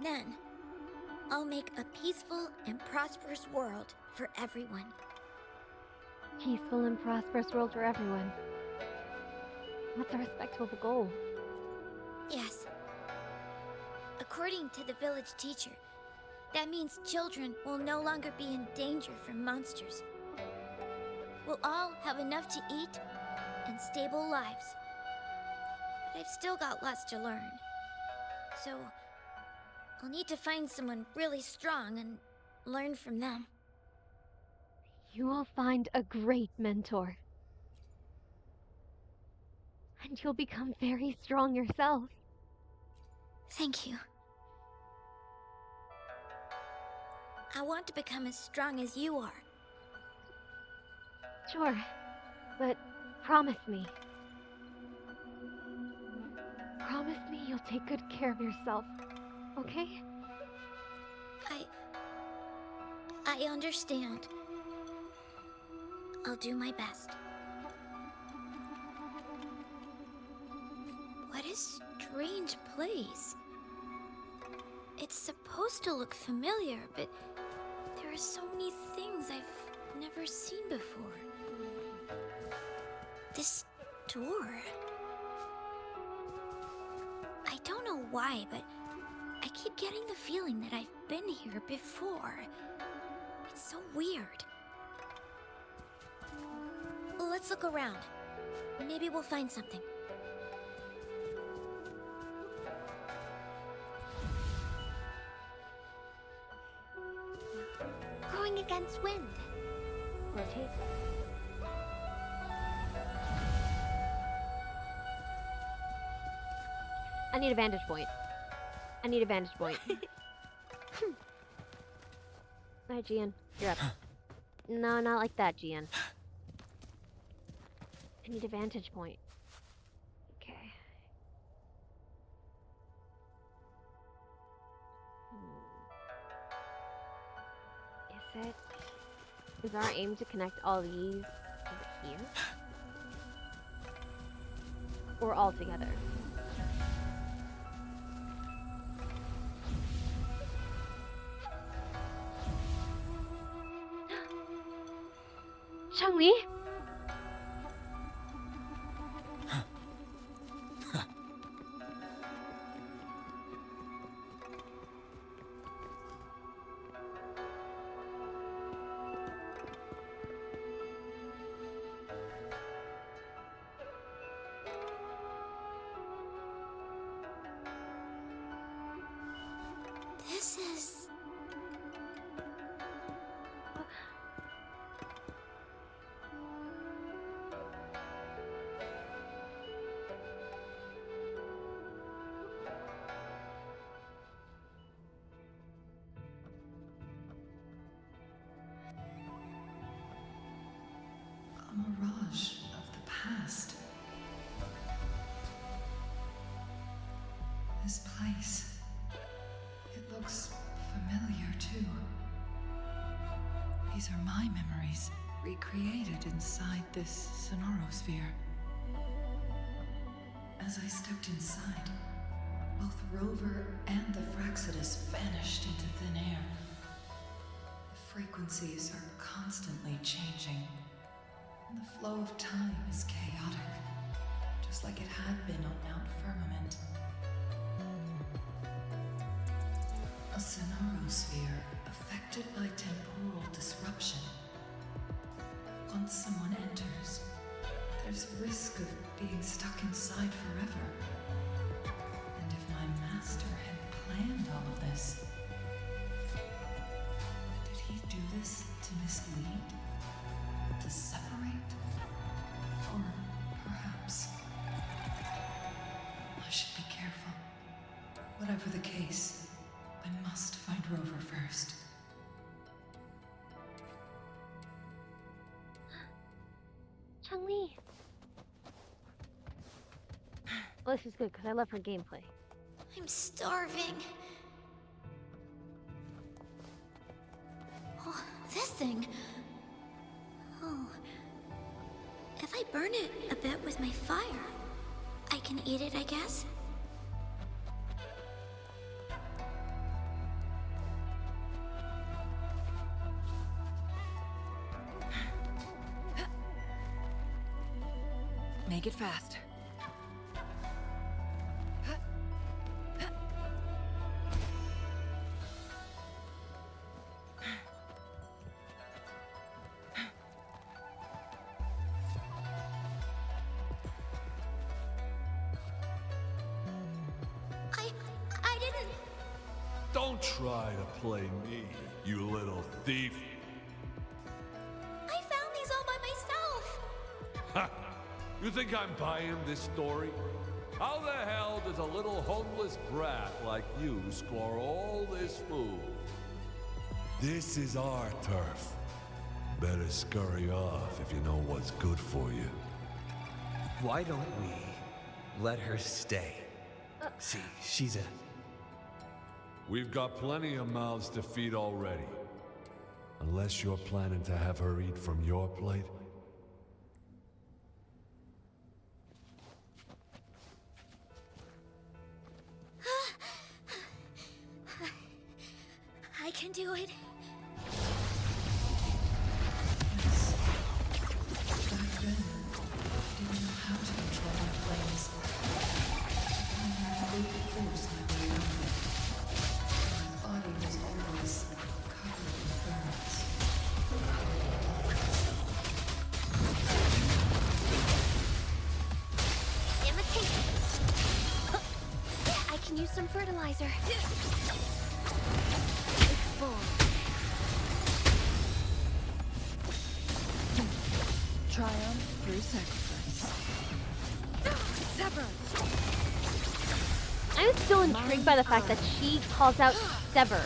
then, I'll make a peaceful and prosperous world for everyone. Peaceful and prosperous world for everyone. That's a respectable goal. Yes. According to the village teacher, that means children will no longer be in danger from monsters. We'll all have enough to eat and stable lives. But I've still got lots to learn. So, I'll need to find someone really strong and learn from them. You will find a great mentor. And you'll become very strong yourself. Thank you. I want to become as strong as you are. Sure, but promise me. Promise me you'll take good care of yourself, okay? I understand. I'll do my best. What a strange place. It's supposed to look familiar, but there are so many things I've never seen before. This door. I don't know why, but I keep getting the feeling that I've been here before. It's so weird. Let's look around. Maybe we'll find something. Going against wind. Rotate. I need a vantage point. I need a vantage point. Alright, Gian. You're up. No, not like that, Gian. I need a vantage point. Okay. Is our aim to connect all these over here? Or all together? Changli? This is... A mirage of the past. This place. It looks familiar too. These are my memories, recreated inside this sonorosphere. As I stepped inside, both Rover and the Fraxidus vanished into thin air. The frequencies are constantly changing, and the flow of time is chaotic, just like it had been on Mount Firmament. A sonorosphere affected by temporal disruption. Once someone enters, there's risk of being stuck inside forever. And if my master had planned all of this, did he do this to mislead? To separate? Or perhaps I should be careful. Whatever the case, I must find Rover first. Changli. Well, this is good because I love her gameplay. I'm starving. Oh, this thing. Oh. If I burn it a bit with my fire, I can eat it, I guess? Make it fast. I didn't... Don't try to play me, you little thief. I found these all by myself. Ha! You think I'm buying this story? How the hell does a little homeless brat like you score all this food? This is our turf. Better scurry off if you know what's good for you. Why don't we let her stay? See, she's a... We've got plenty of mouths to feed already. Unless you're planning to have her eat from your plate. I can do it. Yes. Back then, I didn't know how to control my flames. I had brute force my way over them. My body was always covered in burns. Imitate. I can use some fertilizer. It's full. Triumph through sacrifice. Sever! I'm still intrigued by the fact that she calls out Sever,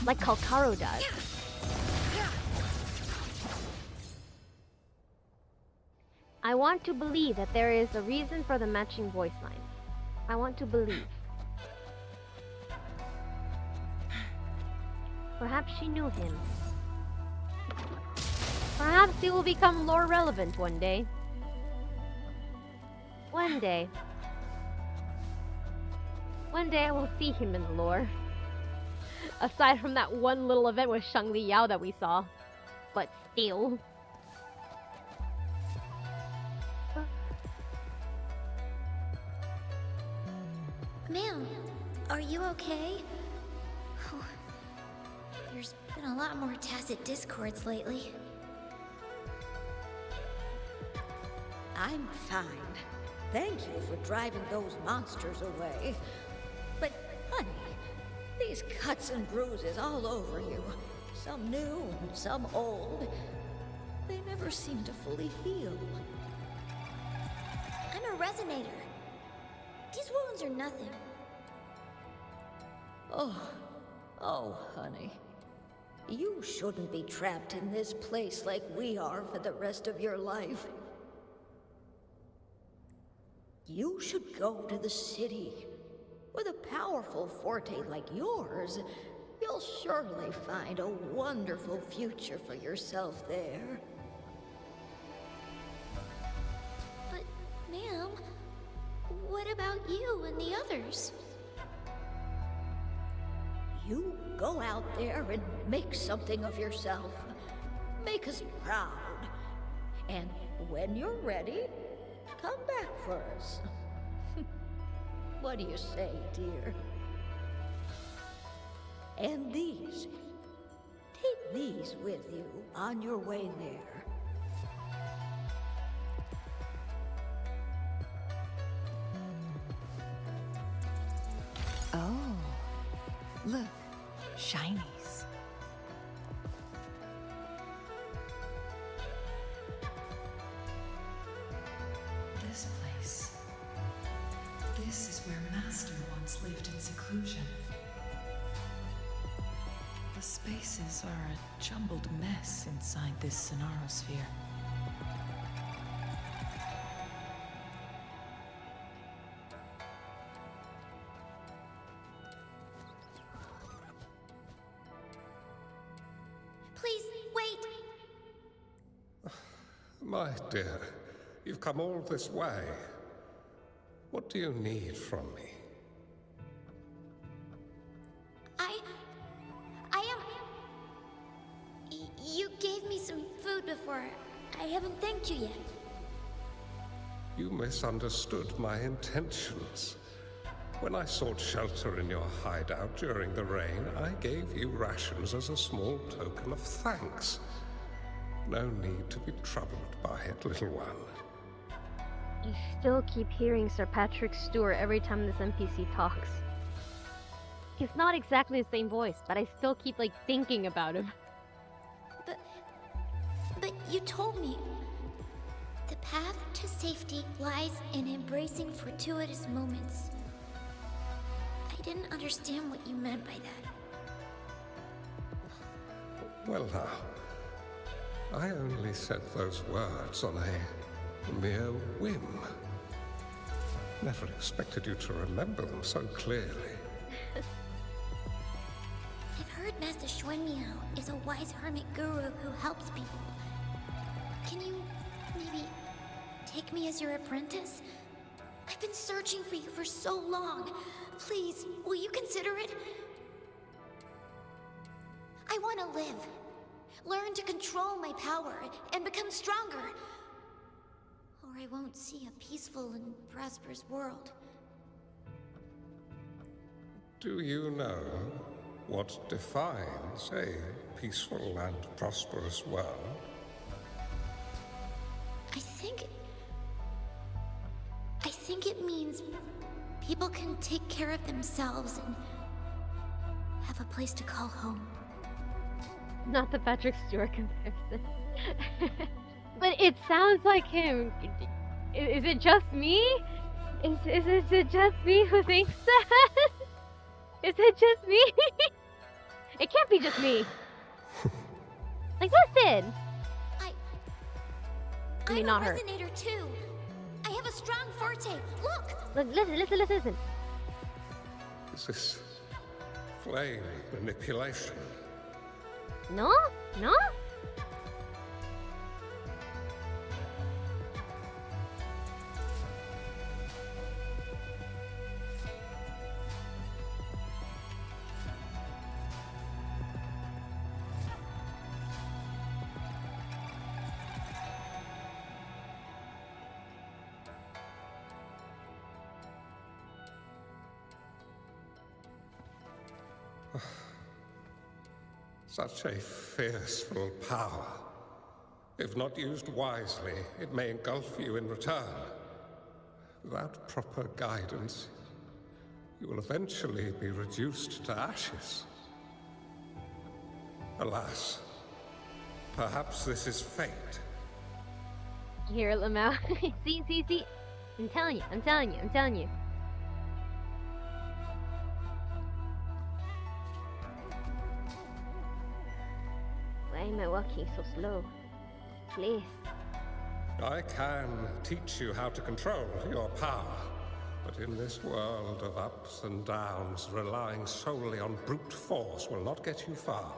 like Kalkaro does. I want to believe that there is a reason for the matching voice line. I want to believe. Perhaps she knew him. Perhaps he will become lore relevant one day. One day. One day I will see him in the lore. Aside from that one little event with Changli Yao that we saw. But still. Ma'am, are you okay? Oh, there's been a lot more tacit discords lately. I'm fine. Thank you for driving those monsters away. But, honey, these cuts and bruises all over you, some new and some old, they never seem to fully heal. I'm a resonator. These wounds are nothing. Oh, honey. You shouldn't be trapped in this place like we are for the rest of your life. You should go to the city. With a powerful forte like yours, you'll surely find a wonderful future for yourself there. But, ma'am, what about you and the others? You go out there and make something of yourself. Make us proud. And when you're ready, come back for us. What do you say, dear? And these. Take these with you on your way there. Oh, look, shinies. This place. This is where Master once lived in seclusion. The spaces are a jumbled mess inside this Sonarosphere. Please, wait! My dear, you've come all this way. What do you need from me? I am... You gave me some food before. I haven't thanked you yet. You misunderstood my intentions. When I sought shelter in your hideout during the rain, I gave you rations as a small token of thanks. No need to be troubled by it, little one. I still keep hearing Sir Patrick Stewart every time this NPC talks. He's not exactly the same voice, but I still keep, like, thinking about him. But you told me The path to safety lies in embracing fortuitous moments. I didn't understand what you meant by that. Well now, I only said those words on a mere whim. Never expected you to remember them so clearly. I've heard Master Xuanmiao is a wise hermit guru who helps people. Can you maybe take me as your apprentice? I've been searching for you for so long. Please, will you consider it? I want to live. Learn to control my power and become stronger. Or I won't see a peaceful and prosperous world. Do you know what defines a peaceful and prosperous world? I think it means people can take care of themselves and have a place to call home. Not the Patrick Stewart comparison. But it sounds like him. Is it just me? Is it just me who thinks that? Is it just me? It can't be just me. Like, listen! I mean, not I'm her. a resonator too. I have a strong forte. Look! Listen. Is this flame manipulation? No? Such a fearful power. If not used wisely, it may engulf you in return. Without proper guidance, you will eventually be reduced to ashes. Alas, perhaps this is fate. Here, Lamau. See. I'm telling you. Why am I walking so slow? Please. I can teach you how to control your power, but in this world of ups and downs, relying solely on brute force will not get you far.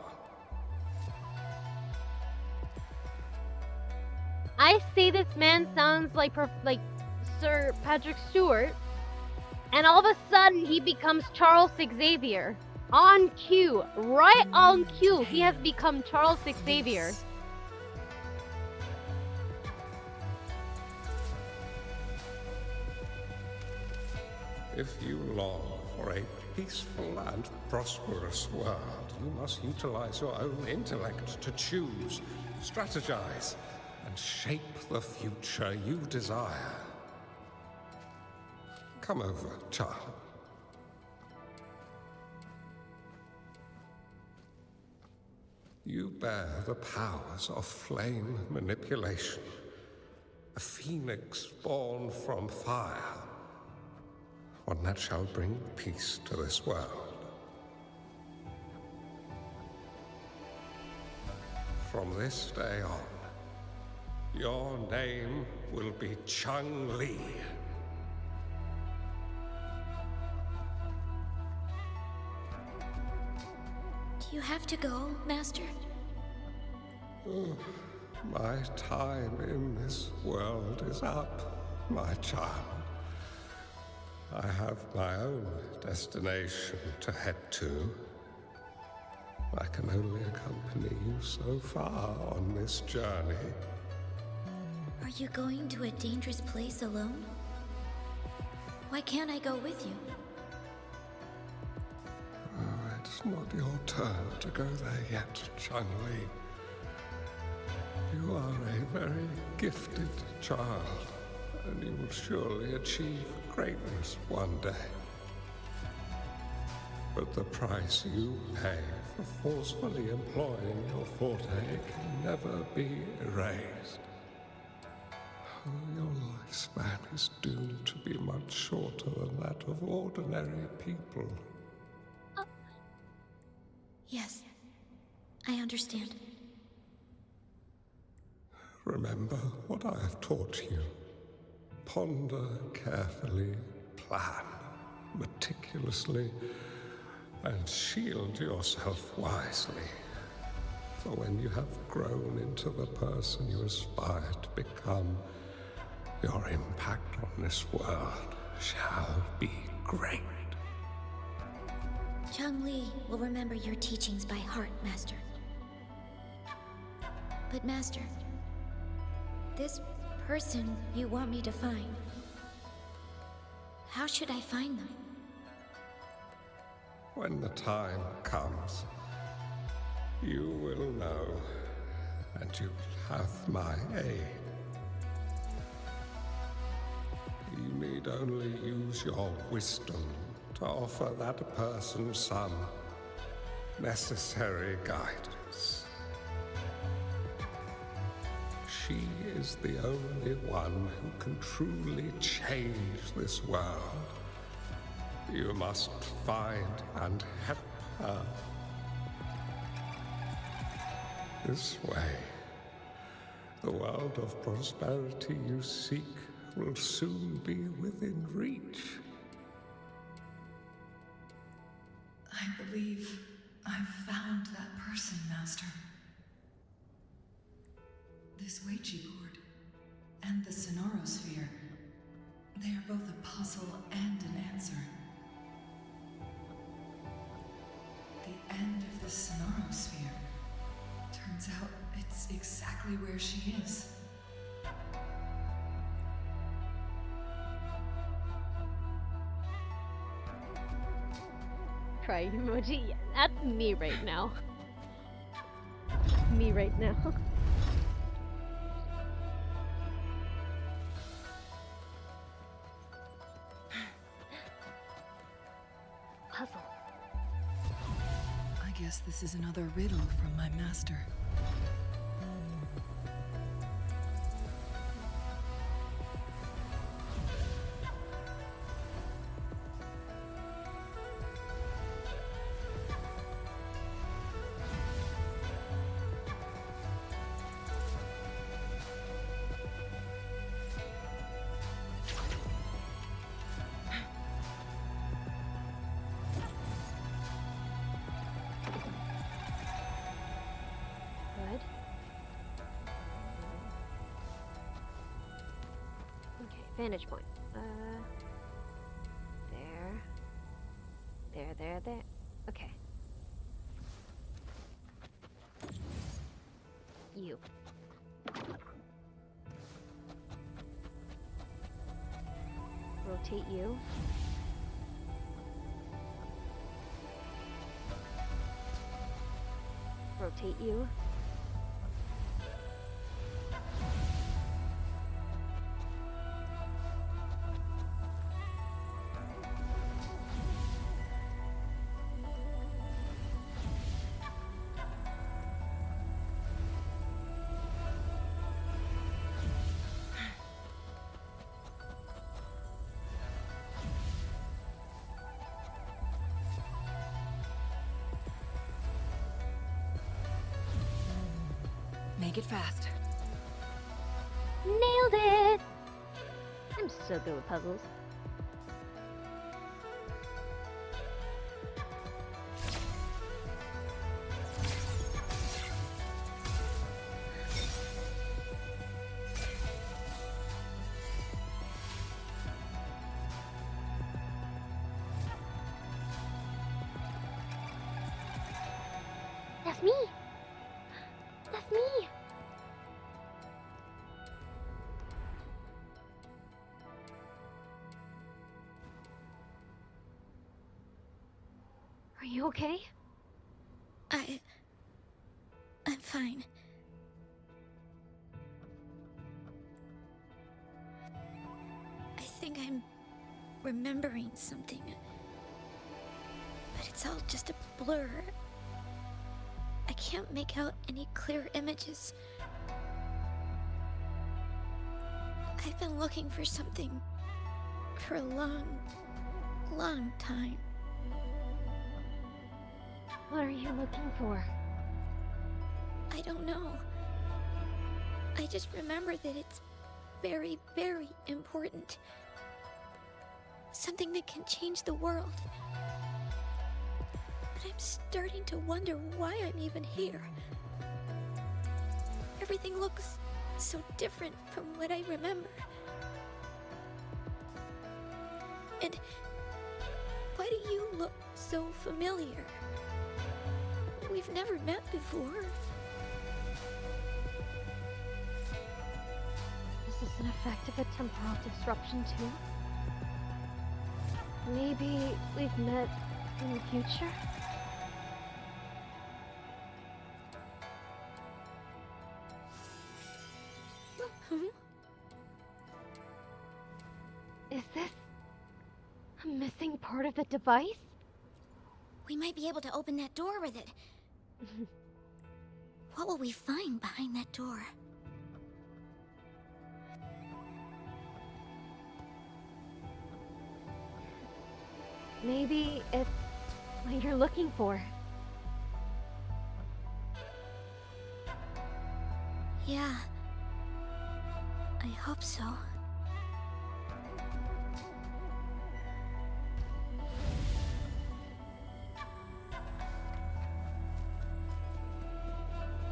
I say this man sounds like Sir Patrick Stewart, and all of a sudden he becomes Charles Xavier. On cue, right on cue, he has become Charles Xavier. If you long for a peaceful and prosperous world, you must utilize your own intellect to choose, strategize, and shape the future you desire. Come over, child. You bear the powers of flame manipulation, a phoenix born from fire, one that shall bring peace to this world. From this day on, your name will be Changli. Do you have to go, Master? My time in this world is up, my child. I have my own destination to head to. I can only accompany you so far on this journey. Are you going to a dangerous place alone? Why can't I go with you? Oh, it's not your turn to go there yet, Changli. You are a very gifted child, and you will surely achieve greatness one day. But the price you pay for forcefully employing your forte can never be erased. Oh, This man is doomed to be much shorter than that of ordinary people. Yes, I understand. Remember what I have taught you. Ponder carefully, plan meticulously, and shield yourself wisely. For when you have grown into the person you aspire to become, your impact on this world shall be great. Changli will remember your teachings by heart, Master. But Master, this person you want me to find, how should I find them? When the time comes, you will know, and you will have my aid. You need only use your wisdom to offer that person some necessary guidance. She is the only one who can truly change this world. You must find and help her. This way, the world of prosperity you seek will soon be within reach. I believe I've found that person, Master. This Ouija board and the Sonorosphere, they are both a puzzle and an answer. The end of the Sonorosphere. Turns out it's exactly where she is. Crying emoji. Yeah, that's me right now. Me right now. Puzzle. I guess this is another riddle from my master. Good. Okay, vantage point. There. Okay. You. Rotate you. Rotate you. Make it fast. Nailed it! I'm so good with puzzles. That's me! That's me! Are you okay? I'm fine. I think I'm remembering something. But it's all just a blur. I can't make out any clear images. I've been looking for something for a long, long time. What are you looking for? I don't know. I just remember that it's very, very important. Something that can change the world. But I'm starting to wonder why I'm even here. Everything looks so different from what I remember. And why do you look so familiar? We've never met before. Is this an effect of a temporal disruption too? Maybe we've met in the future? Is this a missing part of the device? We might be able to open that door with it. What will we find behind that door? Maybe it's what you're looking for. Yeah. I hope so.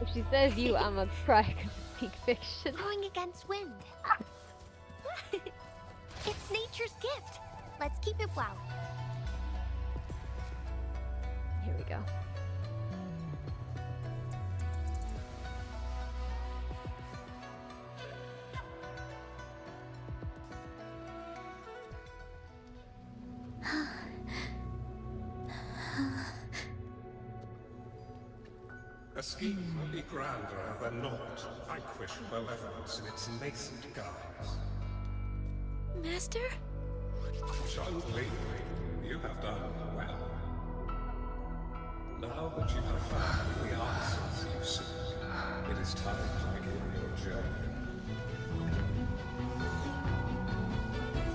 If she says you, I'm gonna cry because it's peak fiction. Going against wind. It's nature's gift. Let's keep it wild. Here we go. A scheme will be grander than naught. Vanquish malevolence in its nascent guise. Master? Changli, you have done well. Now that you have found the answers you seek, it is time to begin your journey.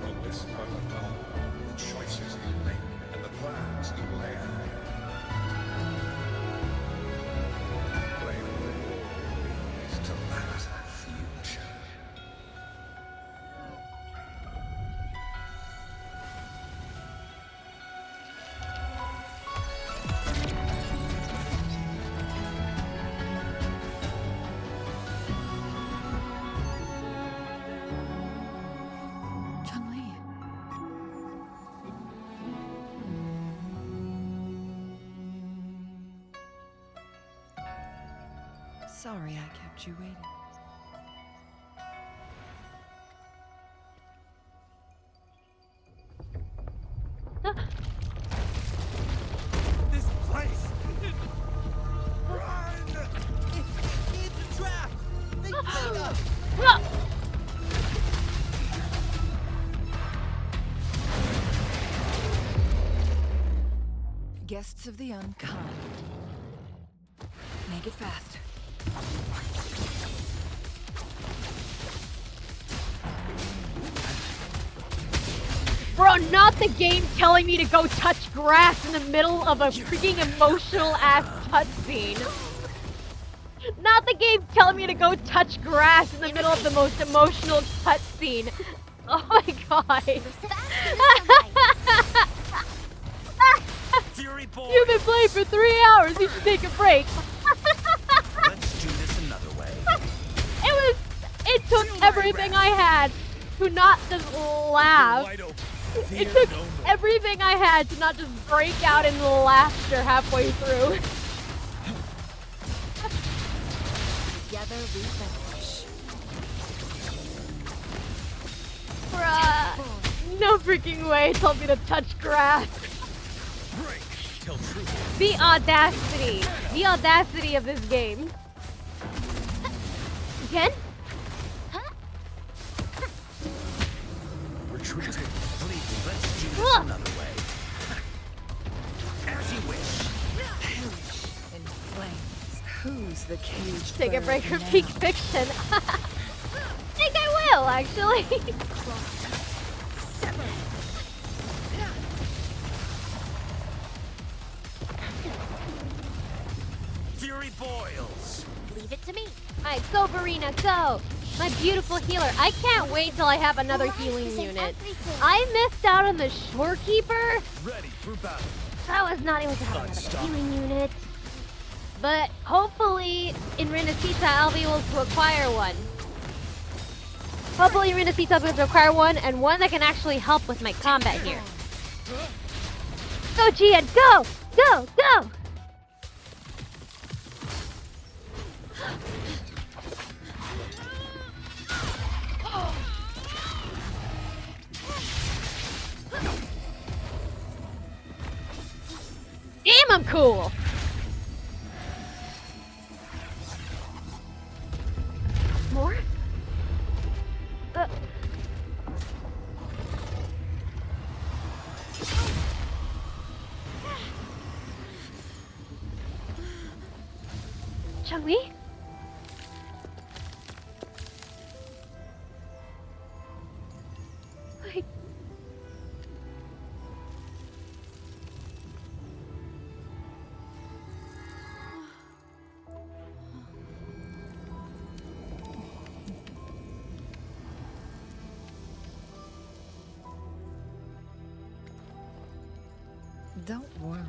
From this moment on, the choices you make and the plans you lay out. To that future. Changli. Sorry I kept you waiting. This place! Run! It's a trap! They found us! Guests of the unkind. Make it fast. Bro, not the game telling me to go touch grass in the middle of a freaking emotional ass cutscene. Not the game telling me to go touch grass in the middle of the most emotional cutscene. Oh my god. Fury boy! You've been playing for 3 hours, you should take a break. Let's do this another way. It took everything I had to not just laugh. It took everything I had to not just break out in laughter halfway through. Together we finish. Bruh. No freaking way told me to touch grass. Break till truth. The audacity. The audacity of this game. Again? Retreat. Please, let's do this another way. As you wish. Perish in flames. Who's the cage Take a bird break from now? peak fiction. I think I will, actually. Fury boils. Leave it to me. Alright, go Verena, go! My beautiful healer. I can't wait till I have another healing unit. I missed out on the Shorekeeper. Ready for battle. I was not able to have another healing unit. But hopefully in Rinascita I'll be able to acquire one. Hopefully in Rinascita I'll be able to acquire one, and one that can actually help with my combat here. Go Gian, go! Go! Go! Damn, I'm cool! More? Changli? Wait. Don't worry.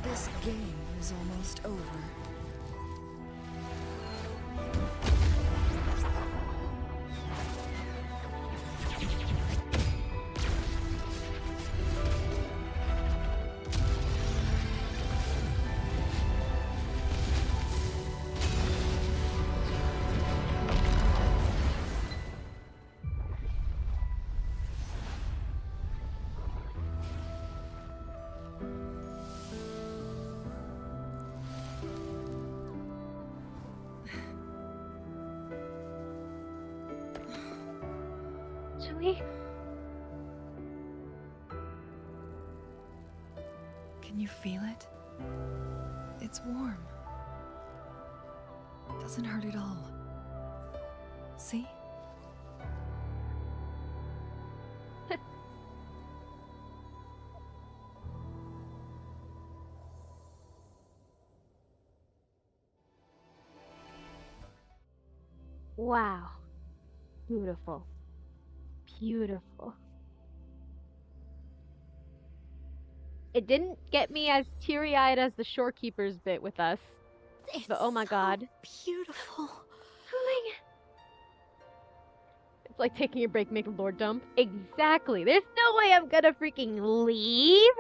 This game is almost over. Changli? Can you feel it? It's warm. Doesn't hurt at all. See? Wow. Beautiful. Beautiful. It didn't get me as teary-eyed as the Shorekeeper's bit with us. But oh my god. Beautiful. It's like taking a break, make a lord dump. Exactly. There's no way I'm gonna freaking leave.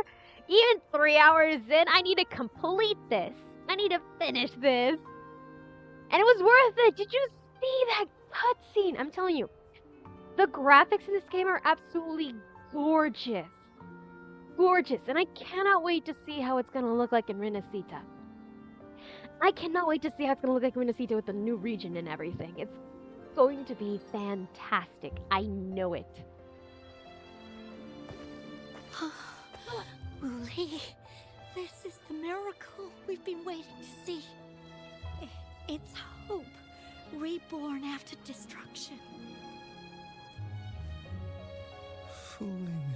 Even 3 hours in, I need to complete this. I need to finish this. And it was worth it. Did you see that cutscene? I'm telling you, the graphics in this game are absolutely gorgeous. Gorgeous. And I cannot wait to see how it's gonna look like in Rinascita. I cannot wait to see how it's gonna look like in Rinascita with the new region and everything. It's going to be fantastic. I know it. Uli, this is the miracle we've been waiting to see. It's hope, reborn after destruction. Fooling.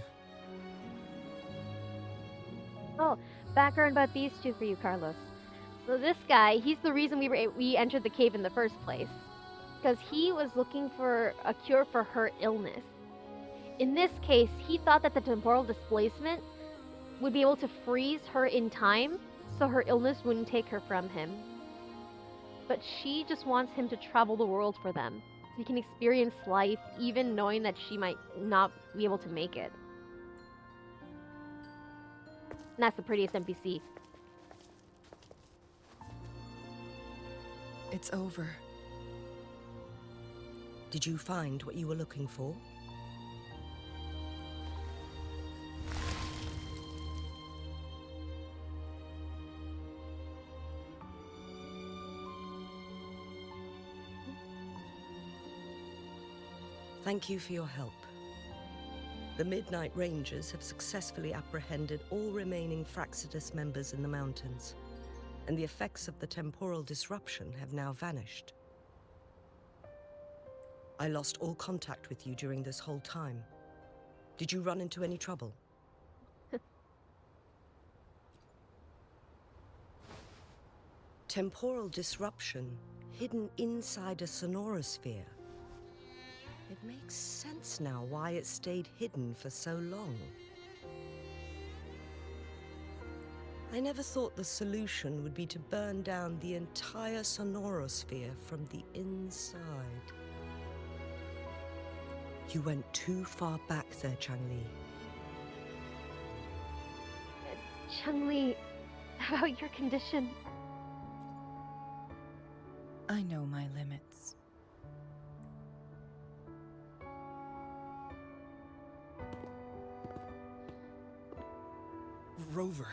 Oh, background about these two for you, Carlos. So this guy, he's the reason we entered the cave in the first place. Because he was looking for a cure for her illness. In this case, he thought that the temporal displacement would be able to freeze her in time, so her illness wouldn't take her from him. But she just wants him to travel the world for them, so he can experience life, even knowing that she might not be able to make it. And that's the prettiest NPC. It's over. Did you find what you were looking for? Thank you for your help. The Midnight Rangers have successfully apprehended all remaining Fraxidus members in the mountains, and the effects of the temporal disruption have now vanished. I lost all contact with you during this whole time. Did you run into any trouble? Temporal disruption hidden inside a sonorosphere. It makes sense now why it stayed hidden for so long. I never thought the solution would be to burn down the entire sonorosphere from the inside. You went too far back there, Changli. Changli, about your condition. I know my limits. Rover,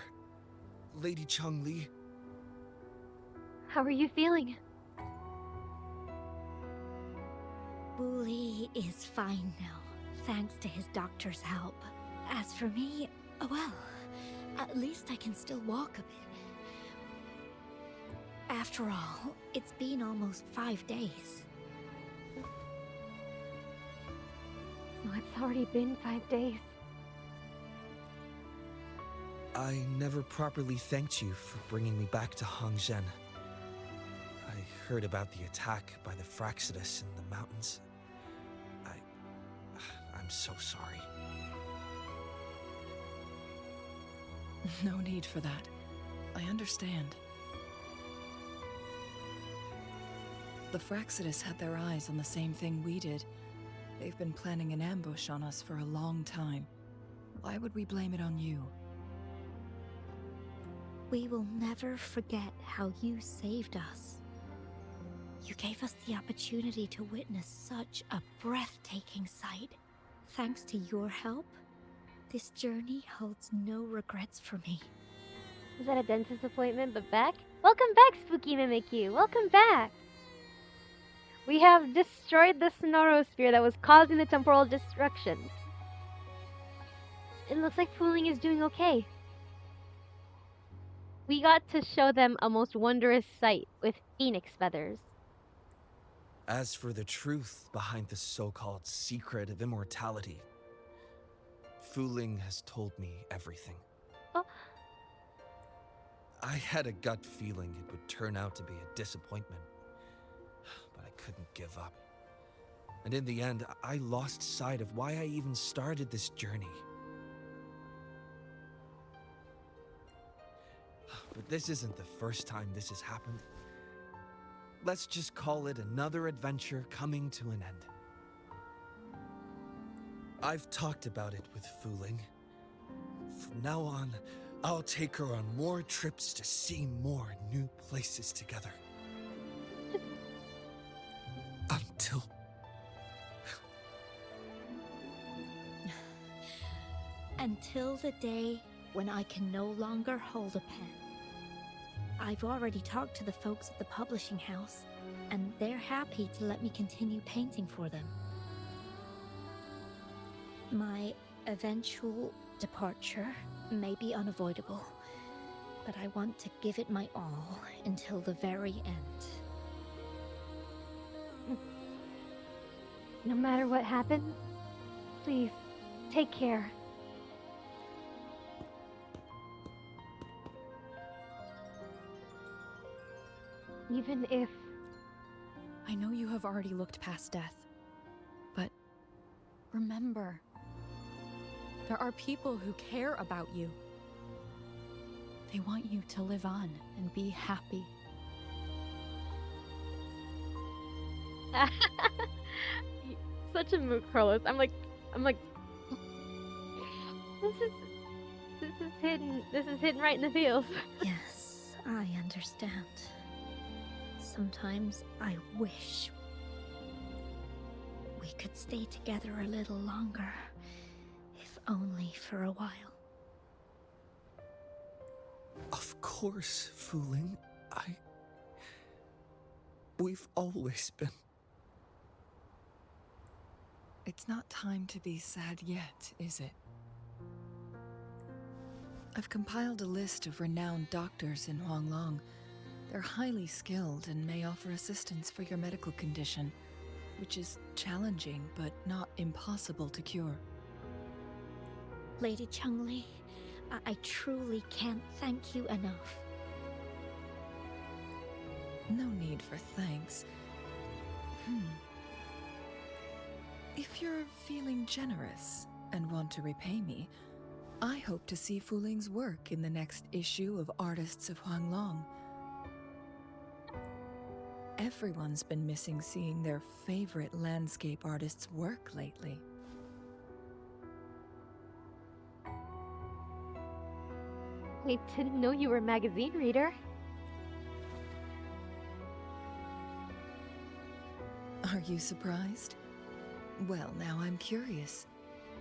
Lady Changli. How are you feeling? Wu Li is fine now, thanks to his doctor's help. As for me, well, at least I can still walk a bit. After all, it's been almost 5 days. Oh, it's already been 5 days. I never properly thanked you for bringing me back to Hongzhen. I heard about the attack by the Fraxidus in the mountains. I'm so sorry. No need for that. I understand. The Fraxidus had their eyes on the same thing we did. They've been planning an ambush on us for a long time. Why would we blame it on you? We will never forget how you saved us. You gave us the opportunity to witness such a breathtaking sight. Thanks to your help, this journey holds no regrets for me. Was that a dentist appointment, but back? Welcome back, Spooky Mimikyu! Welcome back! We have destroyed the sonorosphere that was causing the temporal destruction. It looks like Fooling is doing okay. We got to show them a most wondrous sight with phoenix feathers. As for the truth behind the so-called secret of immortality, Fooling has told me everything. Oh. I had a gut feeling it would turn out to be a disappointment, but I couldn't give up. And in the end, I lost sight of why I even started this journey. But this isn't the first time this has happened. Let's just call it another adventure coming to an end. I've talked about it with Fooling. From now on, I'll take her on more trips to see more new places together. Until... Until the day when I can no longer hold a pen. I've already talked to the folks at the publishing house, and they're happy to let me continue painting for them. My eventual departure may be unavoidable, but I want to give it my all until the very end. No matter what happens, please, take care. Even if... I know you have already looked past death, but remember, there are people who care about you. They want you to live on and be happy. Such a moot, Carlos. I'm like, this is hidden. This is hidden right in the feels. Yes, I understand. Sometimes I wish we could stay together a little longer, if only for a while. Of course, Fooling. We've always been... It's not time to be sad yet, is it? I've compiled a list of renowned doctors in Huanglong. They're highly skilled and may offer assistance for your medical condition, which is challenging but not impossible to cure. Lady Changli, I truly can't thank you enough. No need for thanks. If you're feeling generous and want to repay me, I hope to see Fu Ling's work in the next issue of Artists of Huanglong. Everyone's been missing seeing their favorite landscape artists work lately. I didn't know you were a magazine reader. Are you surprised? Well, now I'm curious.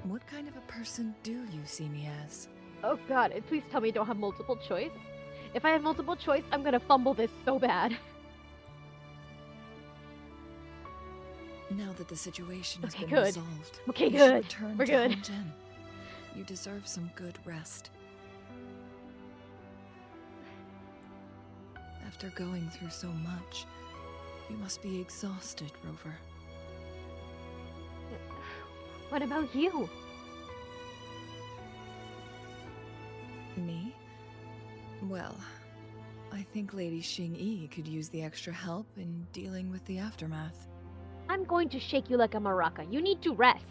What kind of a person do you see me as? Oh god, please tell me you don't have multiple choice. If I have multiple choice, I'm gonna fumble this so bad. Now that the situation has been good. resolved, Okay, you good. should return We're to good. Hongzhen. You deserve some good rest. After going through so much, you must be exhausted, Rover. What about you? Me? Well, I think Lady Xingyi could use the extra help in dealing with the aftermath. I'm going to shake you like a maraca. You need to rest.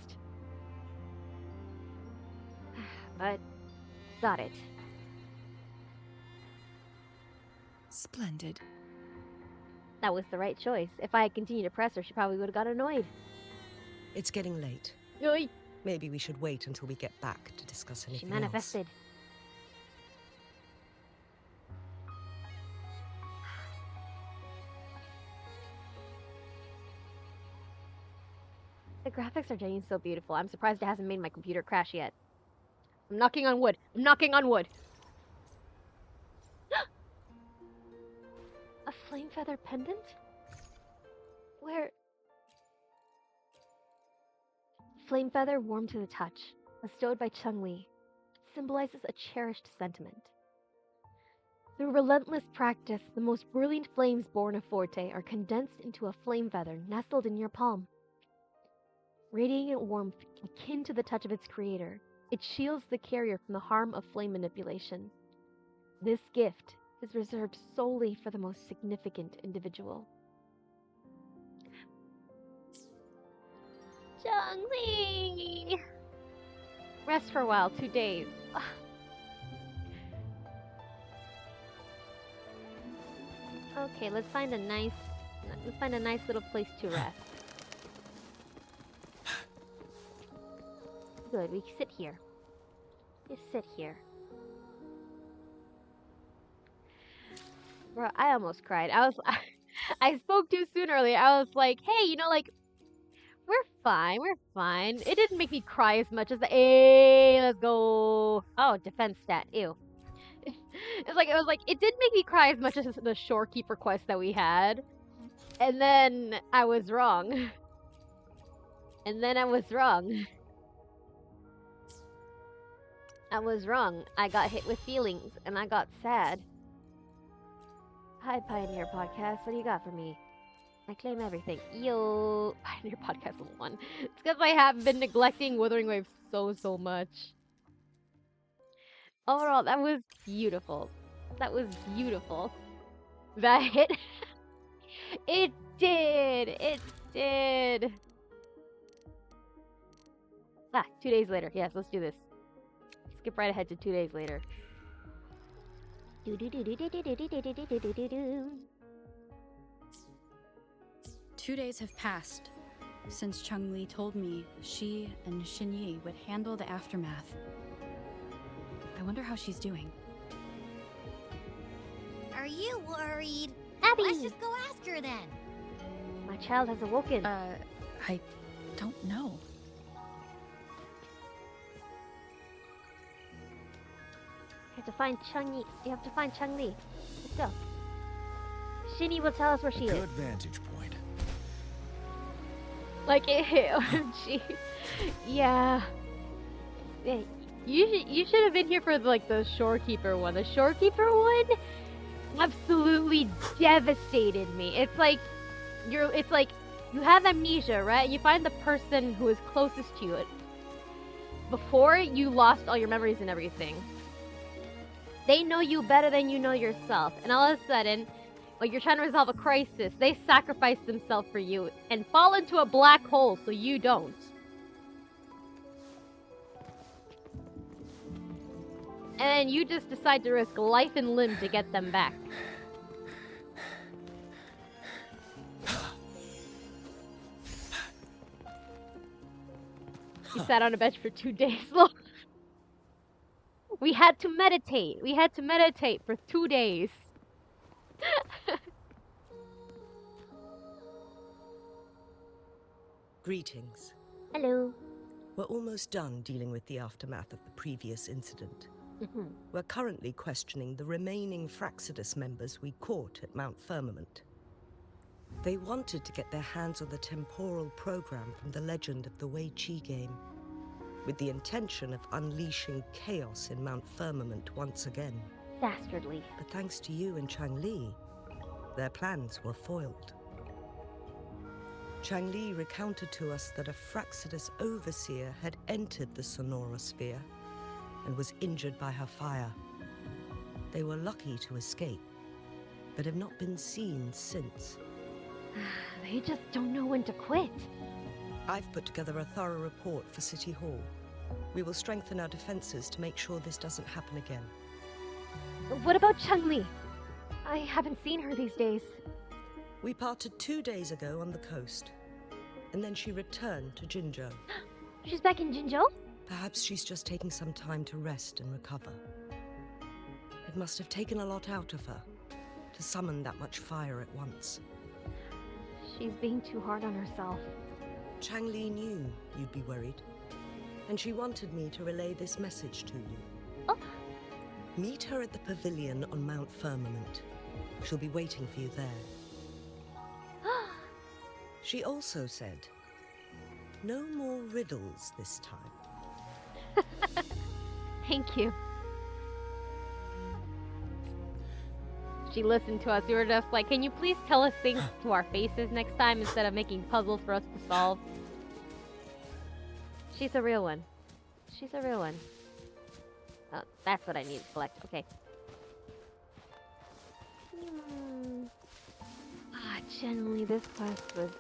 But, got it. Splendid. That was the right choice. If I had continued to press her, she probably would have got annoyed. It's getting late. Oi. Maybe we should wait until we get back to discuss anything She manifested. The graphics are getting so beautiful. I'm surprised it hasn't made my computer crash yet. I'm knocking on wood. I'm knocking on wood. A flame feather pendant? Where? Flame feather warm to the touch, bestowed by Changli, symbolizes a cherished sentiment. Through relentless practice, the most brilliant flames born of Forte are condensed into a flame feather nestled in your palm. Radiant warmth akin to the touch of its creator, it shields the carrier from the harm of flame manipulation. This gift is reserved solely for the most significant individual. Changli! Rest for a while, 2 days. Okay, let's find a nice little place to rest. Good, we sit here. Just sit here. Bro, I almost cried. I spoke too soon earlier. I was like, hey, we're fine. It didn't make me cry as much as the, hey, let's go. Oh, defense stat, ew. It was like, it didn't make me cry as much as the shorekeeper quest that we had. And then I was wrong. I got hit with feelings, and I got sad. Hi, Pioneer Podcast. What do you got for me? I claim everything. Yo, Pioneer Podcast level 1. It's because I have been neglecting Wuthering Waves so much. Overall, that was beautiful. That hit. It did. Ah, 2 days later. Yes, let's do this. Skip right ahead to 2 days later. 2 days have passed since Changli told me she and Xinyi would handle the aftermath. I wonder how she's doing. Are you worried? Abby! Let's just go ask her then. My child has awoken. I don't know. You have to find Changli. Let's go. Xinyi will tell us where she is. Good vantage point. Like, OMG. Yeah. Yeah, you should have been here for like the shorekeeper one. The shorekeeper one absolutely devastated me. It's like you have amnesia, right? You find the person who is closest to you before you lost all your memories and everything. They know you better than you know yourself, and all of a sudden, like you're trying to resolve a crisis, they sacrifice themselves for you and fall into a black hole so you don't. And then you just decide to risk life and limb to get them back. We sat on a bench for 2 days. We had to meditate. We had to meditate for 2 days. Greetings. Hello. We're almost done dealing with the aftermath of the previous incident. We're currently questioning the remaining Fraxidus members we caught at Mount Firmament. They wanted to get their hands on the temporal program from the Legend of the Wei Qi game, with the intention of unleashing chaos in Mount Firmament once again. Dastardly. But thanks to you and Changli, their plans were foiled. Changli recounted to us that a Fraxidus overseer had entered the Sonorosphere and was injured by her fire. They were lucky to escape, but have not been seen since. They just don't know when to quit. I've put together a thorough report for City Hall. We will strengthen our defenses to make sure this doesn't happen again. What about Changli? I haven't seen her these days. We parted 2 days ago on the coast, and then she returned to Jinzhou. She's back in Jinzhou? Perhaps she's just taking some time to rest and recover. It must have taken a lot out of her to summon that much fire at once. She's being too hard on herself. Changli knew you'd be worried, and she wanted me to relay this message to you. Oh. Meet her at the pavilion on Mount Firmament. She'll be waiting for you there. She also said, no more riddles this time. Thank you. She listened to us. We were just like, can you please tell us things to our faces next time instead of making puzzles for us to solve? She's a real one. She's a real one. Oh, that's what I need to collect. Okay. Generally, this quest was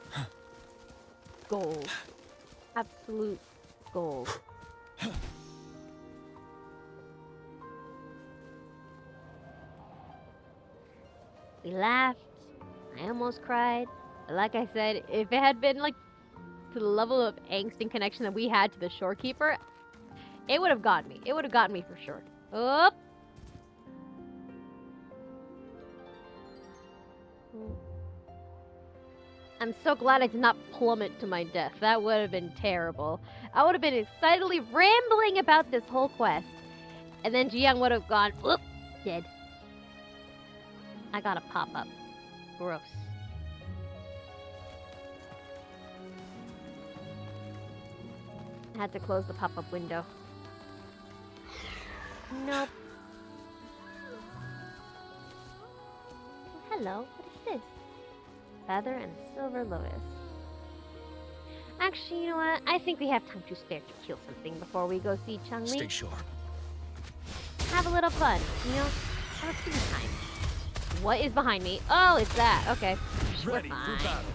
gold. Absolute gold. We laughed. I almost cried. But like I said, if it had been like to the level of angst and connection that we had to the shorekeeper, it would have got me. It would have got me for sure. Oh. I'm so glad I did not plummet to my death. That would have been terrible. I would have been excitedly rambling about this whole quest. And then Jiyoung would have gone, whoop, dead. I got a pop-up. Gross. I had to close the pop-up window. Nope. Hello, what is this? Feather and silver lotus. Actually, you know what? I think we have time to spare to kill something before we go see Changli. Stay sharp. Have a little fun, you know? Have a free time. What is behind me? Oh, it's that. Okay. Ready We're for fine. battle.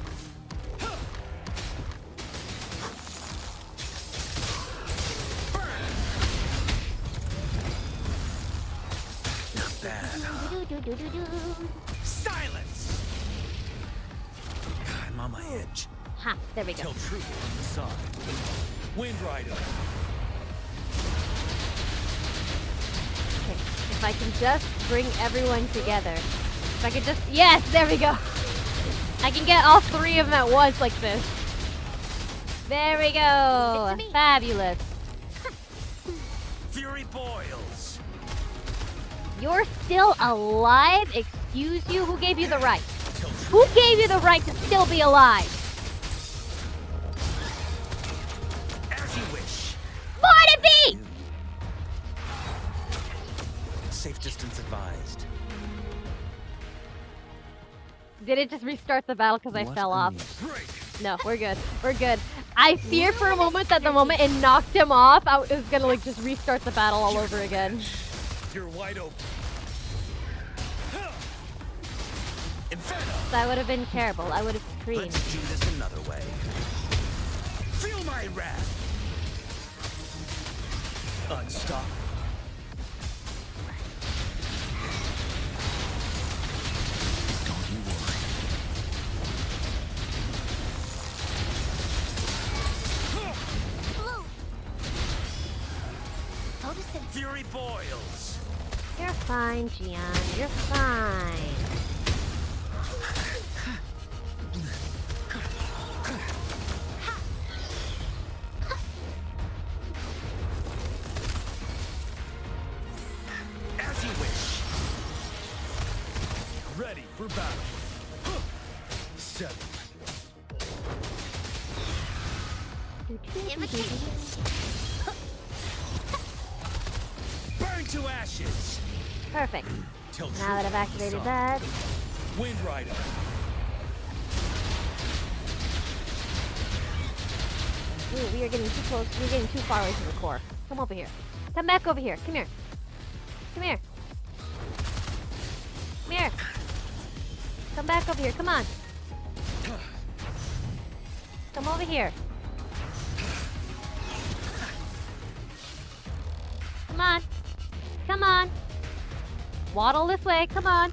Not bad. Silence! I'm on my edge. Ha, there we go. Tell truth on the side. Wind Rider. Okay, if I can just bring everyone together. If I could just... Yes, there we go. I can get all three of them at once like this. There we go. Fabulous. Fury boils. You're still alive? Excuse you? Who gave you the right? Who gave you the right to still be alive? distance advised. Did it just restart the battle because I What fell a off? nuisance. No, we're good. We're good. I feared for a moment that the moment it knocked him off, I was gonna like just restart the battle all over again. You're wide open. Inferno! That would have been terrible. I would have screamed. Let's do this another way. Feel my wrath! Unstoppable. Don't you worry. Blue! Photosynthesis. Fury boils! You're fine, Gian. You're fine. As you wish. Ready for battle. 7. Burn to ashes! Perfect. Till Now that I've activated that, Wind Rider. ooh, we are getting too close. We're getting too far away from the core. Come over here. Come back over here. Come here. Come here. Come here. Come back over here. Come on. Come over here. Come on. Come on. Waddle this way. Come on.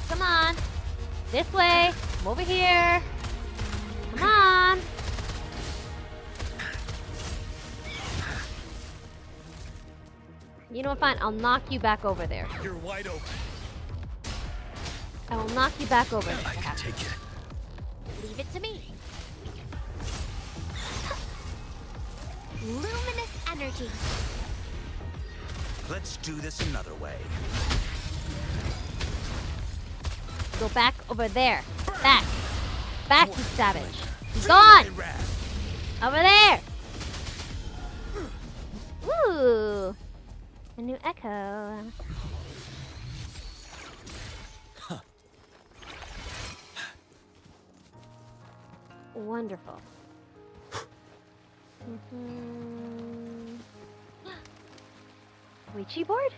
Come on. This way. Come over here. Come on. You know what? Fine. I'll knock you back over there. You're wide open. I will knock you back over there. I can take it. Leave it to me. Luminous energy. Let's do this another way. Go back over there. Back. Back, you savage. He's gone. Over there. Ooh. A new echo. Wonderful. Ouija board?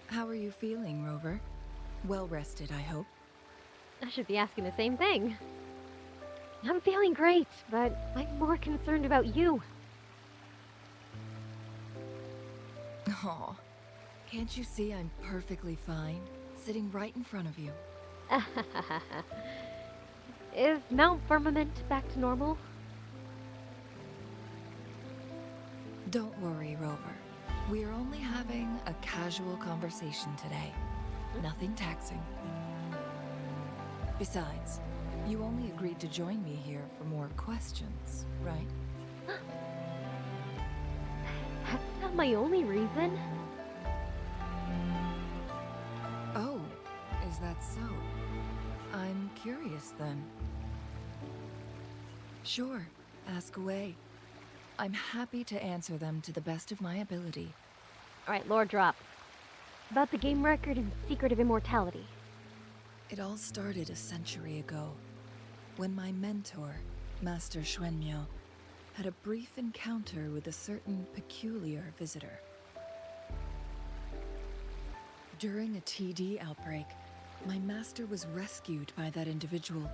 How are you feeling, Rover? Well rested, I hope. I should be asking the same thing. I'm feeling great, but I'm more concerned about you. Aw, can't you see I'm perfectly fine, sitting right in front of you? Is Mount Firmament back to normal? Don't worry, Rover. We're only having a casual conversation today. Nothing taxing. Besides, you only agreed to join me here for more questions, right? That's not my only reason. Oh, is that so? I'm curious then. Sure, ask away. I'm happy to answer them to the best of my ability. Alright, lore drop. About the game record and secret of immortality. It all started a century ago, when my mentor, Master Xuanmiao, had a brief encounter with a certain peculiar visitor. During a TD outbreak, my master was rescued by that individual.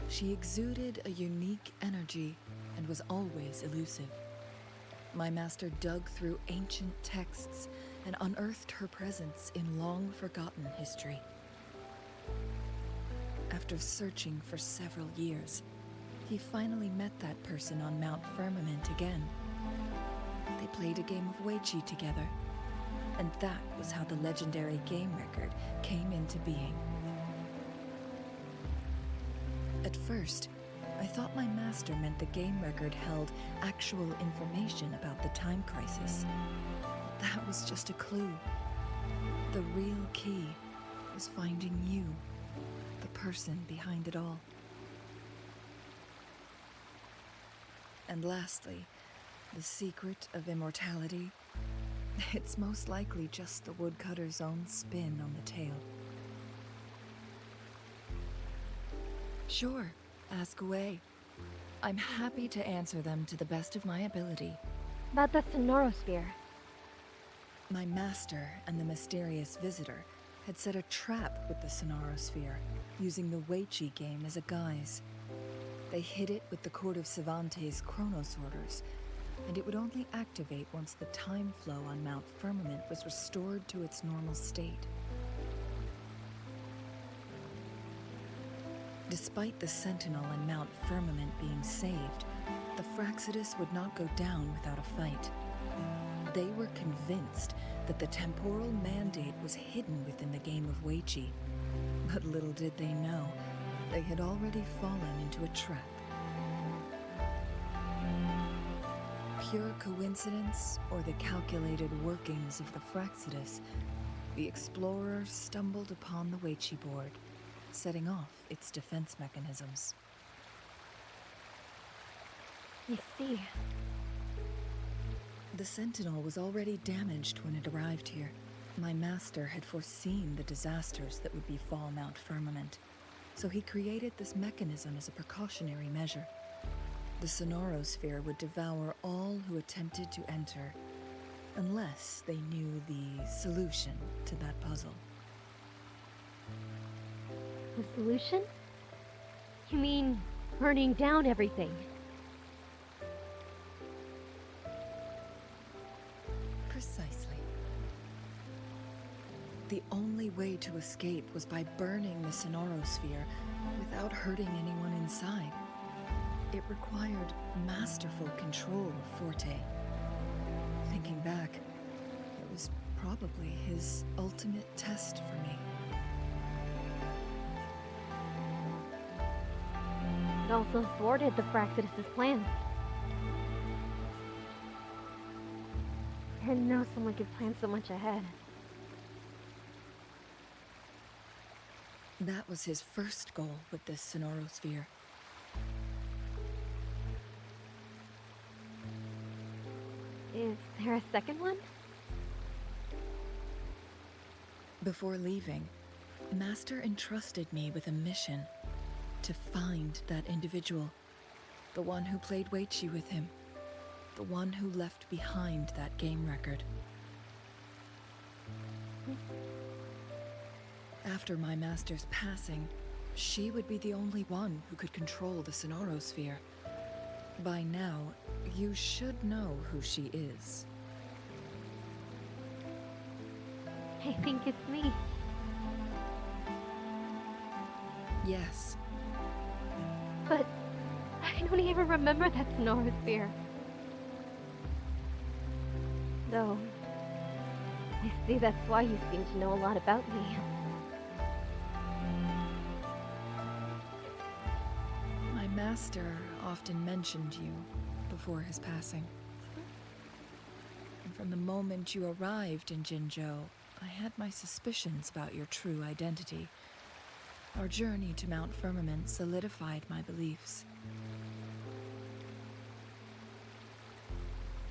She exuded a unique energy and was always elusive. My master dug through ancient texts and unearthed her presence in long-forgotten history. After searching for several years, he finally met that person on Mount Firmament again. They played a game of Weiqi together, and that was how the legendary game record came into being. At first, I thought my master meant the game record held actual information about the time crisis. That was just a clue. The real key was finding you, the person behind it all. And lastly, the secret of immortality. It's most likely just the woodcutter's own spin on the tale. Sure, ask away. I'm happy to answer them to the best of my ability. About the Sonorosphere. My master and the mysterious visitor had set a trap with the Sonorosphere, using the Weiqi game as a guise. They hid it with the Court of Cervantes' Chronos orders, and it would only activate once the time flow on Mount Firmament was restored to its normal state. Despite the Sentinel and Mount Firmament being saved, the Fraxidus would not go down without a fight. They were convinced that the temporal mandate was hidden within the game of Weiqi, but little did they know, they had already fallen into a trap. Pure coincidence or the calculated workings of the Fraxidus, the explorer stumbled upon the Weiqi board, setting off its defense mechanisms. I see. The Sentinel was already damaged when it arrived here. My master had foreseen the disasters that would befall Mount Firmament, so he created this mechanism as a precautionary measure. The Sonorosphere would devour all who attempted to enter, unless they knew the solution to that puzzle. The solution? You mean burning down everything? Precisely. The only way to escape was by burning the Sonorosphere without hurting anyone inside. It required masterful control of Forte. Thinking back, it was probably his ultimate test for me. It also thwarted the Fraxidus' plans. I didn't know someone could plan so much ahead. That was his first goal with this Sonorosphere. Is there a second one? Before leaving, Master entrusted me with a mission to find that individual, the one who played Weiqi with him, the one who left behind that game record. After my master's passing, she would be the only one who could control the Sonorosphere. By now, you should know who she is. I think it's me. Yes. But I don't even remember that Sonorosphere. Though, I see that's why you seem to know a lot about me. My master often mentioned you before his passing. And from the moment you arrived in Jinzhou, I had my suspicions about your true identity. Our journey to Mount Firmament solidified my beliefs.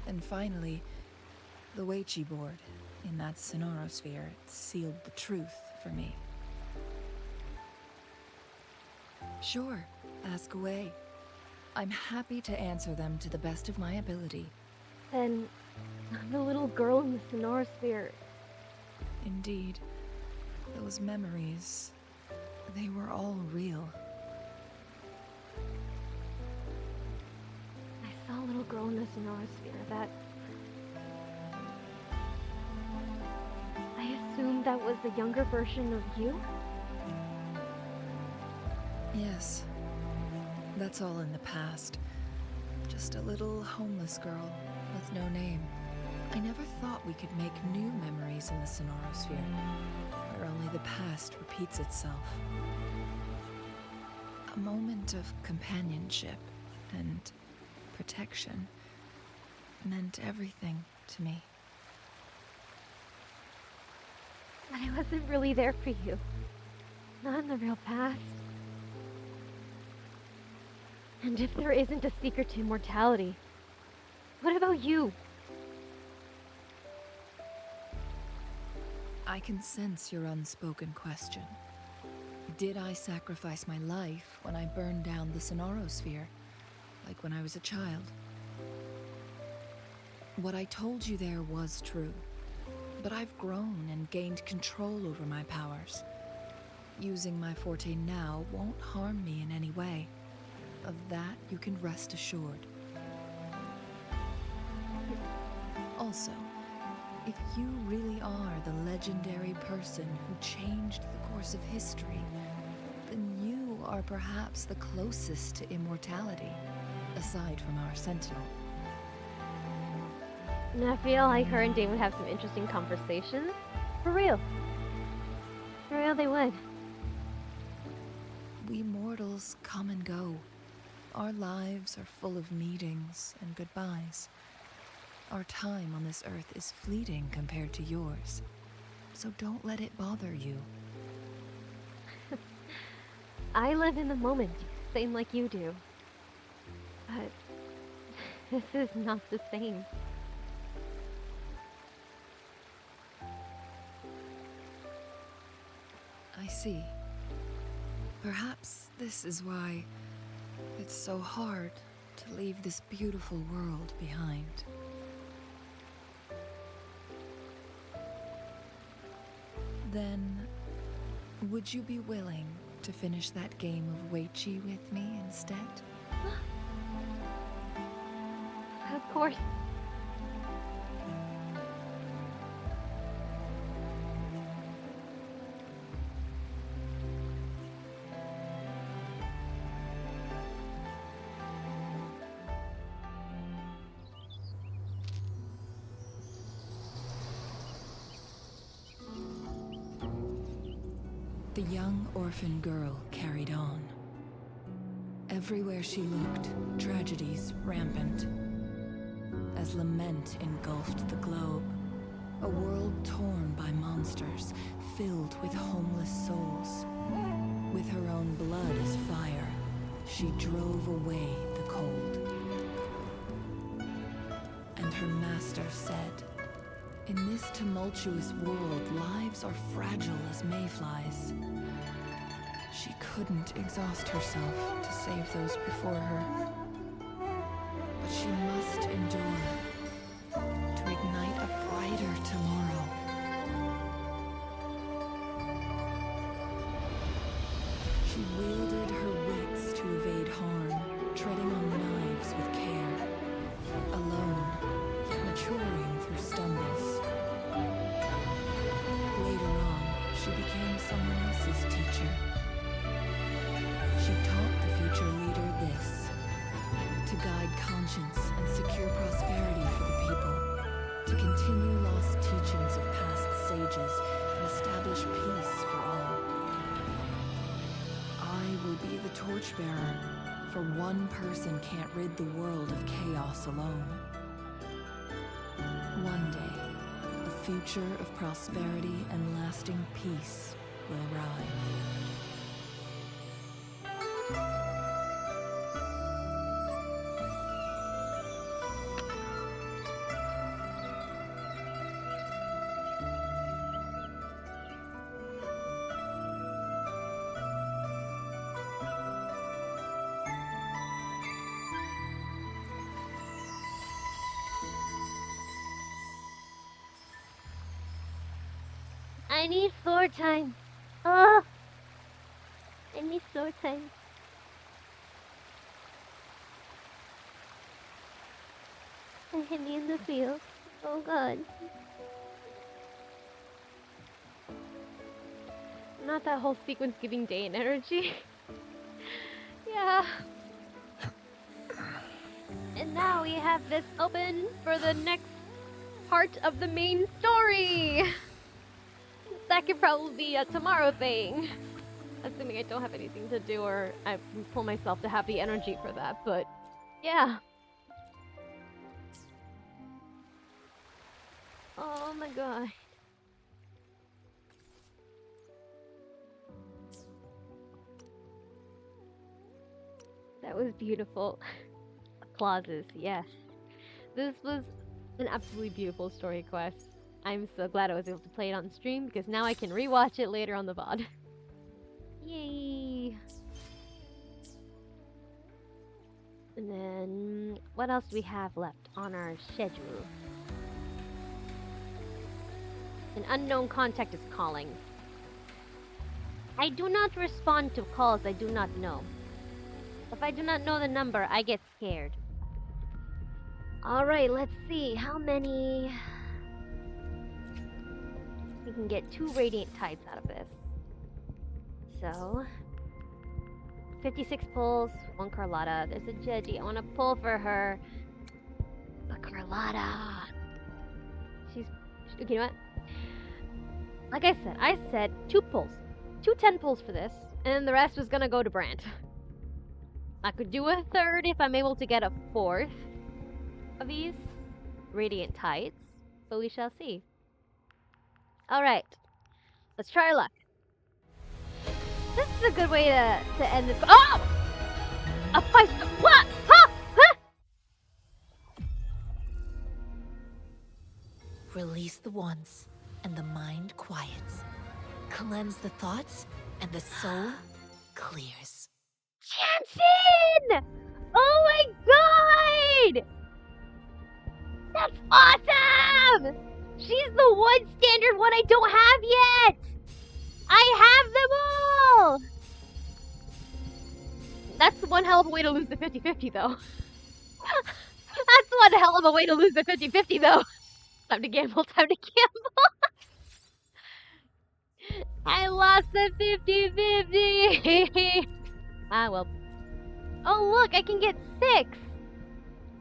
And finally, the Weiqi board in that Sonorosphere sealed the truth for me. Sure, ask away. I'm happy to answer them to the best of my ability. Then, I'm the little girl in the Sonorosphere. Indeed, those memories, they were all real. I saw a little girl in the Sonorosphere that... I assumed that was the younger version of you? Yes, that's all in the past. Just a little homeless girl with no name. I never thought we could make new memories in the Sonorosphere, where only the past repeats itself. A moment of companionship and protection meant everything to me. But I wasn't really there for you. Not in the real past. And if there isn't a secret to immortality, what about you? I can sense your unspoken question. Did I sacrifice my life when I burned down the Sonorosphere, like when I was a child? What I told you there was true, but I've grown and gained control over my powers. Using my forte now won't harm me in any way. Of that, you can rest assured. Also, if you really are the legendary person who changed the course of history, then you are perhaps the closest to immortality, aside from our Sentinel. And I feel like her and Dane would have some interesting conversations. For real. For real, they would. We mortals come and go. Our lives are full of meetings and goodbyes. Our time on this earth is fleeting compared to yours, so don't let it bother you. I live in the moment, same like you do. But this is not the same. I see. Perhaps this is why it's so hard to leave this beautiful world behind. Then, would you be willing to finish that game of Weichi with me instead? Of course. The young orphan girl carried on. Everywhere she looked, tragedies rampant. As lament engulfed the globe, a world torn by monsters, filled with homeless souls. With her own blood as fire, she drove away the cold. And her master said, "In this tumultuous world, lives are fragile as mayflies." She couldn't exhaust herself to save those before her. But she must endure to ignite a brighter tomorrow. She wielded her wits to evade harm, treading on knives with care. Alone, yet maturing through stumbles. Later on, she became someone else's teacher. She taught the future leader this: to guide conscience and secure prosperity for the people, to continue lost teachings of past sages and establish peace for all. I will be the torchbearer, for one person can't rid the world of chaos alone. One day, the future of prosperity and lasting peace will arrive. I need floor time. Oh, I need floor time. I hit me in the field. Oh god. Not that whole sequence giving Dane energy. Yeah. And now we have this open for the next part of the main story. That could probably be a tomorrow thing. Assuming I don't have anything to do or I pull myself to have the energy for that, but yeah. Oh my god. That was beautiful. Applauses, yes. This was an absolutely beautiful story quest. I'm so glad I was able to play it on stream because now I can rewatch it later on the VOD. Yay! And then, what else do we have left on our schedule? An unknown contact is calling. I do not respond to calls I do not know. If I do not know the number, I get scared. Alright, let's see. How many... We can get 2 Radiant Tides out of this. So... 56 pulls, 1 Carlotta. There's a Jeji. I want to pull for her. But Carlotta... She's... Okay, you know what? Like I said 2 pulls. 2 10 pulls for this. And then the rest was gonna go to Brant. I could do a 3rd if I'm able to get a 4th of these Radiant Tides. But we shall see. Alright. Let's try our luck. This is a good way to end this. Oh! A 5 star. What? Huh? Huh? Release the wands, and the mind quiets. Cleanse the thoughts, and the soul clears. Jansen! Oh my god! That's awesome! She's the one standard one I don't have yet! I have them all! That's one hell of a way to lose the 50-50 though. That's one hell of a way to lose the 50-50 though. Time to gamble, time to gamble. I lost the 50-50. Ah, well. Oh, look, I can get 6.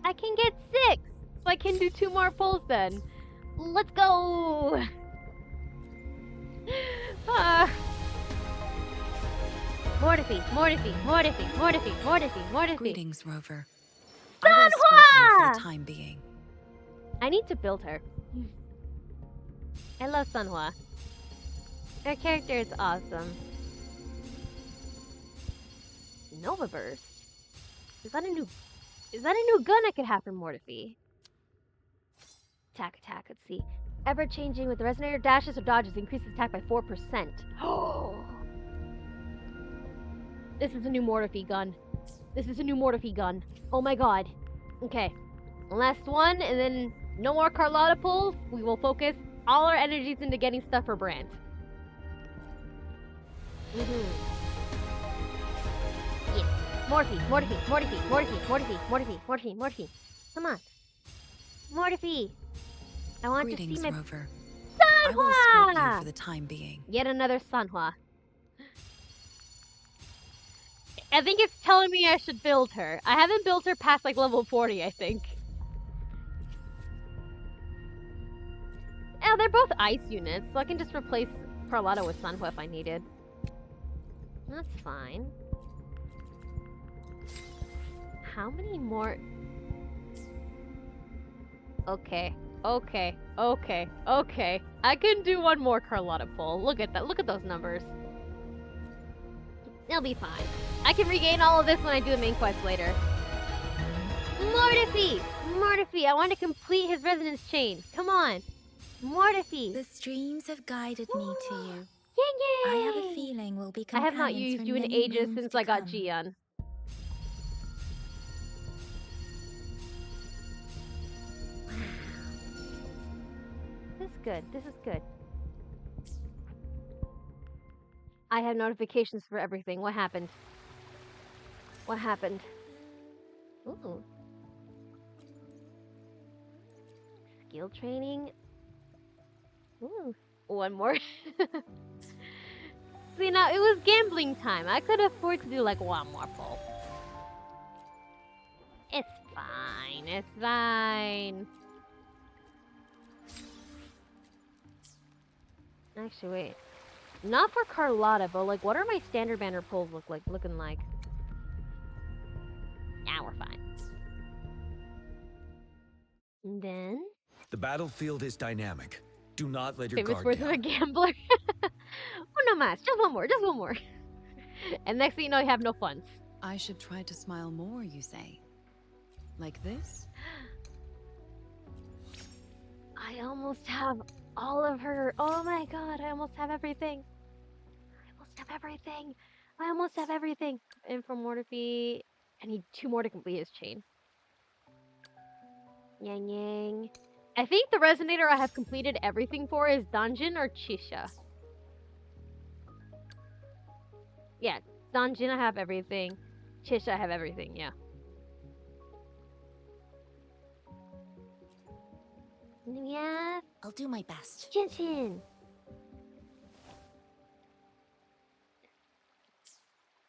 I can get 6. So I can do 2 more pulls then. Let's go. Mortifi. Greetings, Rover. I will escort you for the time being. I need to build her. I love Sunhua. Her character is awesome. Nova Burst. Is that a new gun I could have for Mortifi? Attack. Let's see. Ever changing with the resonator dashes or dodges increases attack by 4%. Oh. This is a new Mortifi gun. Oh my god. Okay. Last one, and then no more Carlotta pulls. We will focus all our energies into getting stuff for Brant. Yes. Mortifi. Come on. Mortifi. I want to see my... Rover. Sunhua! I will escort you for the time being. Yet another Sunhua. I think it's telling me I should build her. I haven't built her past like level 40, I think. Oh, they're both ice units, so I can just replace Carlotta with Sunhua if I needed. That's fine. How many more? Okay. I can do 1 more Carlotta pull. Look at that. Look at those numbers. It'll be fine. I can regain all of this when I do the main quest later. Mortifi! I want to complete his resonance chain. Come on. Mortifi. The streams have guided me to you. Yay! I have a feeling we'll be I have not companions used for you in many ages moons since to I got come. Gion. This is good. I have notifications for everything. What happened? Ooh. Skill training. Ooh. 1 more. See, now it was gambling time. I could afford to do like 1 more pull. It's fine. Actually, wait. Not for Carlotta, but like, what are my standard banner pulls looking like? Yeah, we're fine. And then The battlefield is dynamic. Do not let your famous guard words of a down. gambler. Oh no mas, just one more, just one more. And next thing you know, you have no funds. I should try to smile more, you say? Like this? I almost have all of her. Oh my god, I almost have everything. I almost have everything. I almost have everything. And for Mortifi, I need 2 more to complete his chain. Yang Yang. I think the resonator I have completed everything for is Dungeon or Chisha. Yeah, Dungeon I have everything. Chisha I have everything, yeah. Yeah. I'll do my best. Jinshin.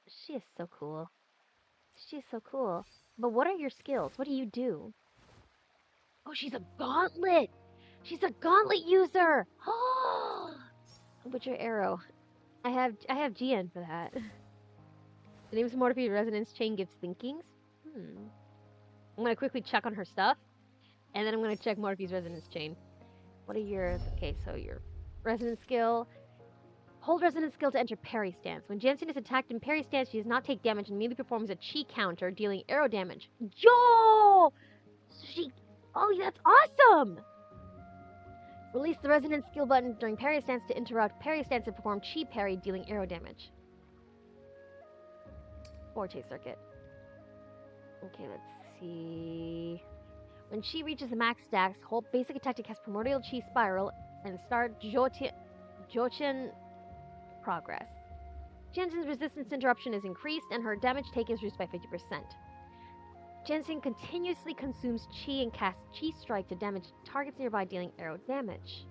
She is so cool. She is so cool. But what are your skills? What do you do? Oh, she's a gauntlet! She's a gauntlet user! Oh! What's your arrow? I have GN for that. The name's Mortifi Resonance Chain gives thinkings. I'm gonna quickly check on her stuff, and then I'm gonna check Mortifi's Resonance Chain. What are yours? Okay, so your Resonance skill. Hold Resonance skill to enter parry stance. When Jansen is attacked in parry stance, she does not take damage and immediately performs a chi counter, dealing arrow damage. Yo! So she... Oh, that's awesome! Release the Resonance skill button during parry stance to interrupt parry stance and perform chi parry, dealing arrow damage. Forte circuit. Okay, let's see. When chi reaches the max stacks, hold basic attack to cast Primordial Chi Spiral and start Jochen progress. Jensen's resistance interruption is increased and her damage taken is reduced by 50%. Jensen continuously consumes chi and casts chi strike to damage targets nearby, dealing arrow damage.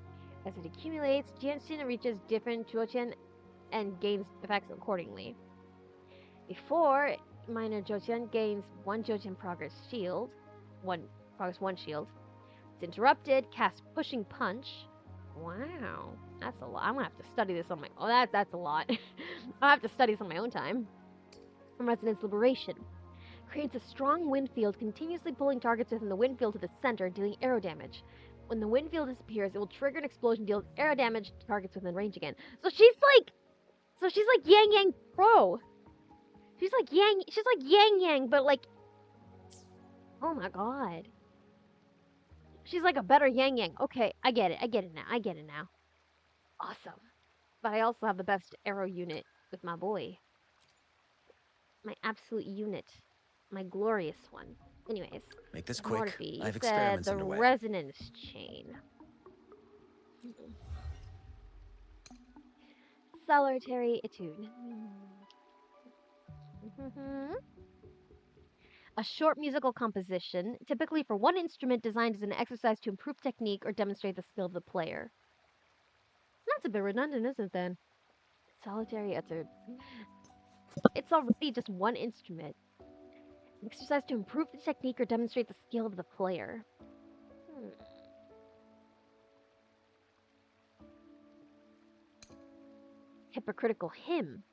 As it accumulates, Jensen reaches different Jochen and gains effects accordingly. Before, minor Jochen gains 1 Jochen progress shield. 1 shield. It's interrupted, cast pushing punch. Wow, that's a lot. I'm gonna have to study this on my. Oh, that's a lot. I'll have to study this on my own time. From Resonance Liberation, creates a strong wind field, continuously pulling targets within the wind field to the center, dealing arrow damage. When the wind field disappears, it will trigger an explosion, deals arrow damage to targets within range again. So she's like Yang Yang Pro. She's like Yang Yang, but like, oh my god. She's like a better Yang Yang. Okay, I get it now. Awesome. But I also have the best arrow unit with my boy. My absolute unit. My glorious one. Anyways. Make this quick. Mortifi, I have you experiments said the underway. resonance chain. Solitary etude. A short musical composition, typically for one instrument, designed as an exercise to improve technique or demonstrate the skill of the player. That's a bit redundant, isn't it then? Solitary etude. It's already just one instrument. An exercise to improve the technique or demonstrate the skill of the player. Hypocritical hymn.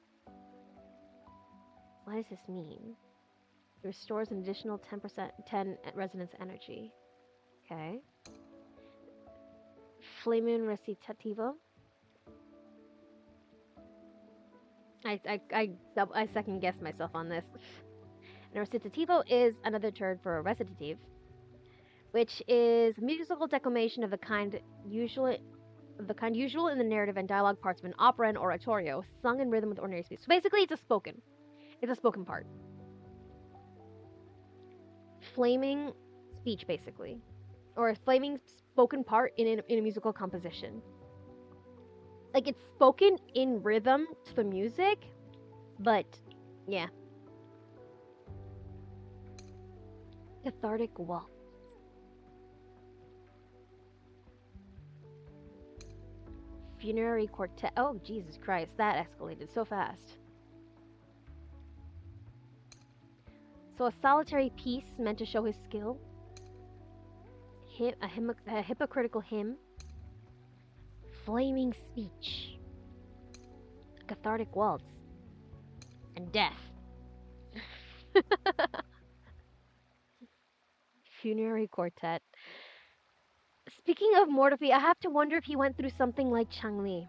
What does this mean? It restores an additional 10 resonance energy. Okay. Flamen recitativo. I second guessed myself on this. And recitativo is another term for a recitative, which is musical declamation of the kind usual in the narrative and dialogue parts of an opera and oratorio, sung in rhythm with ordinary speech. So basically, it's a spoken part. Flaming speech, basically, or a flaming spoken part in a musical composition. Like, it's spoken in rhythm to the music, but yeah. Cathartic waltz. Funerary quartet. Oh, Jesus Christ, that escalated so fast. So a solitary piece meant to show his skill. A hypocritical hymn. Flaming speech. cathartic waltz. And death. Funerary quartet. Speaking of Mortefi, I have to wonder if he went through something like Changli.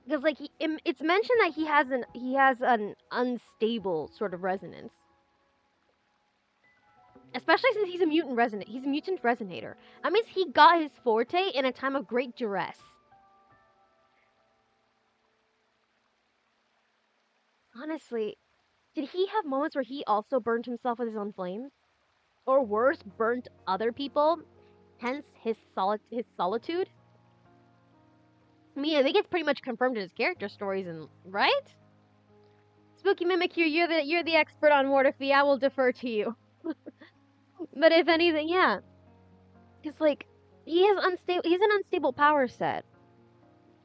Because like it's mentioned that he has an unstable sort of resonance. Especially since he's a mutant resonator. That means he got his forte in a time of great duress. Honestly, did he have moments where he also burned himself with his own flames? Or worse, burnt other people? Hence his solitude? I mean, I think it's pretty much confirmed in his character stories, and right? Spooky Mimic here, you're the expert on Mortefi. I will defer to you. But if anything, yeah, because like he's an unstable power set.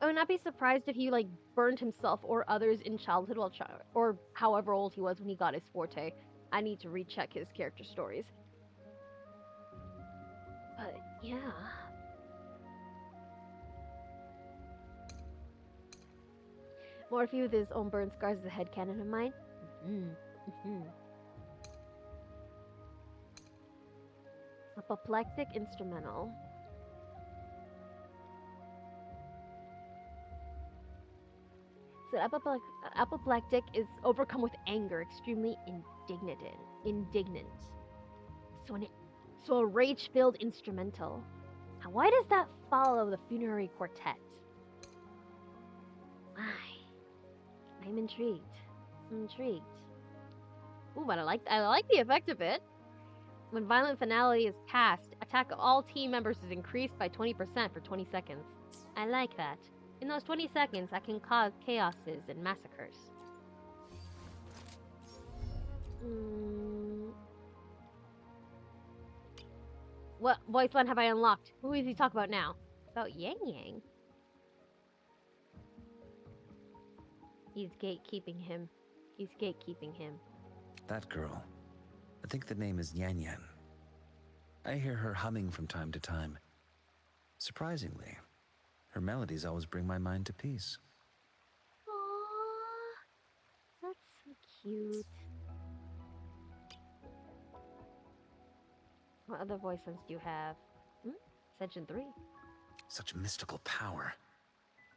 I would not be surprised if he like burned himself or others in childhood or however old he was when he got his forte. I need to recheck his character stories. But yeah. Morphe with his own burn scars is a headcanon of mine. Apoplectic instrumental. So apoplectic is overcome with anger, extremely indignant. So a rage-filled instrumental. Now, why does that follow the funerary quartet? I'm intrigued. Ooh, but I like the effect of it. When violent finality is cast, attack of all team members is increased by 20% for 20 seconds. I like that. In those 20 seconds, I can cause chaoses and massacres. What voice line have I unlocked? Who is he talking about now? About Yang Yang. He's gatekeeping him. That girl. I think the name is Yan Yan. I hear her humming from time to time. Surprisingly, her melodies always bring my mind to peace. Aww. That's so cute. What other voice lines do you have? Section 3. Such mystical power.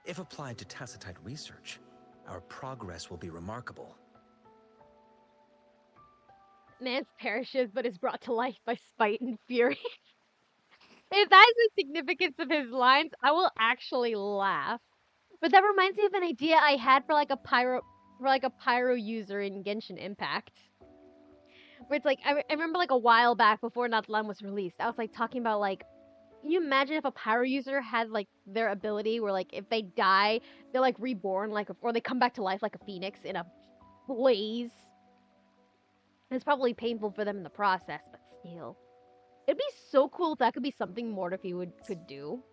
If applied to Tacitite research, our progress will be remarkable. Man perishes but is brought to life by spite and fury. If that is the significance of his lines, I will actually laugh. But that reminds me of an idea I had for like a pyro user in Genshin Impact. Where it's like I remember like a while back before Natlan was released, I was like talking about like, can you imagine if a pyro user had like their ability where like if they die, they're like reborn or they come back to life like a phoenix in a blaze. It's probably painful for them in the process, but still. It'd be so cool if that could be something Mortefi could do.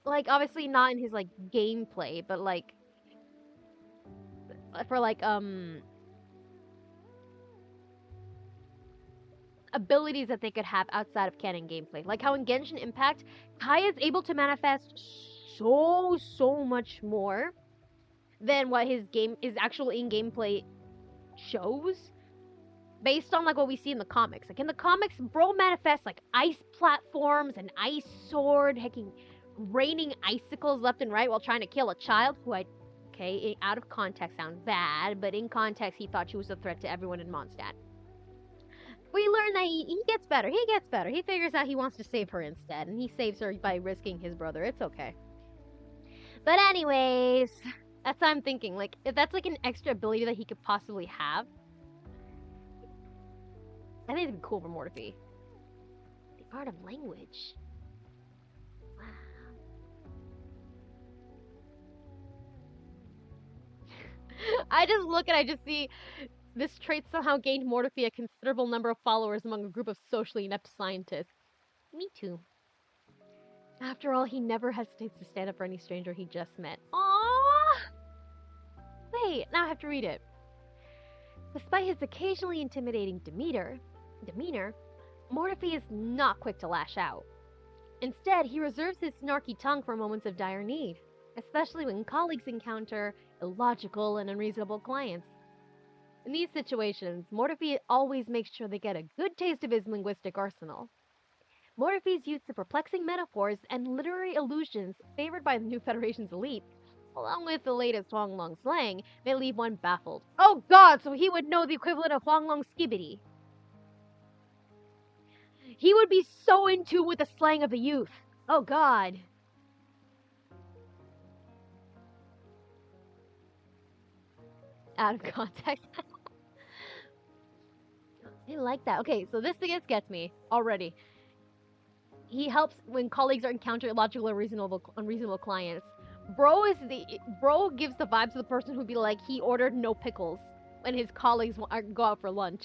Like, obviously not in his, like, gameplay, but, like, for, like, abilities that they could have outside of canon gameplay. Like how in Genshin Impact, Kai is able to manifest so much more than what his actual in-gameplay shows. Based on like what we see in the comics. Like in the comics, bro manifests like ice platforms, an ice sword, raining icicles left and right while trying to kill a child who out of context sounds bad, but in context he thought she was a threat to everyone in Mondstadt. We learn that he gets better. He figures out he wants to save her instead, and he saves her by risking his brother. It's okay. But anyways, that's what I'm thinking. Like, if that's like an extra ability that he could possibly have, I think it'd be cool for Mortefi. The art of language. Wow. I just look and I just see this trait somehow gained Mortefi a considerable number of followers among a group of socially inept scientists. Me too. After all, he never hesitates to stand up for any stranger he just met. Aww! Wait, now I have to read it. Despite his occasionally intimidating demeanor, Mortefi is not quick to lash out. Instead, he reserves his snarky tongue for moments of dire need. especially when colleagues encounter illogical and unreasonable clients. In these situations, Mortefi always makes sure they get a good taste of his linguistic arsenal. Mortefi's use of perplexing metaphors and literary allusions favored by the new Federation's elite, along with the latest Huanglong slang, may leave one baffled. Oh god, so he would know the equivalent of Huanglong skibbity. He would be so in tune with the slang of the youth. Oh god. Out of context. I like that. Okay, so this thing gets me already. He helps when colleagues are encountering illogical or unreasonable clients. Bro gives the vibes of the person who'd be like he ordered no pickles when his colleagues go out for lunch.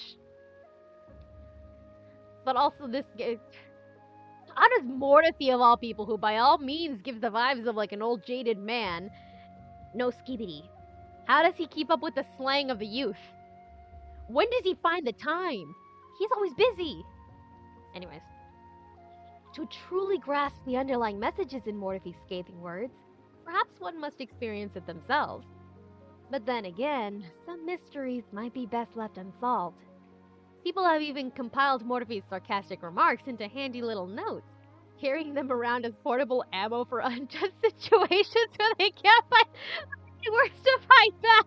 But also how does Mortefi of all people, who by all means gives the vibes of like an old jaded man, no skibbity? How does he keep up with the slang of the youth? When does he find the time? He's always busy. Anyways, to truly grasp the underlying messages in Mortefi's scathing words, perhaps one must experience it themselves. But then again, some mysteries might be best left unsolved. People have even compiled Mortefi's sarcastic remarks into handy little notes, carrying them around as portable ammo for unjust situations where they can't find words to fight back.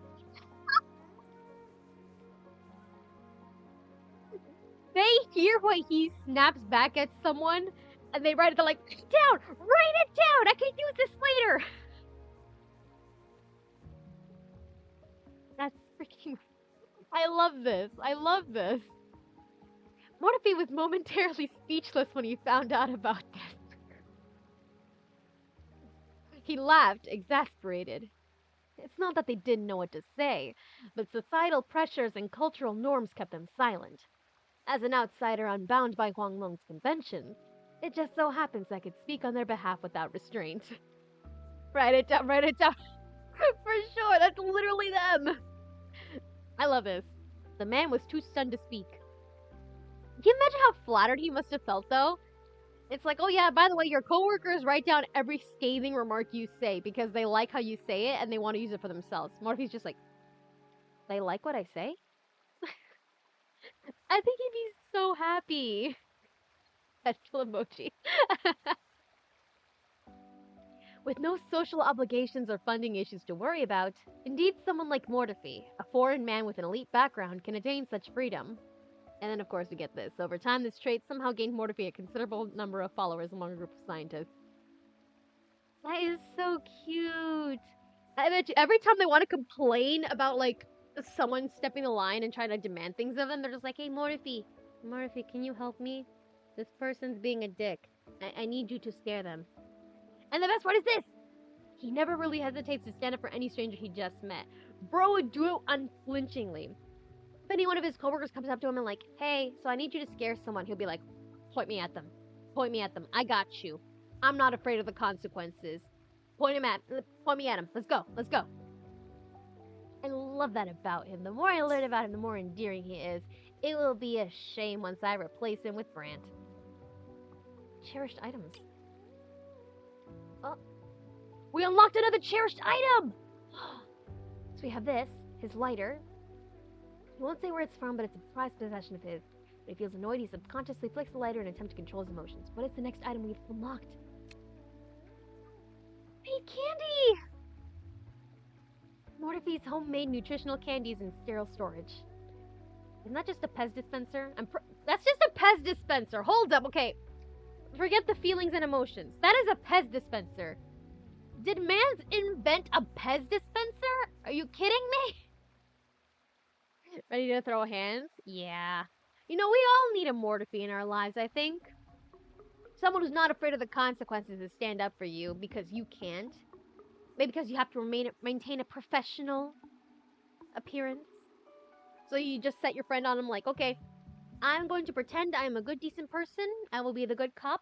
They hear what he snaps back at someone, and they write it. They're like, write it down. I can use this later. That's freaking. I love this. I love this. Mortefi was momentarily speechless when he found out about this. He laughed, exasperated. It's not that they didn't know what to say, but societal pressures and cultural norms kept them silent. As an outsider unbound by Huanglong's conventions, it just so happens I could speak on their behalf without restraint. Write it down, write it down. For sure, that's literally them. I love this. The man was too stunned to speak. Can you imagine how flattered he must have felt, though? It's like, oh yeah, by the way, your coworkers write down every scathing remark you say because they like how you say it and they want to use it for themselves. Morphe's just like, they like what I say? I think he'd be so happy. Special emoji. With no social obligations or funding issues to worry about, indeed someone like Mortefi, a foreign man with an elite background, can attain such freedom. And then, of course, we get this. Over time, this trait somehow gained Mortefi a considerable number of followers among a group of scientists. That is so cute. I bet you every time they want to complain about, like, someone stepping the line and trying to demand things of them, they're just like, hey, Mortefi, can you help me? This person's being a dick. I need you to scare them. And the best part is this! He never really hesitates to stand up for any stranger he just met. Bro would do it unflinchingly. If any one of his coworkers comes up to him and like, hey, so I need you to scare someone, he'll be like, point me at them. Point me at them. I got you. I'm not afraid of the consequences. Point me at him. Let's go. Let's go. I love that about him. The more I learn about him, the more endearing he is. It will be a shame once I replace him with Brant. Cherished items. Oh. We unlocked another cherished item! So we have this, his lighter. He won't say where it's from, but it's a prized possession of his. When he feels annoyed, he subconsciously flicks the lighter in an attempt to control his emotions. What is the next item we've unlocked? Made candy! Mortefi's homemade nutritional candies in sterile storage. Isn't that just a Pez dispenser? That's just a Pez dispenser! Hold up, okay. Forget the feelings and emotions. That is a Pez dispenser. Did man invent a Pez dispenser? Are you kidding me? Ready to throw hands? Yeah. You know, we all need a Mortefi in our lives, I think. Someone who's not afraid of the consequences to stand up for you because you can't. Maybe because you have to maintain a professional appearance. So you just set your friend on him like, okay, I'm going to pretend I'm a good, decent person. I will be the good cop.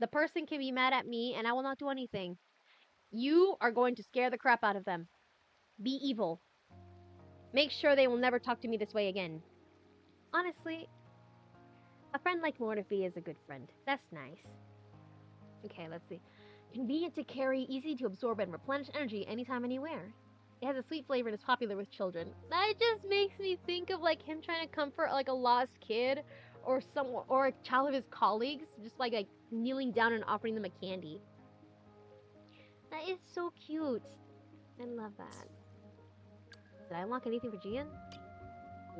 The person can be mad at me and I will not do anything. You are going to scare the crap out of them. Be evil. Make sure they will never talk to me this way again. Honestly, a friend like Mortefi is a good friend. That's nice. Okay, let's see. Convenient to carry, easy to absorb and replenish energy anytime, anywhere. It has a sweet flavor and is popular with children. That just makes me think of like him trying to comfort like a lost kid or someone or a child of his colleagues, just like kneeling down and offering them a candy. That is so cute. I love that. Did I unlock anything for Gian?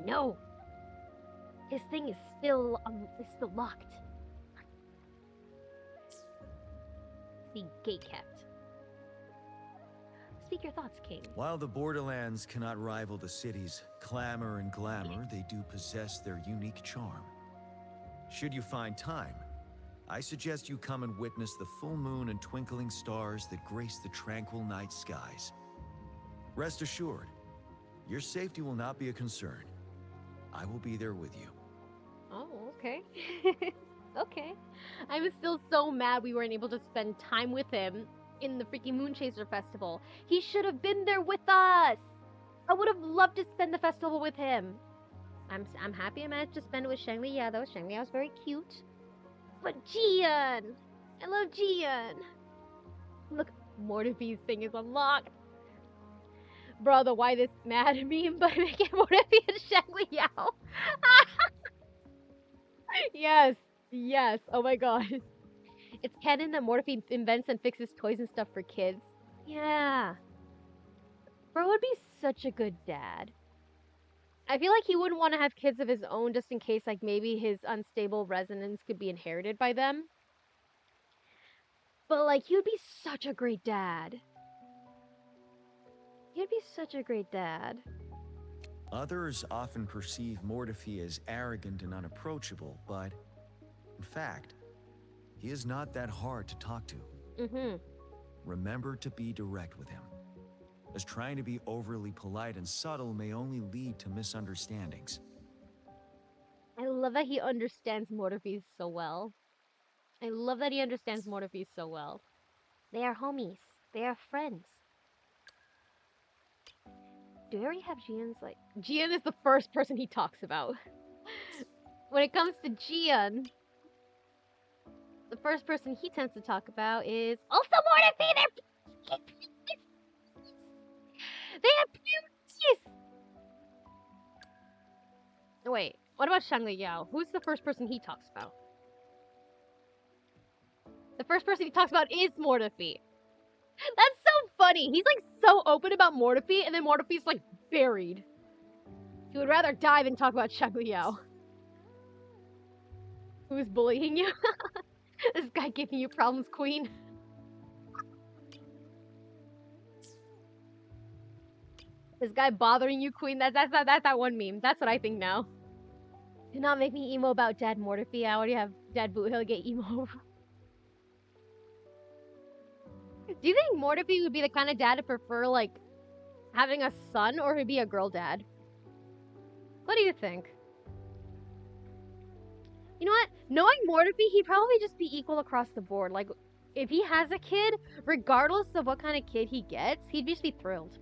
No. His thing is still locked. The gate kept. Speak your thoughts, King. While the Borderlands cannot rival the city's clamor and glamour, they do possess their unique charm. Should you find time, I suggest you come and witness the full moon and twinkling stars that grace the tranquil night skies. Rest assured, your safety will not be a concern. I will be there with you. Oh, okay. Okay. I'm still so mad we weren't able to spend time with him in the freaking Moonchaser Festival. He should have been there with us. I would have loved to spend the festival with him. I'm happy I managed to spend it with Changli. Yeah, though Changli was very cute. But Gian! I love Gian! Look, Mortifee's thing is unlocked. Bro, the why this mad meme, but making Mortifee and Changli Yao. Yes, yes, oh my god. It's canon that Mortifee invents and fixes toys and stuff for kids. Yeah. Bro would be such a good dad. I feel like he wouldn't want to have kids of his own just in case, like, maybe his unstable resonance could be inherited by them. But, like, he would be such a great dad. He'd be such a great dad. Others often perceive Mortifee as arrogant and unapproachable, but in fact, he is not that hard to talk to. Remember to be direct with him, as trying to be overly polite and subtle may only lead to misunderstandings. I love that he understands Mortifee so well. I love that he understands Mortifee so well. They are homies. They are friends. Do I already have Gian's, like... Gian is the first person he talks about. When it comes to Gian, the first person he tends to talk about is also Mortifee! They have beauties! Wait, what about Shangli Yao? Who's the first person he talks about? The first person he talks about is Mortifee. That's so funny. He's like so open about Mortifee, and then Mortifee's like buried. He would rather die than talk about Shangli Yao. Who's bullying you? This guy giving you problems, queen. This guy bothering you, queen. That's that one meme. That's what I think now. Do not make me emo about Dad Mortifee. I already have Dad Boot. He'll get emo. Do you think Mortifee would be the kind of dad to prefer, like, having a son, or he'd be a girl dad? What do you think? You know what? Knowing Mortifee, he'd probably just be equal across the board. Like, if he has a kid, regardless of what kind of kid he gets, he'd just be thrilled.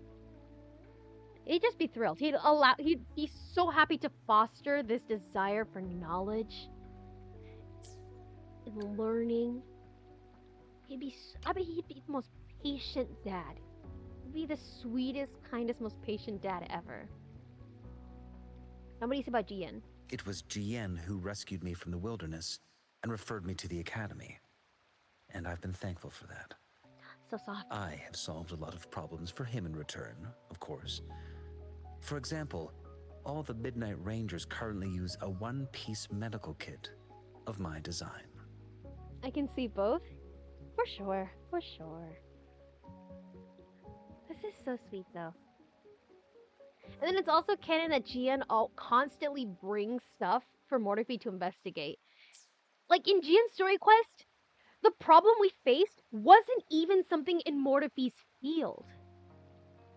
He'd just be thrilled. He'd be so happy to foster this desire for knowledge and learning. I bet he'd be the most patient dad. He'd be the sweetest, kindest, most patient dad ever. Now, what do you say about Gian? It was Jian who rescued me from the wilderness and referred me to the academy. And I've been thankful for that. So soft. I have solved a lot of problems for him in return, of course. For example, all the Midnight Rangers currently use a one-piece medical kit of my design. I can see both. For sure, for sure. This is so sweet, though. And then it's also canon that Gian constantly brings stuff for Mortifee to investigate. Like, in Gian's story quest, the problem we faced wasn't even something in Mortifee's field.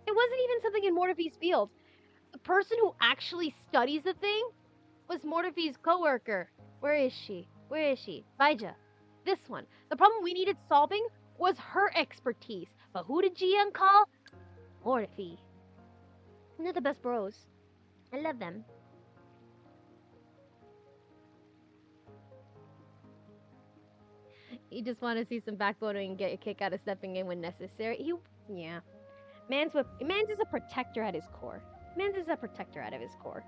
It wasn't even something in Mortifee's field. The person who actually studies the thing was Mortifee's coworker. Where is she? Where is she? Baija. This one. The problem we needed solving was her expertise. But who did Gian call? Mortifee. They're the best bros. I love them. He just want to see some backbone and get a kick out of stepping in when necessary. Yeah. Mans is a protector at his core. Mans is a protector out of his core.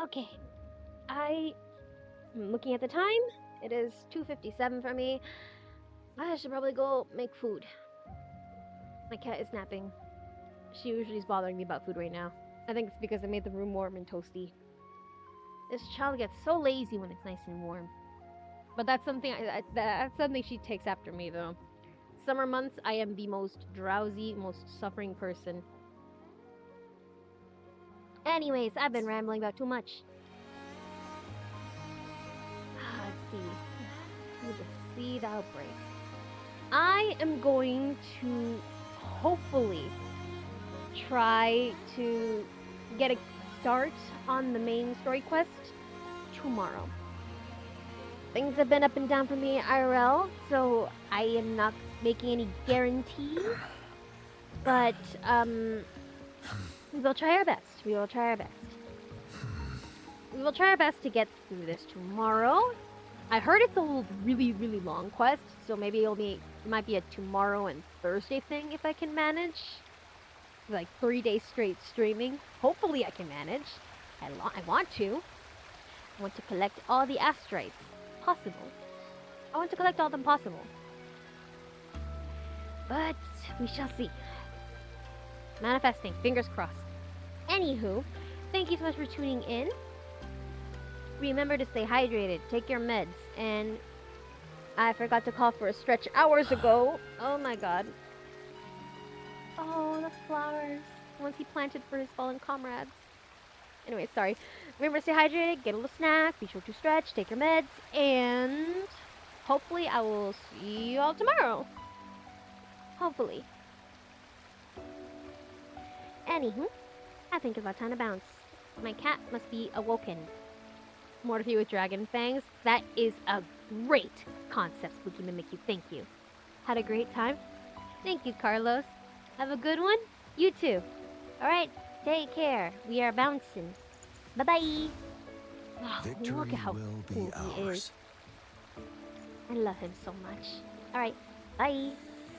Okay. I'm looking at the time. It is 2:57 for me. I should probably go make food. My cat is napping. She usually is bothering me about food right now. I think it's because I made the room warm and toasty. This child gets so lazy when it's nice and warm. But that's something that's something she takes after me though. Summer months, I am the most drowsy, most suffering person. Anyways, I've been rambling about too much. Let's see. With the seed outbreak. I am going to hopefully try to get a start on the main story quest tomorrow. Things have been up and down for me IRL, so I am not making any guarantees. But we will try our best. We will try our best. We will try our best to get through this tomorrow. I heard it's a really, really long quest, so maybe it might be a tomorrow and Thursday thing if I can manage. Like 3 days straight streaming. Hopefully I can manage. I want to. I want to collect all the asteroids possible. I want to collect all them possible. But we shall see. Manifesting. Fingers crossed. Anywho, thank you so much for tuning in. Remember to stay hydrated. Take your meds. And I forgot to call for a stretch hours ago. Oh my god. Oh, the flowers. Once he planted for his fallen comrades. Anyway, sorry. Remember to stay hydrated, get a little snack, be sure to stretch, take your meds, and hopefully I will see you all tomorrow. Hopefully. Anywho, I think it's about time to bounce. My cat must be awoken. Morphe with dragon fangs. That is a great concept, Spooky Mimikyu. Thank you. Had a great time? Thank you, Carlos. Have a good one? You too. Alright, take care. We are bouncing. Bye-bye. Oh, Victory look at how will be cool he ours. is. I love him so much. Alright, bye.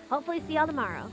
Hopefully see y'all tomorrow.